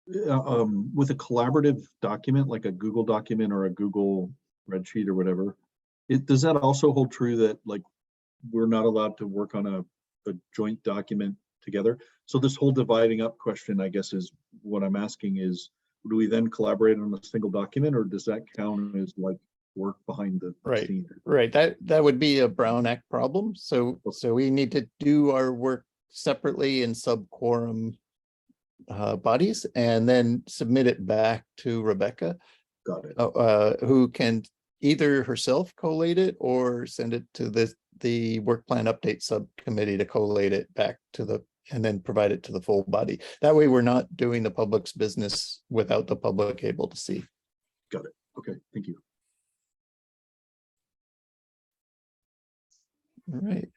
with a collaborative document like a Google document or a Google spreadsheet or whatever, does that also hold true that like we're not allowed to work on a joint document together? So this whole dividing up question, I guess, is what I'm asking is, do we then collaborate on a single document, or does that count as like work behind the scene? Right. That would be a Brown Act problem. So we need to do our work separately in sub-quorum bodies and then submit it back to Rebecca. Got it. Who can either herself collate it or send it to the work plan update subcommittee to collate it back to and then provide it to the full body. That way we're not doing the public's business without the public able to see. Got it. Okay, thank you. All right,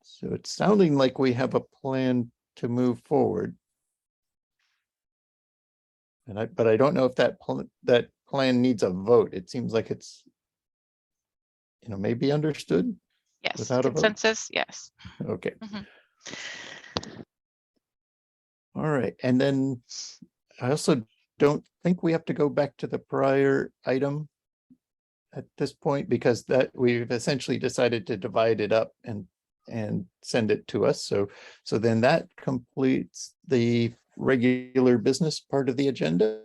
so it's sounding like we have a plan to move forward. But I don't know if that plan needs a vote. It seems like it's, maybe understood. Yes. Without a vote? Consensus. Yes. Okay. All right, and then I also don't think we have to go back to the prior item at this point, because that we've essentially decided to divide it up and send it to us. So then that completes the regular business part of the agenda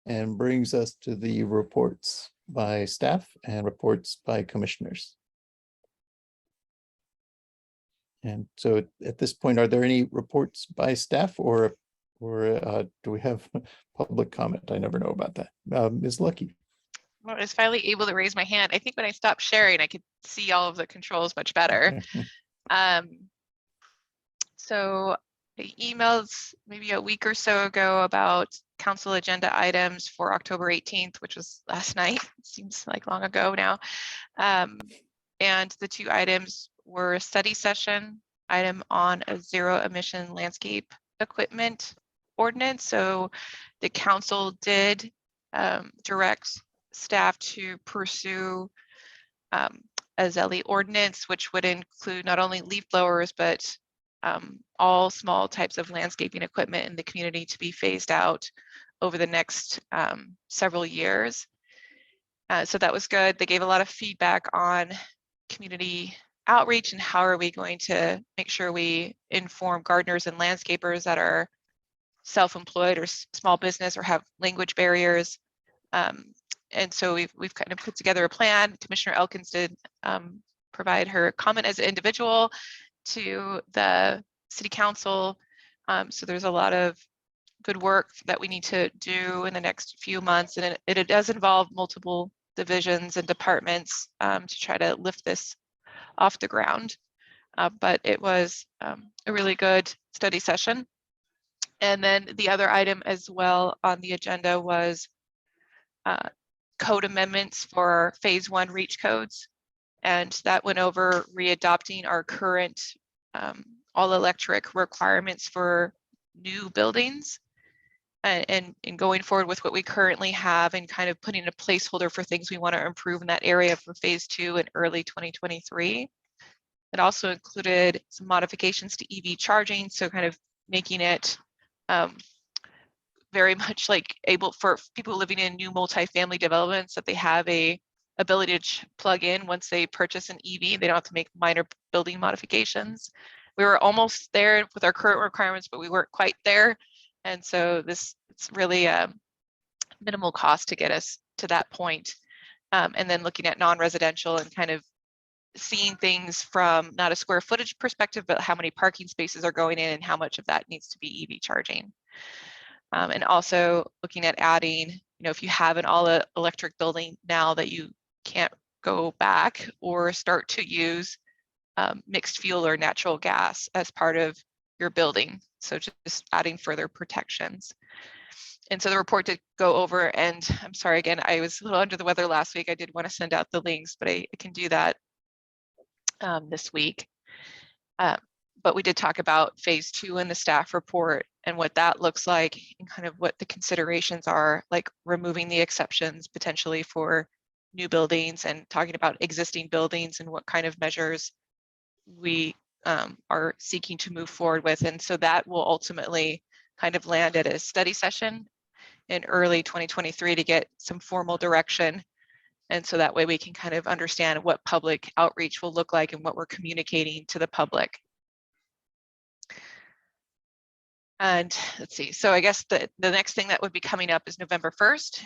and brings us to the reports by staff and reports by commissioners. And so at this point, are there any reports by staff or do we have public comment? I never know about that. Ms. Lucky. Well, I was finally able to raise my hand. I think when I stopped sharing, I could see all of the controls much better. So I emailed maybe a week or so ago about council agenda items for October 18th, which was last night. It seems like long ago now. And the two items were a study session item on a zero emission landscape equipment ordinance. So the council did direct staff to pursue a ZELI ordinance, which would include not only leaf blowers, but all small types of landscaping equipment in the community to be phased out over the next several years. So that was good. They gave a lot of feedback on community outreach and how are we going to make sure we inform gardeners and landscapers that are self-employed or small business or have language barriers. And so we've kind of put together a plan. Commissioner Elkins did provide her comment as an individual to the city council. So there's a lot of good work that we need to do in the next few months. And it does involve multiple divisions and departments to try to lift this off the ground. But it was a really good study session. And then the other item as well on the agenda was code amendments for phase 1 reach codes. And that went over readopting our current all electric requirements for new buildings and going forward with what we currently have and kind of putting a placeholder for things we want to improve in that area for phase 2 in early 2023. It also included some modifications to EV charging, so kind of making it very much like able for people living in new multifamily developments that they have a ability to plug in once they purchase an EV. They don't have to make minor building modifications. We were almost there with our current requirements, but we weren't quite there. And so it's really a minimal cost to get us to that point. And then looking at non-residential and kind of seeing things from not a square footage perspective, but how many parking spaces are going in and how much of that needs to be EV charging. And also looking at adding, if you have an all electric building now that you can't go back or start to use mixed fuel or natural gas as part of your building. So just adding further protections. And so the report did go over, and I'm sorry, again, I was a little under the weather last week. I did want to send out the links, but I can do that this week. But we did talk about phase 2 in the staff report and what that looks like and kind of what the considerations are, like removing the exceptions potentially for new buildings and talking about existing buildings and what kind of measures we are seeking to move forward with. And so that will ultimately kind of land at a study session in early 2023 to get some formal direction. And so that way we can kind of understand what public outreach will look like and what we're communicating to the public. And let's see, so I guess the next thing that would be coming up is November 1st.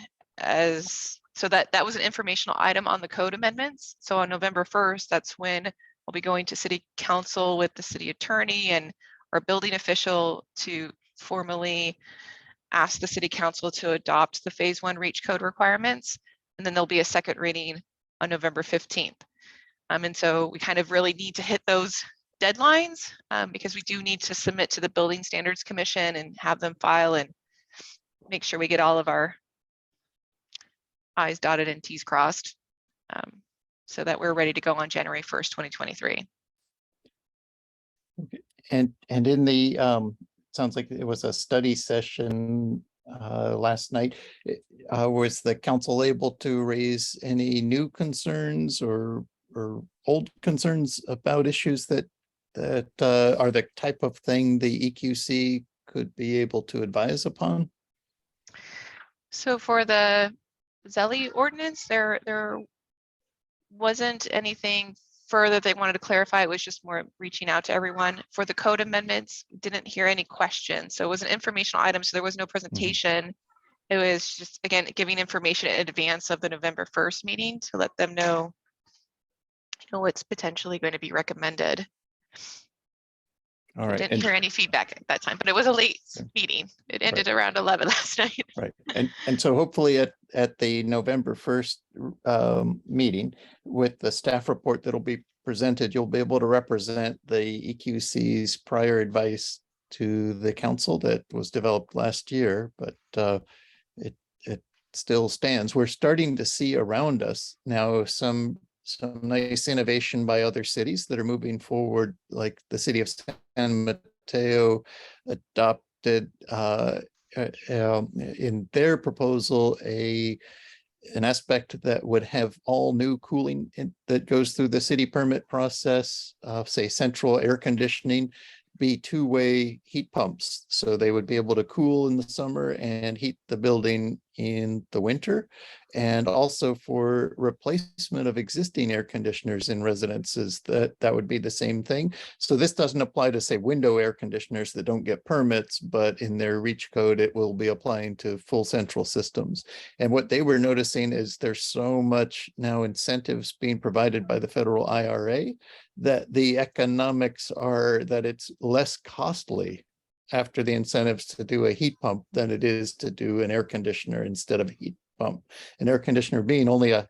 So that was an informational item on the code amendments. So on November 1st, that's when we'll be going to city council with the city attorney and our building official to formally ask the city council to adopt the phase 1 reach code requirements. And then there'll be a second reading on November 15th. And so we kind of really need to hit those deadlines because we do need to submit to the Building Standards Commission and have them file and make sure we get all of our I's dotted and T's crossed so that we're ready to go on January 1st, 2023. And in the, sounds like it was a study session last night. Was the council able to raise any new concerns or old concerns about issues that are the type of thing the EQC could be able to advise upon? So for the ZELI ordinance, there wasn't anything further they wanted to clarify. It was just more reaching out to everyone. For the code amendments, didn't hear any questions. So it was an informational item, so there was no presentation. It was just, again, giving information in advance of the November 1st meeting to let them know, what's potentially going to be recommended. All I right. didn't hear any feedback at that time, but it was a late meeting. It ended around 11 last night. Right. And so hopefully at the November 1st meeting with the staff report that'll be presented, you'll be able to represent the EQC's prior advice to the council that was developed last year, but it still stands. We're starting to see around us now some some nice innovation by other cities that are moving forward, like the city of San Mateo adopted in their proposal an aspect that would have all new cooling that goes through the city permit process, say central air conditioning, be two-way heat pumps. So they would be able to cool in the summer and heat the building in the winter. And also for replacement of existing air conditioners in residences, that would be the same thing. So this doesn't apply to, say, window air conditioners that don't get permits, but in their REACH code, it will be applying to full central systems. And what they were noticing is there's so much now incentives being provided by the federal IRA that the economics are that it's less costly after the incentives to do a heat pump than it is to do an air conditioner instead of a heat pump. An air conditioner being only a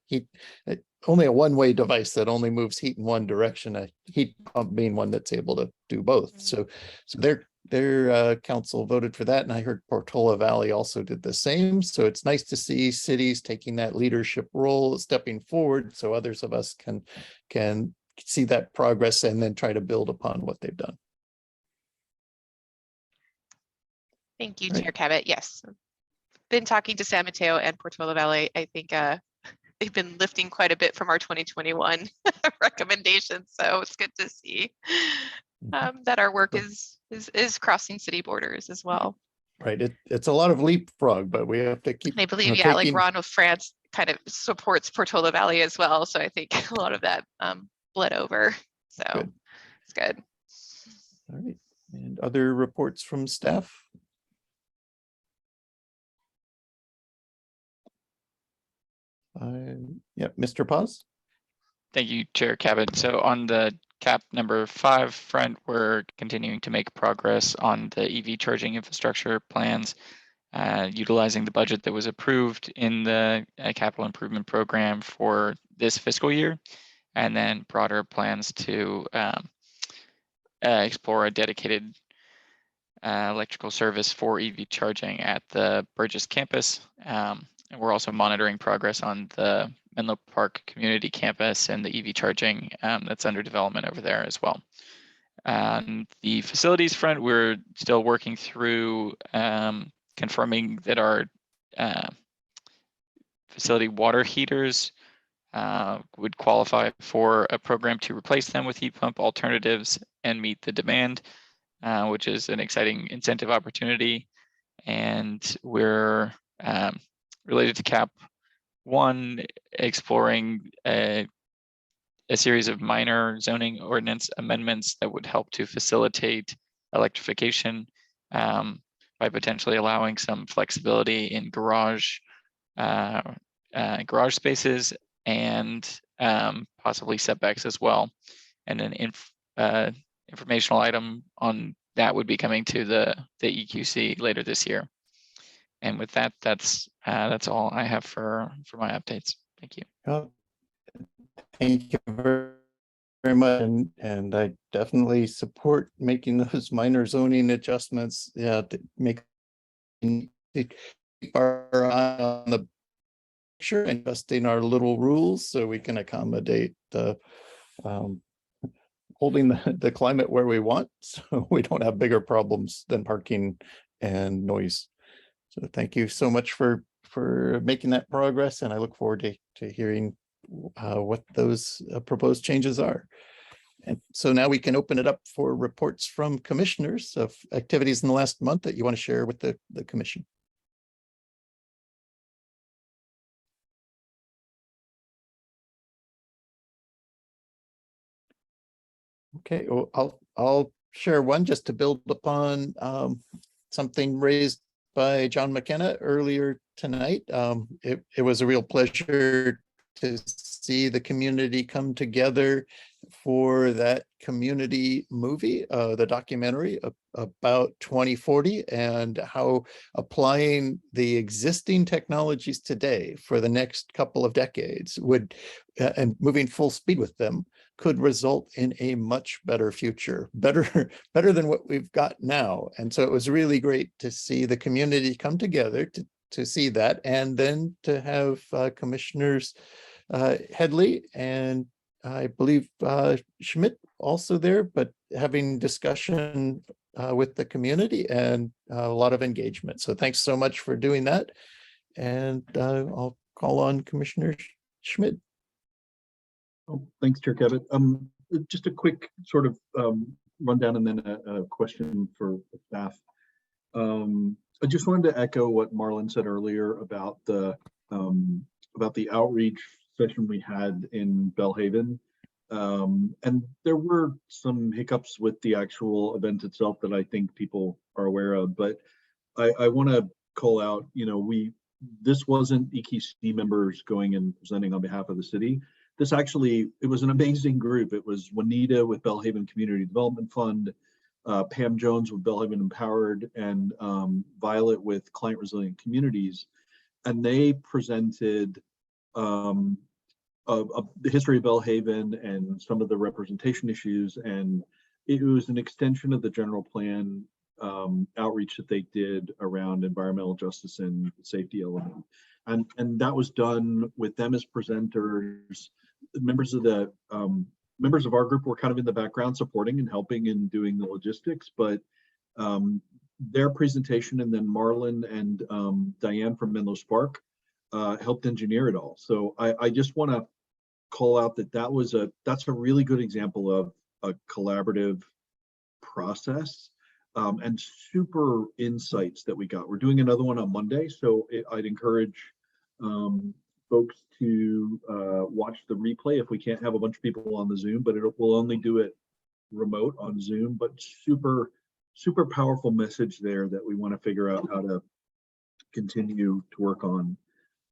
one-way device that only moves heat in one direction, a heat pump being one that's able to do both. So their council voted for that, and I heard Portola Valley also did the same. So it's nice to see cities taking that leadership role, stepping forward, so others of us can see that progress and then try to build upon what they've done. Thank you, Right. Chair Cabot. Yes. Been talking to San Mateo and Portola Valley. I think they've been lifting quite a bit from our 2021 recommendations. So it's good to see that our work is crossing city borders as well. Right. It's a lot of leapfrog, but we have to keep. And I believe, you know, like Ron of France kind of supports Portola Valley as well. So I think a lot of that bled over. So Good. it's good. All right. And other reports from staff? Yeah, Mr. Paz? Thank you, Chair Cabot. So on the CAP number 5 front, we're continuing to make progress on the EV charging infrastructure plans, utilizing the budget that was approved in the capital improvement program for this fiscal year, and then broader plans to explore a dedicated electrical service for EV charging at the Burgess campus. And we're also monitoring progress on the Menlo Park community campus and the EV charging that's under development over there as well. On the facilities front, we're still working through confirming that our facility water heaters would qualify for a program to replace them with heat pump alternatives and meet the demand, which is an exciting incentive opportunity. And we're related to CAP 1, exploring a series of minor zoning ordinance amendments that would help to facilitate electrification by potentially allowing some flexibility in garage spaces and possibly setbacks as well. And an informational item on that would be coming to the EQC later this year. And with that, that's all I have for my updates. Thank you. Thank you very much. And I definitely support making those minor zoning adjustments. Yeah, to keep our eye on the picture and adjusting our little rules so we can accommodate holding the climate where we want, so we don't have bigger problems than parking and noise. So thank you so much for making that progress, and I look forward to hearing what those proposed changes are. And so now we can open it up for reports from commissioners of activities in the last month that you want to share with the commission. Okay, well, I'll share one just to build upon something raised by John McKenna earlier tonight. It was a real pleasure to see the community come together for that community movie, the documentary about 2040, and how applying the existing technologies today for the next couple of decades would, and moving full speed with them, could result in a much better future, better than what we've got now. And so it was really great to see the community come together to see that, and then to have commissioners Headley, and I believe Schmidt also there, but having discussion with the community and a lot of engagement. So thanks so much for doing that. And I'll call on Commissioner Schmidt. Oh, thanks, Chair Kevin. Just a quick sort of rundown and then a question for the staff. I just wanted to echo what Marlon said earlier about the outreach session we had in Bellhaven. And there were some hiccups with the actual event itself that I think people are aware of, but I want to call out, this wasn't EQC members going and presenting on behalf of the city. This actually, it was an amazing group. It was Juanita with Bellhaven Community Development Fund, Pam Jones with Bellhaven Empowered, and Violet with Client Resilient Communities. And they presented the history of Bellhaven and some of the representation issues. And it was an extension of the general plan outreach that they did around environmental justice and safety element. And that was done with them as presenters. Members of our group were kind of in the background supporting and helping and doing the logistics, but their presentation and then Marlon and Diane from Menlo Spark helped engineer it all. So I just want to call out that that's a really good example of a collaborative process and super insights that we got. We're doing another one on Monday, so I'd encourage folks to watch the replay if we can't have a bunch of people on the Zoom, but we'll only do it remote on Zoom, but super powerful message there that we want to figure out how to continue to work on.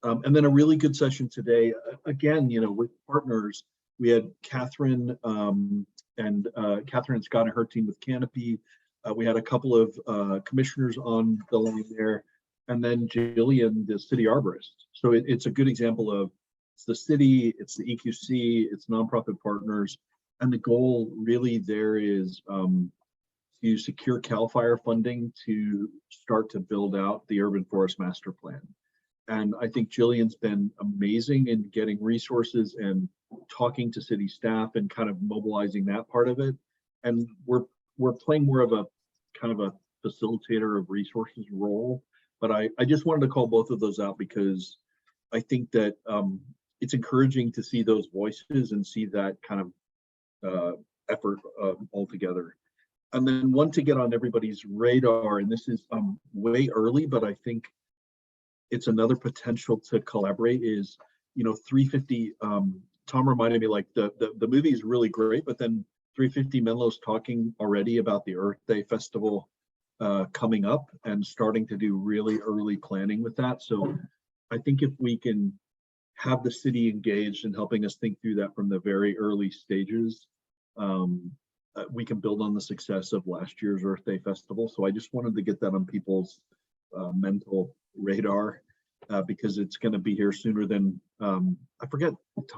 And then a really good session today, again, with partners. We had Catherine and Scott and her team with Canopy. We had a couple of commissioners on the line there, and then Jillian, the city arborist. So it's a good example of it's the city, it's the EQC, it's nonprofit partners, and the goal really there is to secure CAL FIRE funding to start to build out the urban forest master plan. And I think Jillian's been amazing in getting resources and talking to city staff and kind of mobilizing that part of it. And we're playing more of a kind of a facilitator of resources role. But I just wanted to call both of those out because I think that it's encouraging to see those voices and see that kind of effort all together. And then one to get on everybody's radar, and this is way early, but I think it's another potential to collaborate is, 350, Tom reminded me like the movie is really great, but then 350 Menlo's talking already about the Earth Day Festival coming up and starting to do really early planning with that. So I think if we can have the city engaged in helping us think through that from the very early stages, we can build on the success of last year's Earth Day Festival. So I just wanted to get that on people's mental radar because it's going to be here sooner than I forget.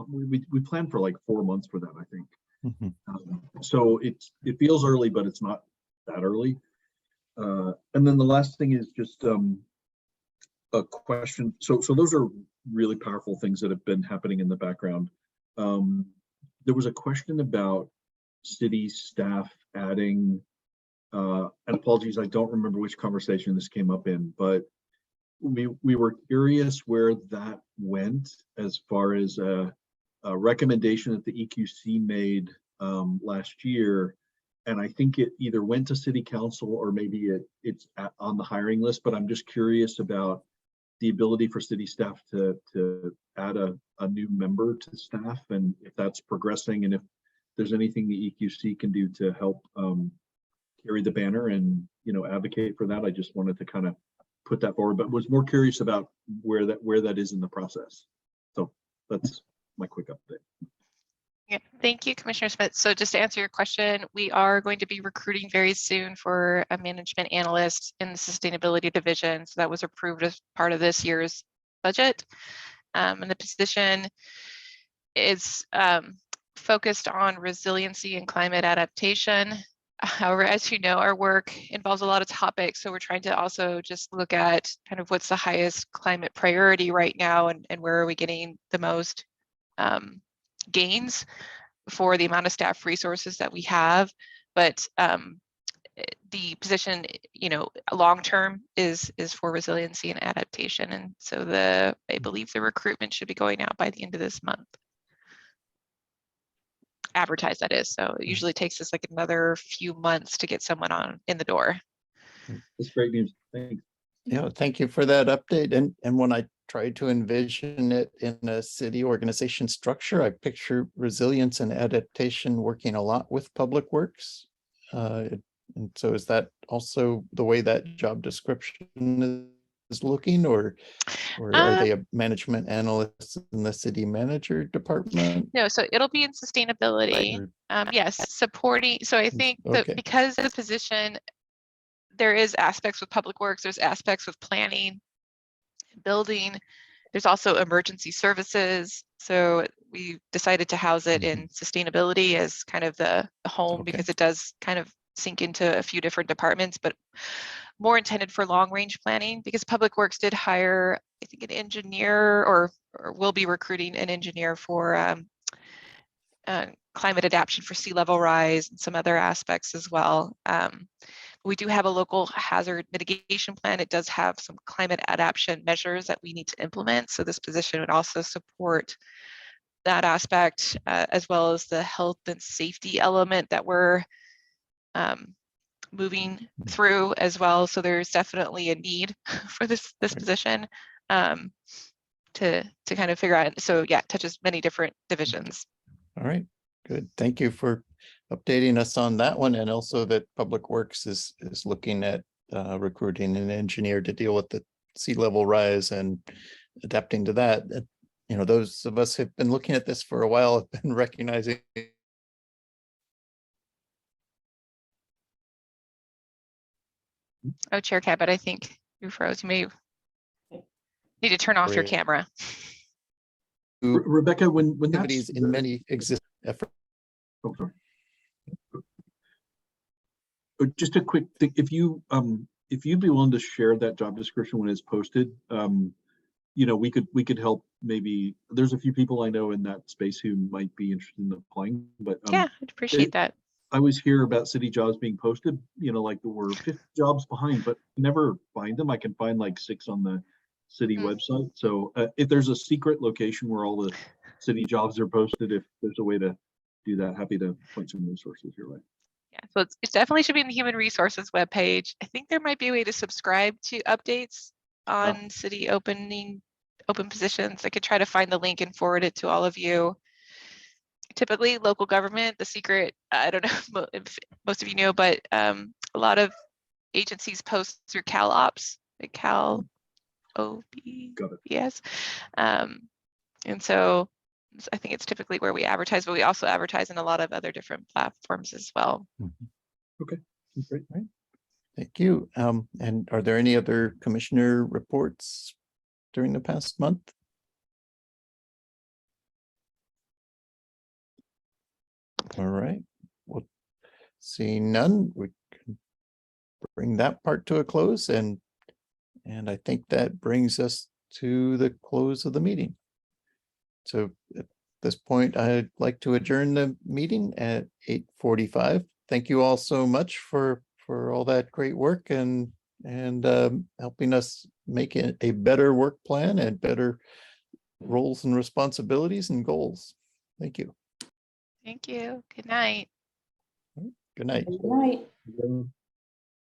We planned for like 4 months for that, I think. Mm-hmm. So it feels early, but it's not that early. And then the last thing is just a question. So those are really powerful things that have been happening in the background. There was a question about city staff adding, and apologies, I don't remember which conversation this came up in, but we were curious where that went as far as a recommendation that the EQC made last year. And I think it either went to city council or maybe it's on the hiring list, but I'm just curious about the ability for city staff to add a new member to staff and if that's progressing and if there's anything the EQC can do to help carry the banner and advocate for that. I just wanted to kind of put that forward, but was more curious about where that is in the process. So that's my quick update. Yeah, thank you, Commissioner Smith. So just to answer your question, we are going to be recruiting very soon for a management analyst in the sustainability division. So that was approved as part of this year's budget. And the position is focused on resiliency and climate adaptation. However, as you know, our work involves a lot of topics. So we're trying to also just look at kind of what's the highest climate priority right now and where are we getting the most gains for the amount of staff resources that we have. But the position, long-term is for resiliency and adaptation. And so I believe the recruitment should be going out by the end of this month. Advertised, that is. So it usually takes us like another few months to get someone in the door. That's great news. Thanks. Yeah, thank you for that update. And when I tried to envision it in a city organization structure, I picture resilience and adaptation working a lot with Public Works. And so is that also the way that job description is looking, or are they a management analyst in the city manager department? No, so it'll be in sustainability. Yes, supporting. So I think that Okay. because the position, there is aspects with Public Works, there's aspects with planning, building. There's also emergency services. So we decided to house it in sustainability as kind of the home, Okay. because it does kind of sink into a few different departments, but more intended for long range planning, because Public Works did hire, I think, an engineer or will be recruiting an engineer for climate adaptation for sea level rise and some other aspects as well. We do have a local hazard mitigation plan. It does have some climate adaptation measures that we need to implement. So this position would also support that aspect, as well as the health and safety element that we're moving through as well. So there's definitely a need for this position to kind of figure out. So yeah, it touches many different divisions. All right, good. Thank you for updating us on that one, and also that Public Works is looking at recruiting an engineer to deal with the sea level rise and adapting to that. Those of us who've been looking at this for a while have been recognizing Oh, Chair Cabot, I think you froze. You may need to turn off your camera. Rebecca, when that's activities in many existing efforts. Oh, sorry. Just a quick thing, if you'd be willing to share that job description when it's posted, we could help. Maybe there's a few people I know in that space who might be interested in applying, but Yeah, I'd appreciate that. I always hear about city jobs being posted, like we're 50 jobs behind, but never find them. I can find like 6 on the city website. So if there's a secret location where all the city jobs are posted, if there's a way to do that, happy to point some resources your way. Yeah, so it definitely should be in the Human Resources webpage. I think there might be a way to subscribe to updates on city open positions. I could try to find the link and forward it to all of you. Typically local government, the secret, I don't know if most of you know, but a lot of agencies post through CalOps, like Cal OBS. And so I think it's typically where we advertise, but we also advertise in a lot of other different platforms as well. Okay, great. Right. Thank you. And are there any other commissioner reports during the past month? All right. Well, seeing none, we can bring that part to a close, and I think that brings us to the close of the meeting. So at this point, I'd like to adjourn the meeting at 8:45. Thank you all so much for all that great work and helping us make it a better work plan and better roles and responsibilities and goals. Thank you. Thank you. Good night. Good night. Good night.